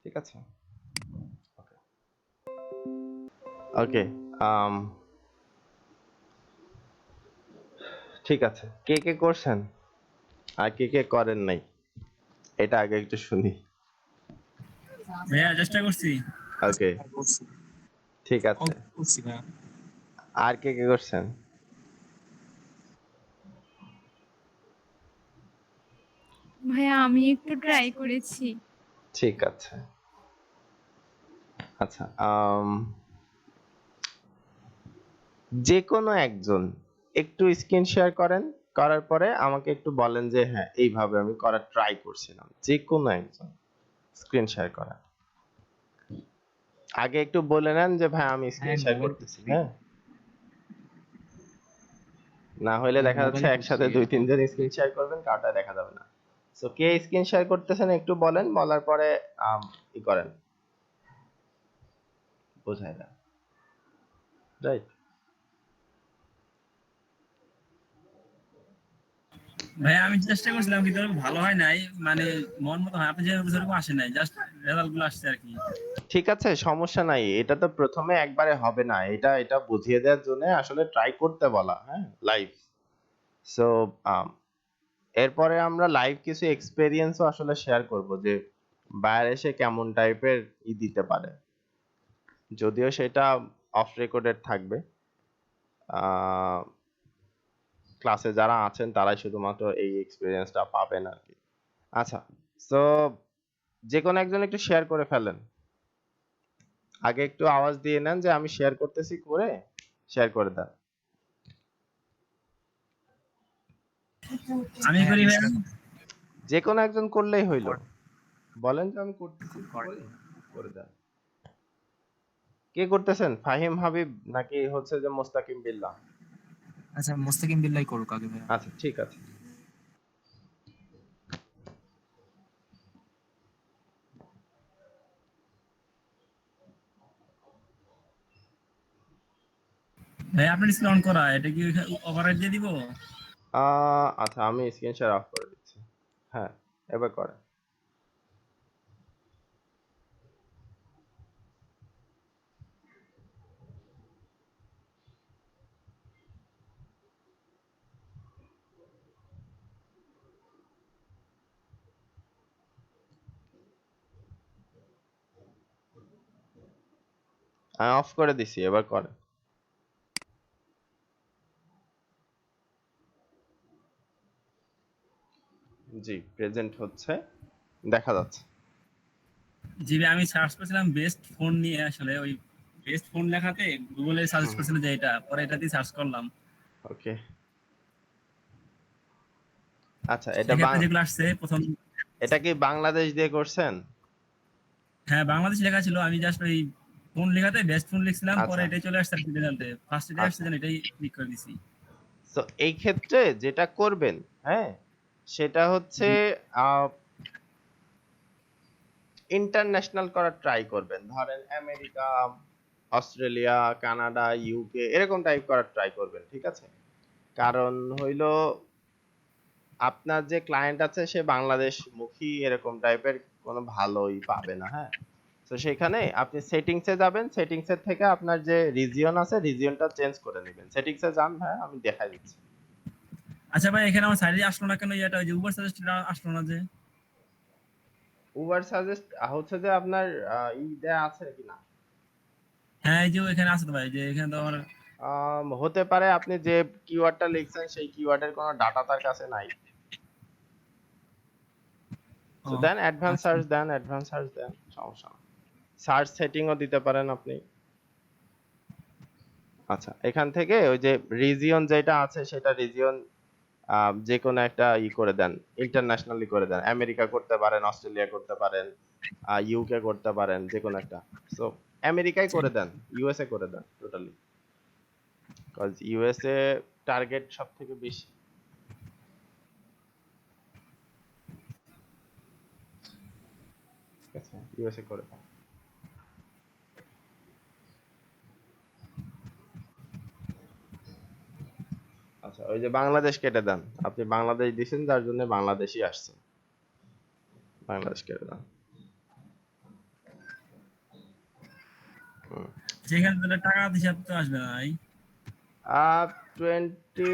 ঠিক আছে? ওকে ওকে, ঠিক আছে, কে কে করছেন আর কে কে করেন নাই এটা আগে একটু শুনি। ভাইয়া চেষ্টা করছি। ওকে, ঠিক আছে, আর কে কে করছেন? ভাইয়া আমি একটু ট্রাই করেছি। ঠিক আছে, আচ্ছা, যে কোনো একজন একটু স্ক্রিন শেয়ার করেন, করার পরে আমাকে একটু বলেন যে হ্যাঁ এইভাবে আমি করার ট্রাই করছিলাম, যে কোনো একজন। স্ক্রিন শেয়ার করেন। আগে একটু বলে নেন যে ভাই আমি স্ক্রিন হ্যাঁ শেয়ার মোবাইল করতেছি, করছি। হ্যাঁ? না হইলে দেখা যাচ্ছে মোবাইলে একসাথে করছি। 2-3 জন স্ক্রিন শেয়ার করবেন, কাউটা দেখা যাবে না। সো কে স্ক্রিন শেয়ার করতেছেন একটু বলেন, বলার পরে ই করেন, বোঝাই দেন। রাইট? ভাই আমি চেষ্টা করছিলাম কিন্তু ওরকম ভালো হয় নাই, মানে মন মতো হয়, আপনি যেরকম সেরকম আসে নাই, জাস্ট রেজাল্ট গুলো আসছে আর কি। ঠিক আছে, সমস্যা নাই। এটা তো প্রথমে একবারে হবে না। এটা বুঝিয়ে দেওয়ার জন্য আসলে ট্রাই করতে বলা, হ্যাঁ? লাইভ। সো এরপরে আমরা লাইভ কিছু এক্সপেরিয়েন্সও আসলে শেয়ার করব যে বাইরে এসে কেমন টাইপের দিতে পারে। যদিও সেটা অফ রেকর্ডেড থাকবে। ক্লাসে যারা আছেন তারাই শুধুমাত্র এই এক্সপেরিয়েন্সটা পাবেন আর কি। আচ্ছা, সো যে কোনো একজন একটু শেয়ার করে ফেলেন। আগে একটু আওয়াজ দিয়ে নেন যে আমি শেয়ার করতেছি, করে শেয়ার করে দেন। আমি করি ভাই। যে কোনো একজন করলেই হইলো। বলেন যে আমি করতেছি, করেন। করে দেন। কে করতেছেন? ফাহিম হাবিব নাকি হচ্ছে যে মোস্তাকিম বিল্লাহ? আচ্ছা মোস্তাকিম বিল্লাহ করুক আগে ভাইয়া। আচ্ছা ঠিক আছে। ভাই আপনার স্ক্রিন অন করা, এটা কি ওভাররাইট দিয়ে দিব? আচ্ছা আমি স্ক্রিন শেয়ার অফ করে দিচ্ছি। হ্যাঁ, এবার করেন। আমি অফ করে দিছি, এবার করেন। জি, প্রেজেন্ট হচ্ছে, দেখা যাচ্ছে। জি ভাই, আমি সার্চ করছিলাম বেস্ট ফোন নিয়ে, আসলে ওই বেস্ট ফোন লেখাতে গুগলে সার্চ করছিল যে এটা, পরে এটা দিয়ে সার্চ করলাম। ওকে। আচ্ছা, সেক্ষেত্রে যেগুলো আসছে প্রথম, এটা কি বাংলাদেশ দিয়ে করছেন? হ্যাঁ বাংলাদেশ লেখা ছিল, আমি জাস্ট ওই ফোন লেখাতে বেস্ট ফোন লিখছিলাম, পরে আচ্ছা এটাই চলে আসছে রেজাল্টে, ফার্স্ট এটাই আসছে, আচ্ছা, যেন এটাই ক্লিক করে দিছি। তো এই ক্ষেত্রে যেটা করবেন, হ্যাঁ, সেটা হচ্ছে জি। ইন্টারন্যাশনাল করার ট্রাই করবেন। ধরেন আমেরিকা, অস্ট্রেলিয়া, কানাডা, ইউকে এরকম টাইপ করার ট্রাই করবেন, ঠিক আছে? কারণ হইলো আপনার যে ক্লায়েন্ট আছে সে বাংলাদেশ মুখী এরকম টাইপের কোনো ভালোই পাবে না, হ্যাঁ? তো সেখানে আপনি সেটিংসে যাবেন, সেটিংসের থেকে আপনার যে রিজিয়ন আছে রিজিয়নটা চেঞ্জ করে নেবেন। সেটিংসে যান ভাই, আমি দেখাই দিচ্ছি। আচ্ছা ভাই, এখানে আমার সাইডে আসলো না কেন, এটা ওই যে উবার সাজেস্ট আসলো না যে? উবার সাজেস্ট হচ্ছে যে আপনার দেয়া আছে কি না? হ্যাঁ এই যে এখানে আছে তো ভাই, যে এখানে তো আমার। হতে পারে আপনি যে কিওয়ার্ডটা লিখছেন সেই কিওয়ার্ডের কোনো ডাটা তার কাছে নাই। ও সো দেন অ্যাডভান্স আচ্ছা। সার্চ দেন, অ্যাডভান্স সার্চ দেন, সমস্যা না। সার্চ সেটিংও দিতে পারেন আপনি। আচ্ছা, এখান থেকে ওই যে রিজিয়ন যেটা আছে সেটা রিজিয়ন যে কোনো একটা করে দেন, ইন্টারন্যাশনালি করে দেন। আমেরিকা করতে পারেন, অস্ট্রেলিয়া করতে পারেন, ইউকে করতে পারেন, যে কোনো একটা। সো আমেরিকাই করে দেন, ইউএসএ করে দেন টোটালি, কজ ইউএসএ টার্গেট সব থেকে বেশি। ঠিক আছে, ইউএসএ করে দেন। আচ্ছা, ওই যে বাংলাদেশ কেটে দেন। আপনি বাংলাদেশ দিছেন যার জন্য বাংলাদেশই আসছে, বাংলাদেশ কেটে দেন। হুম। যেখানে তাহলে টাকা হিসাব তো আসবে না ভাই। 20,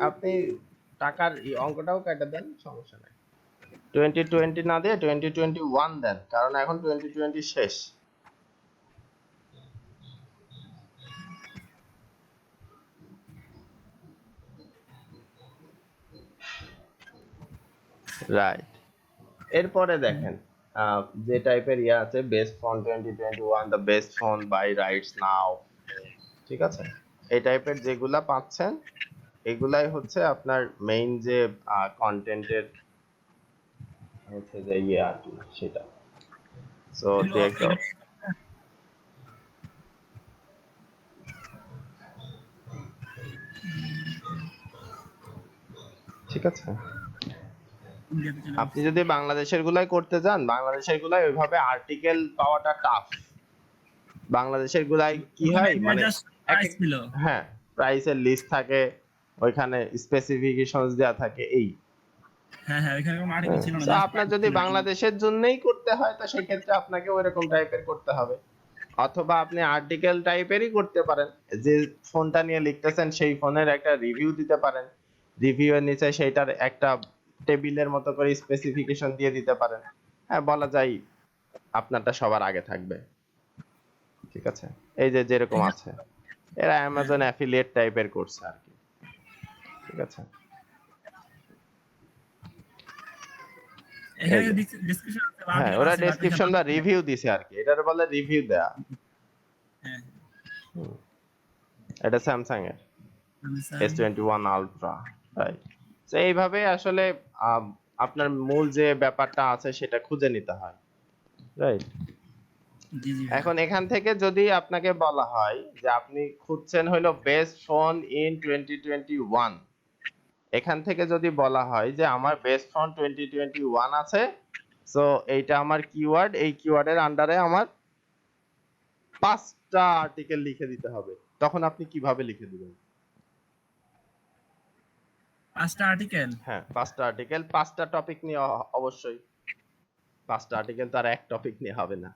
আপনি টাকার অঙ্কটাও কেটে দেন, সমস্যা নাই। 2020 না দিয়ে 2021 দেন, কারণ এখন 2020 শেষ। রাইট। এরপরে দেখেন যে টাইপের ইয়ে আছে, best phone 2021, the best phone buy rights now, ঠিক আছে? এই টাইপের যেগুলা পাচ্ছেন এগুলাই হচ্ছে আপনার মেইন যে কন্টেন্টের হচ্ছে যে ইয়ে আর কি সেটা। সো তুই একটা ঠিক আছে। আপনি যদি বাংলাদেশের গুলাই করতে যান, বাংলাদেশের গুলাই ওইভাবে আর্টিকেল পাওয়াটা টাফ। বাংলাদেশের গুলাই কি হয় মানে হ্যাঁ প্রাইসের লিস্ট থাকে, ওইখানে স্পেসিফিকেশনস দেওয়া থাকে এই। হ্যাঁ ওইখানে কোনো আর্টিকেল ছিল না। তো আপনার যদি বাংলাদেশের জন্যই করতে হয় তো সেই ক্ষেত্রে আপনাকে ওইরকম টাইপের করতে হবে, অথবা আপনি আর্টিকেল টাইপেরই করতে পারেন, যে ফোনটা নিয়ে লিখতেছেন সেই ফোনের একটা রিভিউ দিতে পারেন, রিভিউ এর নিচে সেইটার একটা টেবিলের মতো করে স্পেসিফিকেশন দিয়ে দিতে পারেন। হ্যাঁ বলা যায় আপনারটা সবার আগে থাকবে। ঠিক আছে, এই যে যেরকম আছে এরা অ্যামাজন অ্যাফিলিয়েট টাইপের করছে আর কি। ঠিক আছে, এখানে ডেসক্রিপশন আছে, হ্যাঁ ওরা ডেসক্রিপশন বা রিভিউ দিছে আর কি, এটার বলে রিভিউ দেয়া। হ্যাঁ এটা স্যামসাং এর S21 Ultra, রাইট। তো এইভাবে আসলে আপনার মূল যে ব্যাপারটা আছে সেটা খুঁজে নিতে হয়, রাইট। জি জি এখন এখান থেকে যদি আপনাকে বলা হয় যে আপনি খুঁজছেন হলো বেস্ট ফোন ইন 2021, এখান থেকে যদি বলা হয় যে আমার বেস্ট ফোন 2021 আছে, সো এইটা আমার কিওয়ার্ড, এই কিওয়ার্ডের আন্ডারে আমার 5টা আর্টিকেল লিখে দিতে হবে। তখন আপনি কিভাবে লিখে দিবেন? 5টা আর্টিকেল, হ্যাঁ 5টা আর্টিকেল, 5টা টপিক নিয়ে অবশ্যই। 5টা আর্টিকেল তো আর এক টপিক নিয়ে হবে না।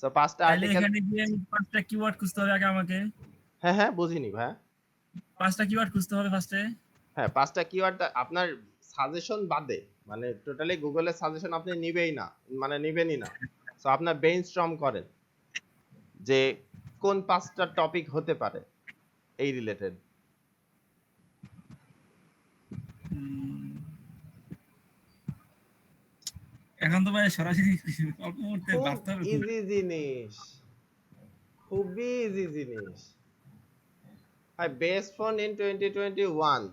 সো 5টা তাহলে আর্টিকেল, এখানে গিয়ে 5টা কিওয়ার্ড খুঁজতে হবে আগে আমাকে। হ্যাঁ বুঝিনি ভাই। 5টা কিওয়ার্ড খুঁজতে হবে ফার্স্টে। হ্যাঁ 5টা কিওয়ার্ড আপনার সাজেশন বাদে, মানে টোটালি গুগলের সাজেশন আপনি নিবেই না, মানে নিবেনই না। সো আপনার ব্রেইনস্টর্ম করেন যে কোন 5টা টপিক হতে পারে এই রিলেটেড। এখন তো ভাই সরাসরি অল্প মুহূর্তে ভাবতে হবে। ইজি জিনিস, খুবই ইজি জিনিস ভাই। Best phone in 2021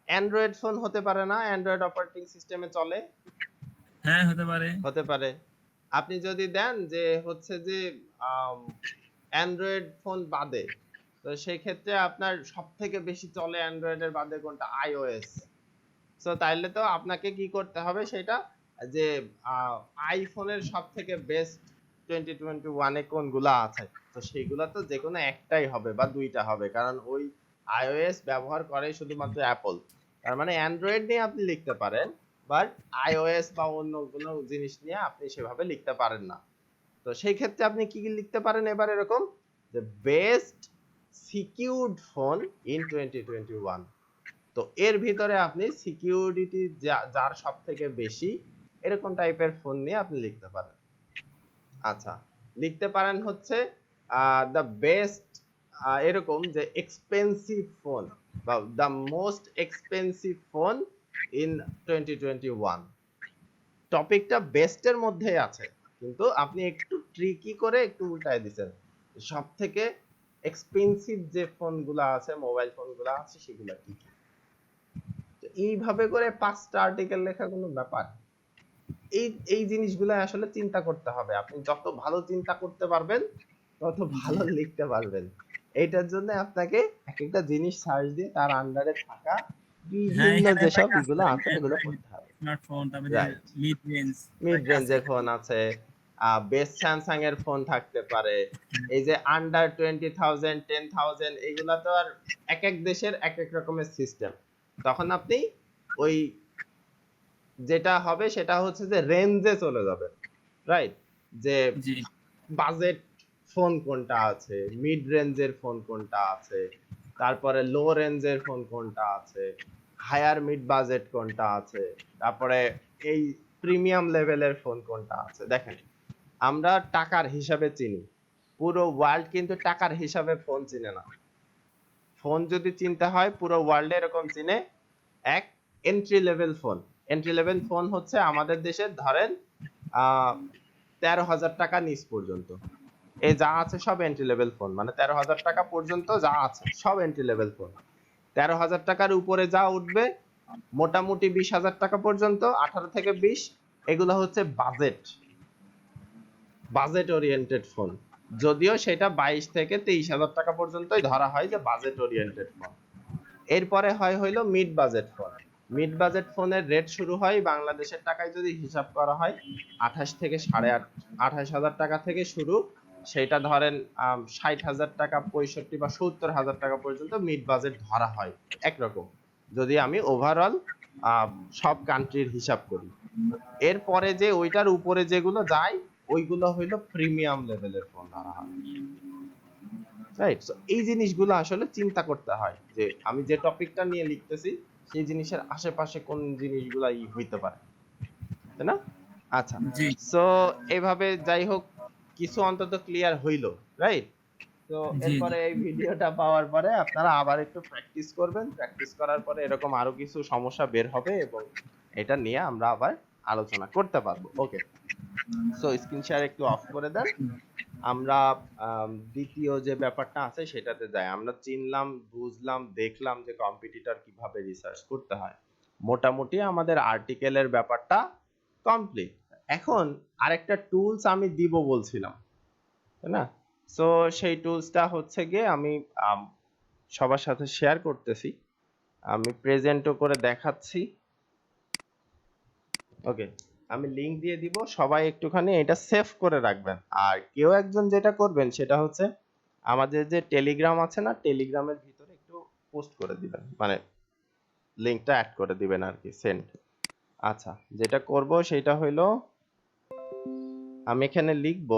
Android phone হতে পারে না? অ্যান্ড্রয়েড অপারেটিং সিস্টেমে চলে? হ্যাঁ হতে পারে। হতে পারে। আপনি যদি দেন যে হচ্ছে যে অ্যান্ড্রয়েড ফোন বাদে, তো সেই ক্ষেত্রে আপনার সবথেকে বেশি চলে অ্যান্ড্রয়েডের বাদে কোনটা? আইওএস। সো তাইলে তো আপনাকে কি করতে হবে সেটা, যে আইফোনের সবথেকে বেস্ট 2021 এ কোনগুলা আছে, তো সেইগুলা তো যে কোনো একটাই হবে বা দুইটা হবে, কারণ ওই আইওএস ব্যবহার করে শুধুমাত্র অ্যাপল। তার মানে অ্যান্ড্রয়েড নিয়ে আপনি লিখতে পারেন, বাট আইওএস বা অন্য কোনো জিনিস নিয়ে আপনি সেভাবে লিখতে পারেন না। তো সেই ক্ষেত্রে আপনি কি কি লিখতে পারেন এবার এরকম, যে বেস্ট সিকিউরড ফোন ইন 2021। তো এর ভিতরে আপনি সিকিউরিটি যার সবথেকে বেশি এরকম টাইপের ফোন নিয়ে আপনি লিখতে পারেন। আচ্ছা, লিখতে পারেন হচ্ছে দ্য বেস্ট এরকম যে এক্সপেন্সিভ ফোন বা the most expensive phone in 2021। টপিকটা বেস্টের মধ্যেই আছে, কিন্তু আপনি একটু ট্রিকি করে একটু উল্টায় দিবেন, সবথেকে এক্সপেন্সিভ যে ফোনগুলো আছে, মোবাইল ফোনগুলো আছে সেগুলো কি কি। এইভাবে করে 5টা আর্টিকেল লেখা কোনো ব্যাপার? এই এই জিনিসগুলো আসলে চিন্তা করতে হবে। আপনি যত ভালো চিন্তা করতে পারবেন তত ভালো লিখতে পারবেন। এটার জন্য আপনাকে এক একটা জিনিস সার্চ দিয়ে তার আন্ডারে থাকা বিভিন্ন যেসব এগুলো আছে এগুলো পড়তে হবে। স্মার্টফোন, তারপরে মিড রেঞ্জ, মিড রেঞ্জের ফোন আছে, বেস্ট স্যামসাং এর ফোন থাকতে পারে, এই যে আন্ডার 20,000 10,000 এগুলা তো আর এক এক দেশের এক এক রকমের সিস্টেম। তখন আপনি ওই যেটা হবে সেটা হচ্ছে যে রেঞ্জে চলে যাবে, রাইট। যে বাজেট ফোন কোনটা আছে, মিড রেঞ্জের ফোন কোনটা আছে, তারপরে লো রেঞ্জের ফোন কোনটা আছে, হায়ার মিড বাজেট কোনটা আছে, তারপরে এই প্রিমিয়াম লেভেলের ফোন কোনটা আছে। দেখেন আমরা টাকার হিসাবে চিনি, পুরো ওয়ার্ল্ড কিন্তু টাকার হিসাবে ফোন চিনে না। ফোন যদি চিনতে হয় পুরো ওয়ার্ল্ডে এরকম চিনে এক entry level phone. Entry level phone হচ্ছে আমাদের দেশে ধরেন 13,000 টাকা নিচ পর্যন্ত এই যা আছে সব এন্ট্রি লেভেল ফোন, মানে 13,000 টাকা পর্যন্ত যা আছে সব এন্ট্রি লেভেল ফোন। 13,000 টাকার উপরে যা উঠবে মোটামুটি 20,000 টাকা পর্যন্ত, 18 থেকে 20 এগুলো হচ্ছে বাজেট। বাজেট ওরিয়েন্টেড ফোন, যদিও সেটা 22 থেকে 23,000 টাকা পর্যন্তই ধরা হয় যে বাজেট ওরিয়েন্টেড ফোন। এরপরে হইলো mid budget phone. Mid budget ফোনের রেট শুরু হয় বাংলাদেশের টাকায় যদি হিসাব করা হয় 28 থেকে 28,500 টাকা থেকে শুরু। সেটা ধরেন 60,000 টাকা, 65 বা 70,000 টাকা পর্যন্ত মিড বাজেট ধরা হয় একরকম, যদি আমি ওভারঅল সব কান্ট্রির হিসাব করি। এরপরে যে ওইটার উপরে যেগুলো যায় ওইগুলো হইলো প্রিমিয়াম লেভেলের ফোন ধরা হয়, রাইট? সো এই জিনিসগুলো আসলে চিন্তা করতে হয় যে আমি যে টপিকটা নিয়ে লিখতেছি সেই জিনিসের আশেপাশে কোন জিনিসগুলা হইতে পারে, তাই না? আচ্ছা, জি সো এভাবে যাই হোক কিছু অন্তত ক্লিয়ার হইলো, রাইট? তো জি এরপরে এই ভিডিওটা পাওয়ার পরে আপনারা আবার একটু প্র্যাকটিস করবেন, প্র্যাকটিস করার পরে এরকম আরো কিছু সমস্যা বের হবে এবং এটা নিয়ে আমরা আবার আলোচনা করতে পারবো। ওকে, সো স্ক্রিন শেয়ার একটু অফ করে দেন। আমরা দ্বিতীয় যে ব্যাপারটা আছে সেটাতে যাই। আমরা চিনলাম, বুঝলাম, দেখলাম যে কম্পিটিটর কিভাবে রিসার্চ করতে হয়। মোটামুটি আমাদের আর্টিকেলের ব্যাপারটা কমপ্লিট। এখন আরেকটা টুলস আমি দিব বলছিলাম, তাই না? সো সেই টুলসটা হচ্ছে গিয়ে আমি সবার সাথে শেয়ার করতেছি, আমি প্রেজেন্টও করে দেখাচ্ছি। ওকে, আমি লিংক দিয়ে দিব, সবাই একটুখানি এটা সেভ করে রাখবেন। আর কেউ একজন যেটা করবেন সেটা হচ্ছে আমাদের যে টেলিগ্রাম আছে না, টেলিগ্রামের ভিতরে একটু পোস্ট করে দিবেন, মানে লিংকটা অ্যাড করে দিবেন আর কি, সেন্ড। আচ্ছা, যেটা করব সেটা হইলো আমি এখানে লিখব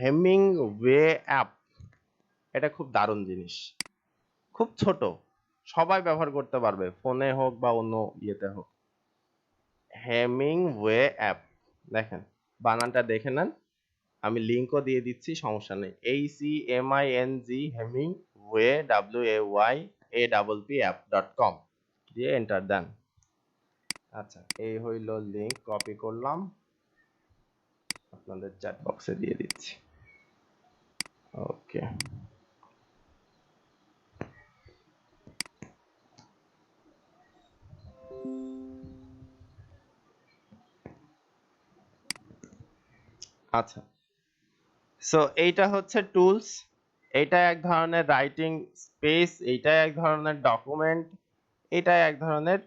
হেমিংওয়ে অ্যাপ। এটা খুব দারুণ জিনিস, খুব ছোট, সবাই ব্যবহার করতে পারবে, ফোনে হোক বা অন্য ইয়েতে হোক। হেমিংওয়ে অ্যাপ, দেখেন বানানটা দেখে নেন, আমি লিংকও দিয়ে দিচ্ছি, সমস্যা নেই। HEMING হেমিংওয়ে WAYAPP.com দিয়ে এন্টার দেন। আচ্ছা, এই হইল লিংক, কপি করলাম, আপনাদের চ্যাট বক্সে দিয়ে দিচ্ছি। ওকে, আচ্ছা, সো এইটা হচ্ছে টুলস। এটা এক ধরনের রাইটিং স্পেস, এইটা এক ধরনের ডকুমেন্ট, এটা এক ধরনের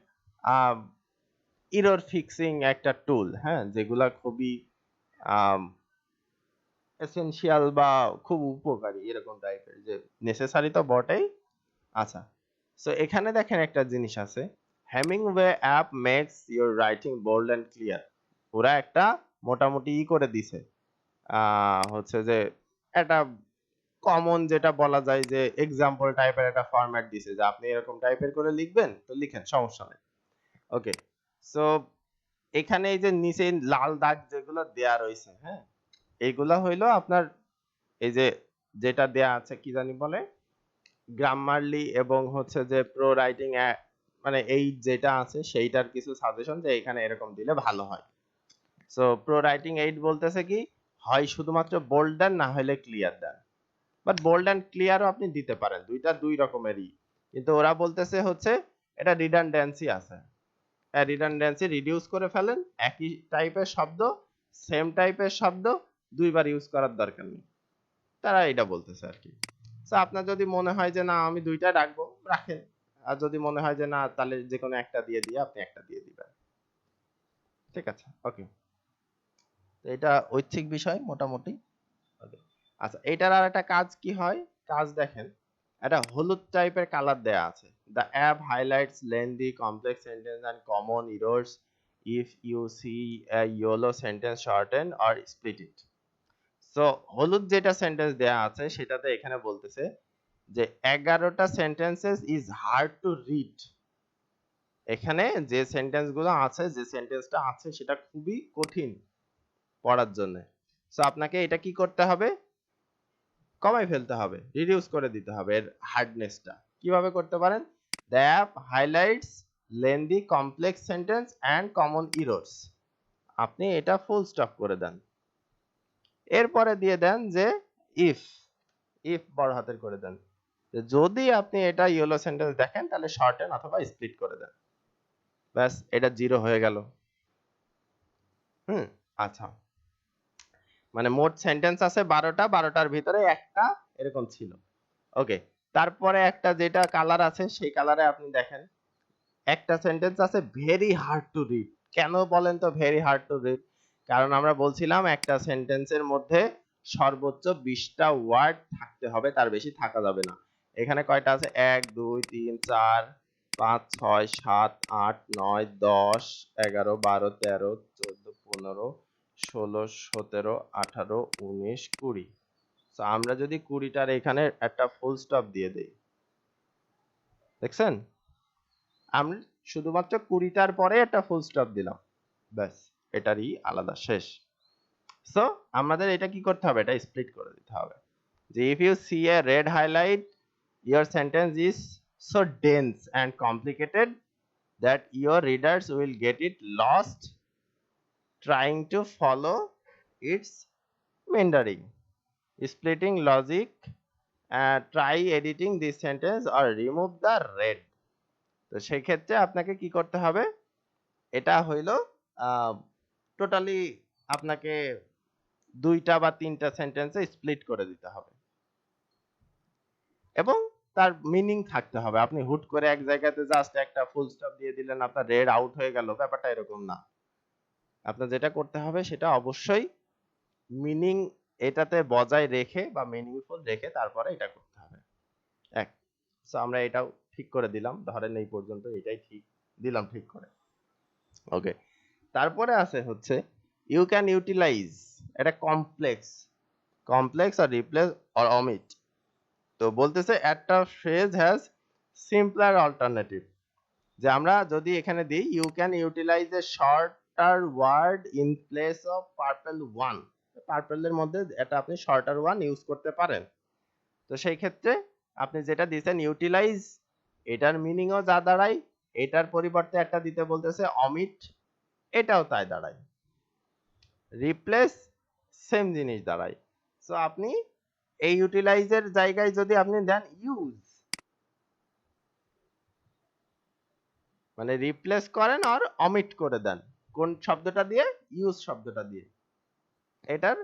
এরর ফিক্সিং একটা টুল, হ্যাঁ, যেগুলা খুবই এসেনশিয়াল বা খুব উপকারী এরকম টাইপের, যে নেসেসারি তো বটেই। আচ্ছা, সো এখানে দেখেন একটা জিনিস আছে, Hemingway app makes your writing bold and clear. ওরা একটা মোটামুটি করে দিছে, হচ্ছে যে একটা কমন যেটা বলা যায় যে এক্সাম্পল টাইপের একটা ফরম্যাট দিছে যে আপনি এরকম টাইপের করে লিখবেন, তো লিখেন, সমস্যা নেই। ওকে, সো এখানে এই যে নিচে লাল দাগ যেগুলো দেয়া রয়েছে, হ্যাঁ, এইগুলা হইলো আপনার এই যে যেটা দেয়া আছে কি জানি বলে, গ্রামারলি এবং হচ্ছে যে প্রো রাইটিং, মানে এই যেটা আছে সেইটার কিছু সাজেশন যে এখানে এরকম দিলে ভালো হয়। সো প্রো রাইটিং 8 বলতেছে কি, হয় শুধুমাত্র বোল্ড দেন, না হলে ক্লিয়ার দেন। বাট বোল্ড এন্ড ক্লিয়ারও আপনি দিতে পারেন, দুইটা দুই রকমেরই, কিন্তু ওরা বলতেছে হচ্ছে এটা রিডান্ডেন্সি আছে, রিডান্ডেন্সি রিডিউস করে ফেলেন, একই টাইপের শব্দ, সেম টাইপের শব্দ দুইবার ইউজ করার দরকার নেই, তারা এটা বলতেছে আর কি। সো আপনার যদি মনে হয় যে না আমি দুইটা রাখবো, রাখেন, আর যদি মনে হয় যে না তাহলে যে কোনো একটা দিয়ে আপনি একটা দিয়ে দিবেন, ঠিক আছে? ওকে, তো এটা ঐচ্ছিক বিষয় মোটামুটি। ওকে, আচ্ছা, এটার আর একটা কাজ কি হয়, কাজ দেখেন, একটা হলুদ টাইপের কালার দেয়া আছে, the app highlights lengthy complex sentence and common errors if you see a yellow sentence shorten or split it. So হলুদ যেটা সেন্টেন্স দেয়া আছে সেটাতে এখানে বলতেছে যে 11টা sentences is hard to read. এখানে যে সেন্টেন্স গুলো আছে, যে সেন্টেন্সটা আছে সেটা খুবই কঠিন পড়ার জন্য। সো আপনাকে এটা কি করতে হবে, কমাই ফেলতে হবে, রিডিউস করে দিতে হবে এর হার্ডনেসটা। কিভাবে করতে পারেন, the app highlights lengthy complex sentence and common errors, আপনি এটা ফুল স্টপ করে দেন, এরপরে দিয়ে দেন যে ইফ, ইফ বড় হাতের করে দেন, যদি আপনি এটা ইয়েলো সেন্টেন্স দেখেন তাহলে শর্টেন অথবা স্প্লিট করে দেন, ব্যাস এটা জিরো হয়ে গেল। আচ্ছা, মানে মোট সেন্টেন্স আছে 12টা, 12টার ভিতরে একটা এরকম ছিল। ওকে, তারপরে একটা যেটা কালার আছে সেই কালারে আপনি দেখেন একটা সেন্টেন্স আছে ভেরি হার্ড টু রিড। কেন বলেন তো ভেরি হার্ড টু রিড? কারণ আমরা বলছিলাম একটা সেন্টেন্সের মধ্যে সর্বোচ্চ 20টা ওয়ার্ড থাকতে হবে, তার বেশি থাকা যাবে না। এখানে কয়টা আছে? 1 2 3 4 5 6 7 8 9 10 11 12 13 14 15 16 17 18 19 20। তো আমরা যদি 20টার এখানে একটা ফুল স্টপ দিয়ে দেই, দেখছেন? আমি শুধুমাত্র 20টার পরে একটা ফুল স্টপ দিলাম, ব্যাস এটারই আলাদা শেষ। সো আমাদের এটা কি করতে হবে? এটা স্প্লিট করে দিতে হবে যে if you see a red highlight your sentence is so dense and complicated that your readers will get it lost trying to follow its meandering. Splitting logic, try editing this sentence or remove the red. তো সেই ক্ষেত্রে আপনাকে কি করতে হবে? এটা হইল totally আপনাকে 2টা বা 3টা সেন্টেন্সে স্প্লিট করে দিতে হবে এবং তার মিনিং থাকতে হবে। আপনি হুট করে এক জায়গাতে জাস্ট একটা ফুল স্টপ দিয়ে দিলেন, আপনার রেড আউট হয়ে গেল, ব্যাপারটা এরকম না। আপনার যেটা করতে হবে সেটা অবশ্যই মিনিং এটাতে বজায় রেখে বা মিনিংফুল রেখে তারপরে এটা করতে হবে। এক, সো আমরা এটাও ঠিক করে দিলাম, ধরেন এই পর্যন্ত এটাই ঠিক দিলাম ঠিক করে। ওকে, তারপরে আছে হচ্ছে ইউ ক্যান ইউটিলাইজ, এটা কমপ্লেক্স আর রিপ্লেস অর অমিট। তো বলতেছে একটা ফ্রেজ হ্যাজ সিম্পলার অল্টারনেটিভ, যে আমরা যদি এখানে দিই you can utilise a shorter word in place of purple one, পার্পলের মধ্যে এটা আপনি শর্টার ওয়ান ইউজ করতে পারেন। তো সেই ক্ষেত্রে আপনি যেটা দিয়েছেন ইউটিলাইজ, এটার মিনিংও যা দাঁড়ায়, এটার পরিবর্তে একটা দিতে বলতেছে অমিট, এটাও তাই দাঁড়ায়। রিপ্লেস সেম জিনিস দাঁড়ায়। সো আপনি এই ইউটিলাইজের জায়গায় যদি আপনি দেন ইউজ, মানে রিপ্লেস করেন আর অমিট করে দেন, কোন শব্দটা দিয়ে? ইউজ শব্দটা দিয়ে, এটার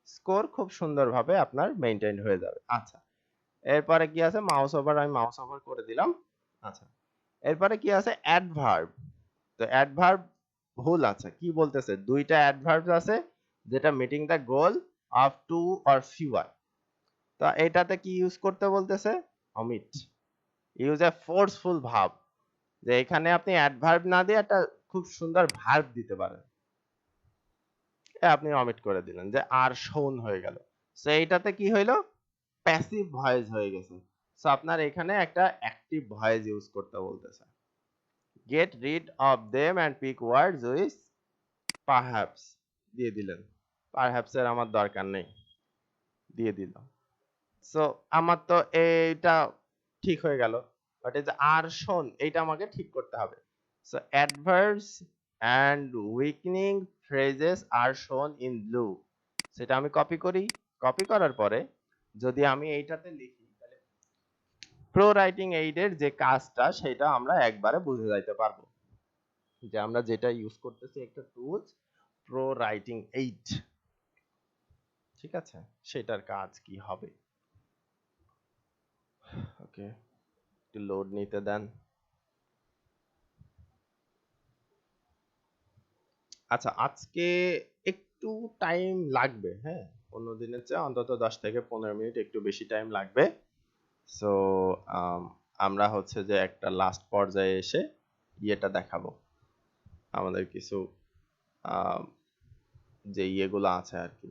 স্কোর খুব সুন্দরভাবে আপনার মেইনটেইন হয়ে যাবে। আচ্ছা, এরপরে কি আছে? মাউস ওভার, আমি মাউস ওভার করে দিলাম। আচ্ছা, এরপরে কি আছে? অ্যাডভার্ব। তো অ্যাডভার্ব ভুল আছে, কি বলতেছে? 2টা অ্যাডভার্ব আছে যেটা meeting the goal of 2 or fewer. তো এটাতে কি ইউজ করতে বলতেছে? Omit. Use a forceful verb, যে এখানে আপনি অ্যাডভার্ব না দিয়ে একটা খুব সুন্দর ভার্ব দিতে পারেন, আপনি অমিট করে দিলেন, যে আর শোন হয়ে গেল। সো এইটাতে কি হইলো? প্যাসিভ ভয়েস হয়ে গেছে। সো আপনার এখানে একটা অ্যাক্টিভ ভয়েস ইউজ করতে বলতেছে। Get rid of them and pick words with perhaps দিয়ে দিলেন, পারহ্যাপস এর আমার দরকার নেই, দিয়ে দিলাম। সো আমার তো এইটা ঠিক হয়ে গেল, বাট এই যে আর শোন এইটা আমাকে ঠিক করতে হবে। So adverbs and weakening phrases are shown in blue, সেটা আমি কপি করি। কপি করার পরে যদি আমি এইটাতে লিখি, তাহলে প্রো রাইটিং এইডের যে কাজটা সেটা আমরা একবারে বুঝে যাইতে পারবো, যে আমরা যেটা ইউজ করতেছি একটা টুলস প্রো রাইটিং এইড, ঠিক আছে? সেটার কাজ কি হবে। ওকে, একটু লোড নিতে দেন। আচ্ছা, আজকে একটু টাইম লাগবে, হ্যাঁ, অন্য দিনের চেয়ে অন্তত 10 থেকে 15 মিনিট একটু বেশি টাইম লাগবে। সো আমরা হচ্ছে যে একটা লাস্ট পর্যায়ে এসে ইয়েটা দেখাবো, আমাদের কিছু যে ইয়েগুলো আছে আর কি,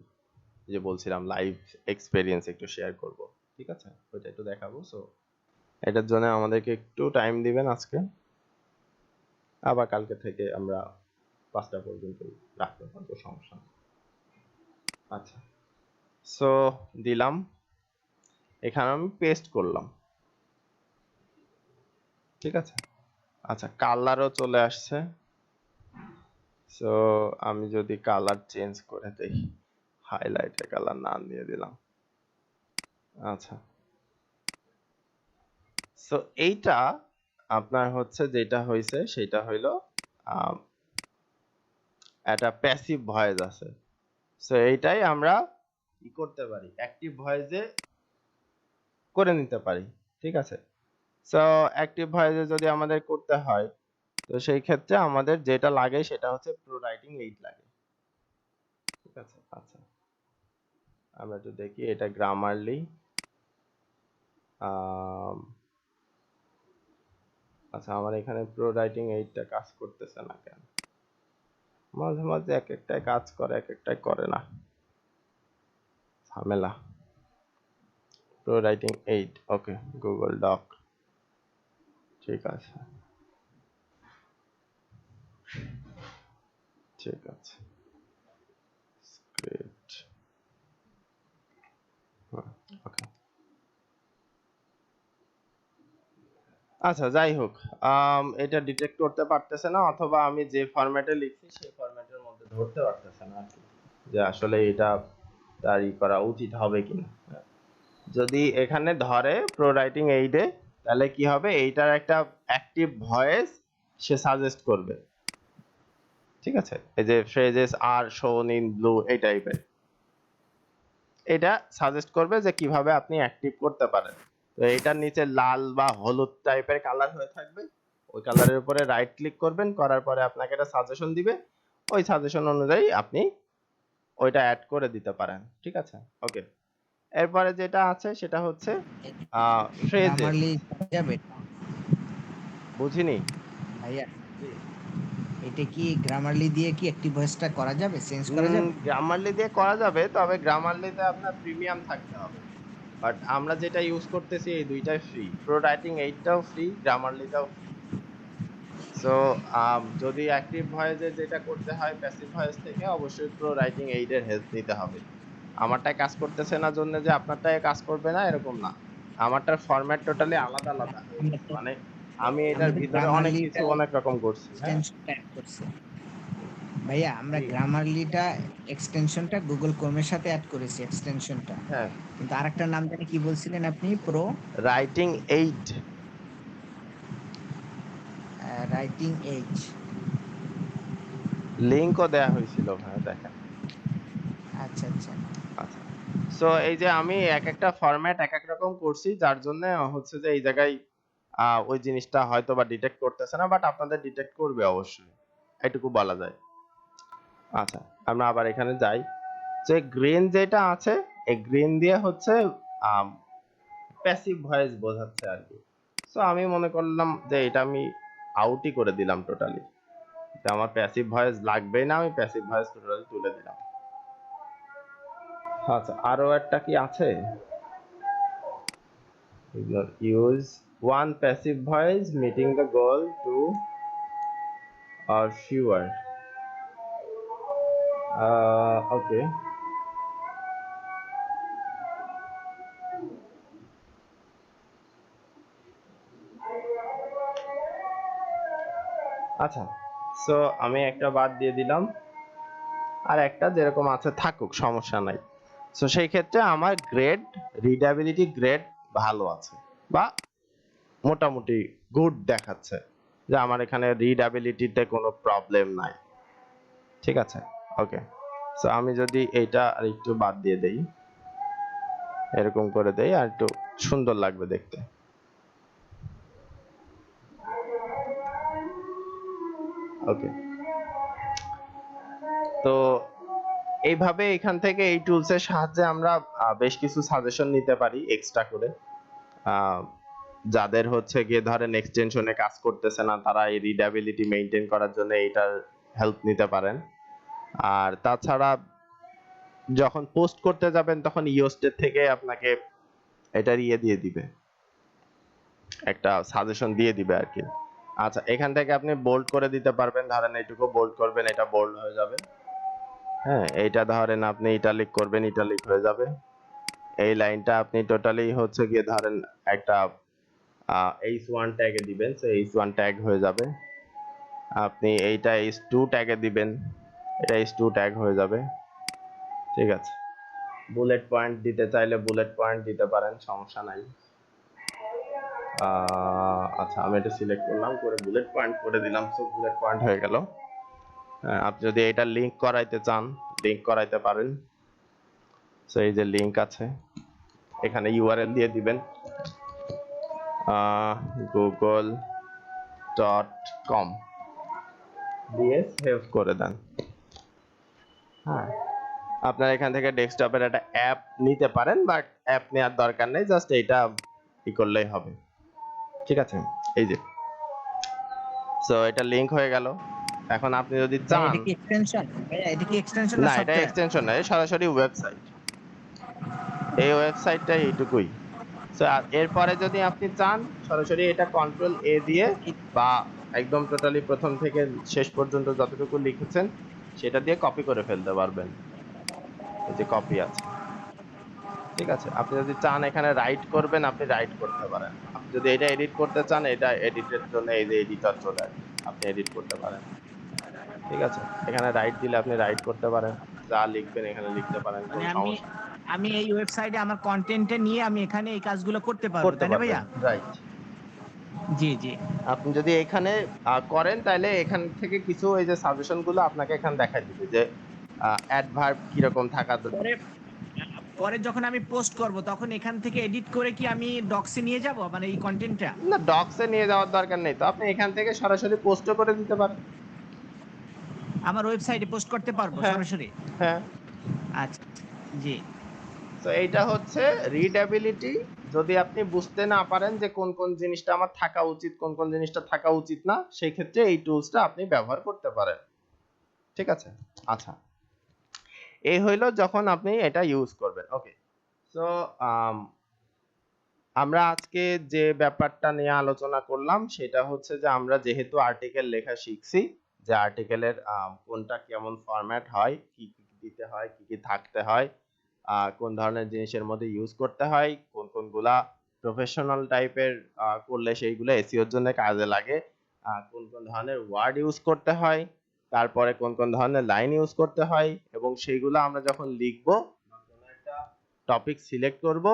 যে বলছিলাম লাইভ এক্সপেরিয়েন্স একটু শেয়ার করব, ঠিক আছে? ওইটা একটু দেখাবো। সো এটার জন্য আমাদেরকে একটু টাইম দিবেন আজকে, আবার কালকে থেকে আমরা 5টা পর্যন্ত রাখতে পারবো, সমস্যা নেই। আচ্ছা, সো দিলাম, এখানে আমি পেস্ট করলাম, ঠিক আছে? আচ্ছা, কালারও চলে আসছে। সো আমি যদি কালার চেঞ্জ করে দেই, হাইলাইটের কালার নাম দিয়ে দিলাম। আচ্ছা, সো এইটা আপনার হচ্ছে যেটা হয়েছে সেটা হইলো একটা প্যাসিভ ভয়েস আছে। সো এইটাই আমরা কি করতে পারি, অ্যাক্টিভ ভয়েসে করে নিতে পারি। ঠিক আছে, সো অ্যাক্টিভ ভয়েসে যদি আমাদের করতে হয়, তো সেই ক্ষেত্রে আমাদের যেটা লাগে সেটা হচ্ছে প্রো রাইটিং 8 লাগে। ঠিক আছে, আচ্ছা আমরা একটু দেখি এটা গ্রামারলি। আচ্ছা আমার এখানে প্রো রাইটিং 8টা কাজ করতেছে না কেন? মাঝে মাঝে এক একটাই কাজ করে, এক একটাই করে না, ঝামেলা। প্রো রাইটিং 8, ওকে, গুগল ডক, ঠিক আছে, ঠিক আছে, স্ক্রিপ্ট, ওকে। আচ্ছা যাই হোক, এটা ডিটেক্ট করতে পারতেছে না, অথবা আমি যে ফরম্যাটে লিখছি সেই ফরম্যাটের মধ্যে ধরতে পারতেছে না আর কি, যে আসলে এটা তারই করা উচিত হবে কিনা। যদি এখানে ধরে প্রো রাইটিং 8-এ, তাহলে কি হবে, এইটার একটা অ্যাক্টিভ ভয়েস সে সাজেস্ট করবে। ঠিক আছে, এই যে phrases are shown in blue এই টাইপের, এটা সাজেস্ট করবে যে কিভাবে আপনি অ্যাক্টিভ করতে পারেন। তো এটার নিচে লাল বা হলুদ টাইপের কালার হয়ে থাকবে, ওই কালারের উপরে রাইট ক্লিক করবেন, করার পরে আপনাকে একটা সাজেশন দিবে, ওই সাজেশন অনুযায়ী আপনি ওইটা অ্যাড করে দিতে পারেন। ঠিক আছে, ওকে। এরপরে যেটা আছে সেটা হচ্ছে ফ্রেজেস। গ্রামারলি যাবে বুঝিনি ভাইয়া, এটা কি গ্রামারলি দিয়ে কি অ্যাক্টিভ ভয়েসটা করা যাবে, চেঞ্জ করা যাবে? গ্রামারলি দিয়ে করা যাবে, তবে গ্রামারলিতে আপনার প্রিমিয়াম থাকতে হবে। বাট আমরা যেটা ইউজ করতেছি এই দুইটাই ফ্রি, প্রো রাইটিং 8টাও ফ্রি, গ্রামারলিটাও ফ্রি। সো যদি অ্যাক্টিভ ভয়েসে যেটা করতে হয় প্যাসিভ ভয়েস থেকে, অবশ্যই প্রো রাইটিং 8 এর হেল্প নিতে হবে। আমারটায় কাজ করতেছে না জন্য যে আপনারটায় কাজ করবে না এরকম না, আমারটার ফরম্যাট টোটালি আলাদা আলাদা হয়ে আমরা গেছে, তো মানে আমি আমরা এটার তো ভিতরে অনেক কিছু গ্রামারলিটা অনেক রকম করছি। হ্যাঁ এক্সটেনশনটা অ্যাড করছি ভাইয়া, আমরা জি, গ্রামারলিটা এক্সটেনশনটা গুগল ক্রোমের সাথে অ্যাড করেছি এক্সটেনশনটা, হ্যাঁ, কিন্তু আরেকটা নাম জানি কি বলছিলেন আপনি, প্রো রাইটিং 8 রাইটিং এজ। লিংকও দেয়া হয়েছিল ভাই, দেখেন। আচ্ছা আচ্ছা, আচ্ছা, সো এই যে আমি এক একটা ফরম্যাট এক এক রকম করছি, যার জন্য হচ্ছে যে এই জায়গায় ওই জিনিসটা হয়তো বা ডিটেক্ট করতেছে না, বাট আপনাদের ডিটেক্ট করবে অবশ্যই, এটুকু বলা যায়। আচ্ছা আমরা আবার এখানে যাই, যে গ্রিন যেটা আছে, এই গ্রিন দিয়ে হচ্ছে প্যাসিভ ভয়েস বোঝাচ্ছে আর কি। সো আমি মনে করলাম যে এটা আমি আউটই করে দিলাম টোটালি, যে আমার প্যাসিভ ভয়েস লাগবেই না, আমি প্যাসিভ ভয়েস টোটালি তুলে দিলাম। আচ্ছা আরো একটা কি আছে, use one passive voice meeting the goal to or fewer. Okay. আচ্ছা, সো আমি একটা বাদ দিয়ে দিলাম, আর একটা যেরকম আছে থাকুক, সমস্যা নাই। সো সেই ক্ষেত্রে আমার গ্রেড, রিডাবিলিটি গ্রেড ভালো আছে, বা মোটামুটি গুড দেখাচ্ছে, যে আমার এখানে রিডাবিলিটিতে কোনো প্রবলেম নাই। ঠিক আছে, ওকে। সো আমি যদি এইটা আর একটু বাদ দিয়ে দেই, এরকম করে দেই, আর একটু সুন্দর লাগবে দেখতে। ওকে, তো এইভাবে এখান থেকে এই টুলস এর সাহায্যে আমরা বেশ কিছু সাজেশন নিতে পারি এক্সট্রা করে। আহ, যাদের হচ্ছে গিয়ে ধরেন এক্সটেনশনে কাজ করতেছে না, তারা এই রিডাবিলিটি মেইনটেইন করার জন্য এইটার হেল্প নিতে পারেন। আর তাছাড়া যখন পোস্ট করতে যাবেন তখন ইওস্টের থেকে আপনাকে এটার ইয়ে দিয়ে দিবে, একটা সাজেশন দিয়ে দিবে আর কি। আচ্ছা এখান থেকে আপনি বোল্ড করে দিতে পারবেন, ধরেন এইটুকু বোল্ড করবেন, এটা বোল্ড হয়ে যাবে। হ্যাঁ, এইটা ধরেন আপনি ইটালিক করবেন, ইটালিক হয়ে যাবে। এই লাইনটা আপনি টোটালি হচ্ছে গিয়ে ধরেন একটা H1 ট্যাগে দিবেন, সো H1 ট্যাগ হয়ে যাবে। আপনি এইটা H2 ট্যাগে দিবেন, এটা H2 ট্যাগ হয়ে যাবে। ঠিক আছে, বুলেট পয়েন্ট দিতে চাইলে বুলেট পয়েন্ট দিতে পারেন, সমস্যা নাই। আচ্ছা আমি এটা সিলেক্ট করলাম, করে বুলেট পয়েন্ট করে দিলাম, সো বুলেট পয়েন্ট হয়ে গেল। আপনি যদি এটা লিংক করাইতে চান, লিংক করাইতে পারেন। সো এই যে লিংক আছে, এখানে ইউআরএল দিয়ে দিবেন google.com দিয়ে সেভ করে দেন। হ্যাঁ, আপনার এখান থেকে ডেস্কটপের একটা অ্যাপ নিতে পারেন, বাট অ্যাপ নেওয়ার দরকার নেই, জাস্ট এইটা ই করলেই হবে। ঠিক আছে, এই যে সো এটা লিংক হয়ে গেল। এখন আপনি যদি ভাই চান, এটা কি এক্সটেনশন? ভাইয়া এটা কি এক্সটেনশন না না এটা সফটওয়্যার? এক্সটেনশন না, সরাসরি ওয়েবসাইট। এই ওয়েবসাইটটা এইটুকুই। সো এরপরে যদি আপনি চান সরাসরি এটা কন্ট্রোল এ দিয়ে বা একদম টোটালি প্রথম থেকে শেষ পর্যন্ত যতটুকু লিখেছেন সেটা দিয়ে কপি করে ফেলতে পারবেন। এই যে কপি আছে। ঠিক আছে, আপনি যদি চান এখানে রাইট করবেন, আপনি রাইট করতে পারেন। আপনি যদি এটা এডিট করতে চান, এটা এডিটের জন্য এই যে এডিটর চলে আসবে, আপনি এডিট করতে পারেন। ঠিক আছে, এখানে রাইট দিলে আপনি রাইট করতে পারেন, যা লিখবেন এখানে লিখতে পারেন, মানে কোনো আমি সমস্যা নেই। আমি এই ওয়েবসাইটে আমার কন্টেন্টে নিয়ে আমি এখানে এই কাজগুলো করতে পারবো, করতে তাই না পারবেন, ভাইয়া? রাইট। জি জি। আপনি যদি এখানে করেন তাহলে এখান থেকে কিছু এই যে সাজেশন গুলো আপনাকে এখানে দেখাই দিবে যে অ্যাডভার্ব কিরকম থাকা পরে পরে যখন আমি পোস্ট করব তখন এখান থেকে এডিট করে কি আমি ডক্সে নিয়ে যাব মানে এই কন্টেন্টটা? না, ডক্সে নিয়ে যাওয়ার দরকার নেই তো, আপনি এখান থেকে সরাসরি পোস্টও করে দিতে পারেন। আমার ওয়েবসাইটে পোস্ট করতে পারবো হ্যাঁ, সরাসরি? হ্যাঁ। আচ্ছা, জি। তো এইটা হচ্ছে রিডেবিলিটি। যদি আপনি বুঝতে না পারেন যে কোন কোন জিনিসটা আমার থাকা উচিত, কোন কোন জিনিসটা থাকা উচিত না, সেই ক্ষেত্রে এই টুলসটা আপনি ব্যবহার করতে পারেন। ঠিক আছে, আচ্ছা, এই হইলো যখন আপনি এটা ইউজ করবেন। ওকে, সো আমরা আজকে যে ব্যাপারটা নিয়ে আলোচনা করলাম সেটা হচ্ছে যে আমরা যেহেতু আর্টিকেল লেখা শিখছি, যে আর্টিকেলের কোনটা কেমন ফরম্যাট হয়, কি কি দিতে হয়, কি কি থাকতে হয়, কোন ধরনের জিনিসের মধ্যে ইউজ করতে হয়, কোন কোনগুলা প্রফেশনাল টাইপের করলে সেইগুলো এসইওর জন্য কাজে লাগে, কোন কোন ধরনের ওয়ার্ড ইউজ করতে হয়, তারপরে কোন কোন ধরনের লাইন ইউজ করতে হয়, এবং সেইগুলো আমরা যখন লিখবো কোনো একটা টপিক সিলেক্ট করব।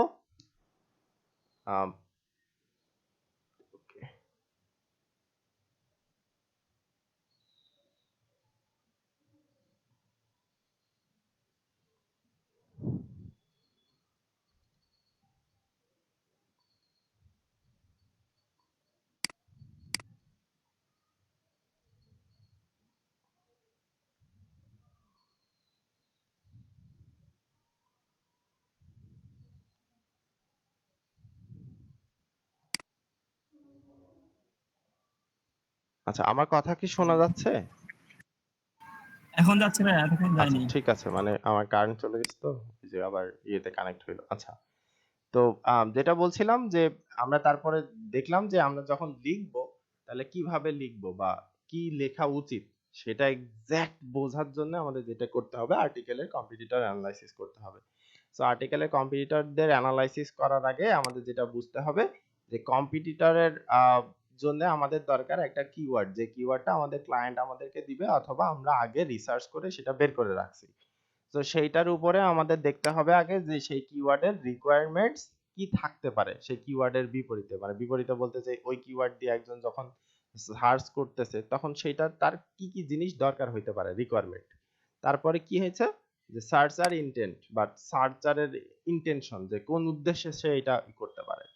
ওকে, আচ্ছা, আমার কথা কি শোনা যাচ্ছে? এখন যাচ্ছে ভাই, এতক্ষণ আচ্ছা, যায়নি। ঠিক আছে, মানে আমার কারেন্ট চলে গেছে তো, এই যে আবার ইয়েতে কানেক্ট হইলো। আচ্ছা, তো যেটা বলছিলাম যে আমরা তারপরে দেখলাম যে আমরা যখন লিখবো তাহলে কিভাবে লিখবো বা কি লেখা উচিত সেটা এক্সাক্ট বোঝার জন্য আমাদের যেটা করতে হবে, আর্টিকেলের কম্পিটিটর অ্যানালাইসিস করতে হবে। সো আর্টিকেলের কম্পিটিটরদের অ্যানালাইসিস করার আগে আমাদের যেটা বুঝতে হবে যে কম্পিটিটরের জন্য আমাদের দরকার একটা কিওয়ার্ড, যে কিওয়ার্ডটা আমাদের ক্লায়েন্ট আমাদেরকে দিবে অথবা আমরা আগে রিসার্চ করে সেটা বের করে রাখছি। তো সেইটার উপরে আমাদের দেখতে হবে আগে যে সেই কিওয়ার্ডের রিকোয়ারমেন্টস কি থাকতে পারে সেই কিওয়ার্ডের বিপরীতে, মানে বিপরীতে বলতে চাই ওই কিওয়ার্ড দিয়ে একজন যখন সার্চ করতেছে তখন সেইটা তার কি কি জিনিস দরকার হইতে পারে রিকোয়ারমেন্ট। তারপরে কি হয়েছে যে সার্চার ইন্টেন্ট বা সার্চারের ইন্টেনশন, যে কোন উদ্দেশ্যে সে এটা করতে পারে।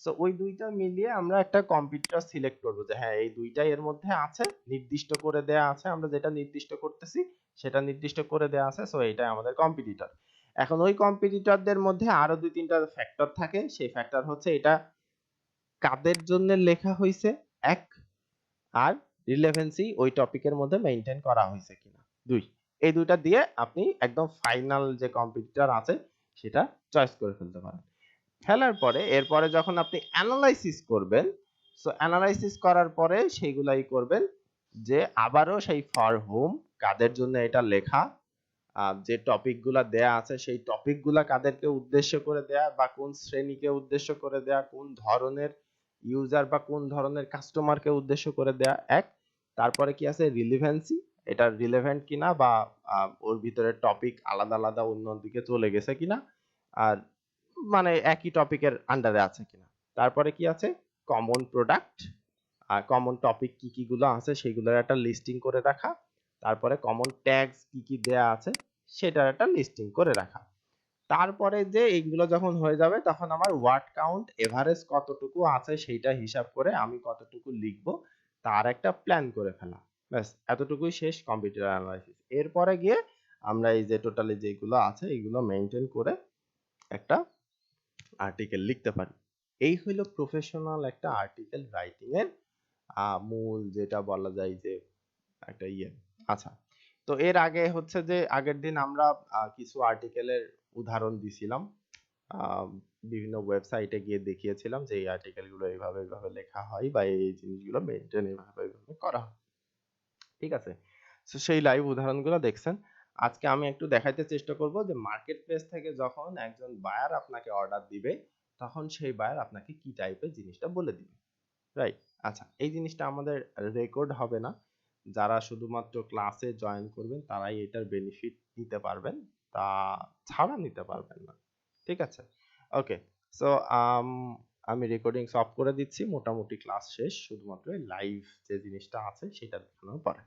সো ওই দুইটা মিলিয়ে আমরা একটা কম্পিটিটর সিলেক্ট করব যে হ্যাঁ এই দুইটাই এর মধ্যে আছে, নির্দিষ্ট করে দেয়া আছে, আমরা যেটা নির্দিষ্ট করতেছি সেটা নির্দিষ্ট করে দেয়া আছে। সো এইটাই আমাদের কম্পিটিটর। এখন ওই কম্পিটিটরদের মধ্যে আরো দুই তিনটা ফ্যাক্টর থাকে, সেই ফ্যাক্টর হচ্ছে এটা কাদের জন্য লেখা হয়েছে এক, আর রিলেভেন্সি ওই টপিকের মধ্যে মেইনটেইন করা হয়েছে কিনা দুই। এই দুইটা দিয়ে আপনি একদম ফাইনাল যে কম্পিটিটর আছে সেটা চয়েস করে ফেলতে পারেন। ফেলার পরে এরপরে যখন আপনি অ্যানালাইসিস করবেন, সো অ্যানালাইসিস করার পরে সেইগুলাই করবেন যে আবারও সেই ফর হোম কাদের জন্য এটা লেখা, যে টপিকগুলা দেয়া আছে সেই টপিকগুলা কাদেরকে উদ্দেশ্য করে দেয়া বা কোন শ্রেণীকে উদ্দেশ্য করে দেয়া, কোন ধরনের ইউজার বা কোন ধরনের কাস্টমারকে উদ্দেশ্য করে দেয়া এক। তারপরে কি আছে রিলেভেন্সি, এটা রিলেভেন্ট কিনা বা ওর ভিতরে টপিক আলাদা আলাদা অন্য দিকে চলে গেছে কিনা, আর মানে একই টপিকের আন্ডারে আছে কিনা। তারপরে কি আছে কমন প্রোডাক্ট, আর কমন টপিক কি কি গুলো আছে সেগুলোর একটা লিস্টিং করে রাখা। তারপরে কমন ট্যাগস কি কি দেয়া আছে সেটার একটা লিস্টিং করে রাখা। তারপরে যে এইগুলো যখন হয়ে যাবে তখন আমার ওয়ার্ড কাউন্ট এভারেজ কতটুকু আছে সেইটা হিসাব করে আমি কতটুকু লিখবো তার একটা প্ল্যান করে ফেলা। ব্যাস এতটুকুই শেষ কম্পিউটার অ্যানালাইসিস। এরপরে গিয়ে আমরা এই যে টোটালি যেগুলো আছে এগুলো মেনটেন করে একটা আর্টিকেল লিখতে পারি। এই হইলো প্রফেশনাল একটা আর্টিকেল রাইটিং এর মূল যেটা বলা যায় যে একটা ইয়ে। আচ্ছা, তো এর আগে হচ্ছে যে আগের দিন আমরা কিছু আর্টিকেলের উদাহরণ দিছিলাম, বিভিন্ন ওয়েবসাইটে গিয়ে দেখিয়েছিলাম যে এই আর্টিকেলগুলো এইভাবে এইভাবে লেখা হয় বা এই জিনিসগুলো মেনটেন এইভাবে এইভাবে করা হয়। ঠিক আছে, তো সেই লাইভ উদাহরণগুলো দেখছেন। আজকে আমি একটু দেখাইতে চেষ্টা করব যে মার্কেট প্লেস থেকে যখন একজন বায়ার আপনাকে অর্ডার দিবে তখন সেই বায়ার আপনাকে কি টাইপের জিনিসটা বলে দিবে। রাইট। আচ্ছা, এই জিনিসটা আমাদের রেকর্ড হবে না, যারা শুধুমাত্র ক্লাসে জয়েন করবেন তারাই এটার বেনিফিট নিতে পারবেন, তা ছাড়া নিতে পারবেন না। ঠিক আছে, ওকে। সো আমি রেকর্ডিং অফ করে দিচ্ছি, মোটামুটি ক্লাস শেষ, শুধুমাত্র লাইভ যে জিনিসটা আছে সেটা দেখানোর পরে।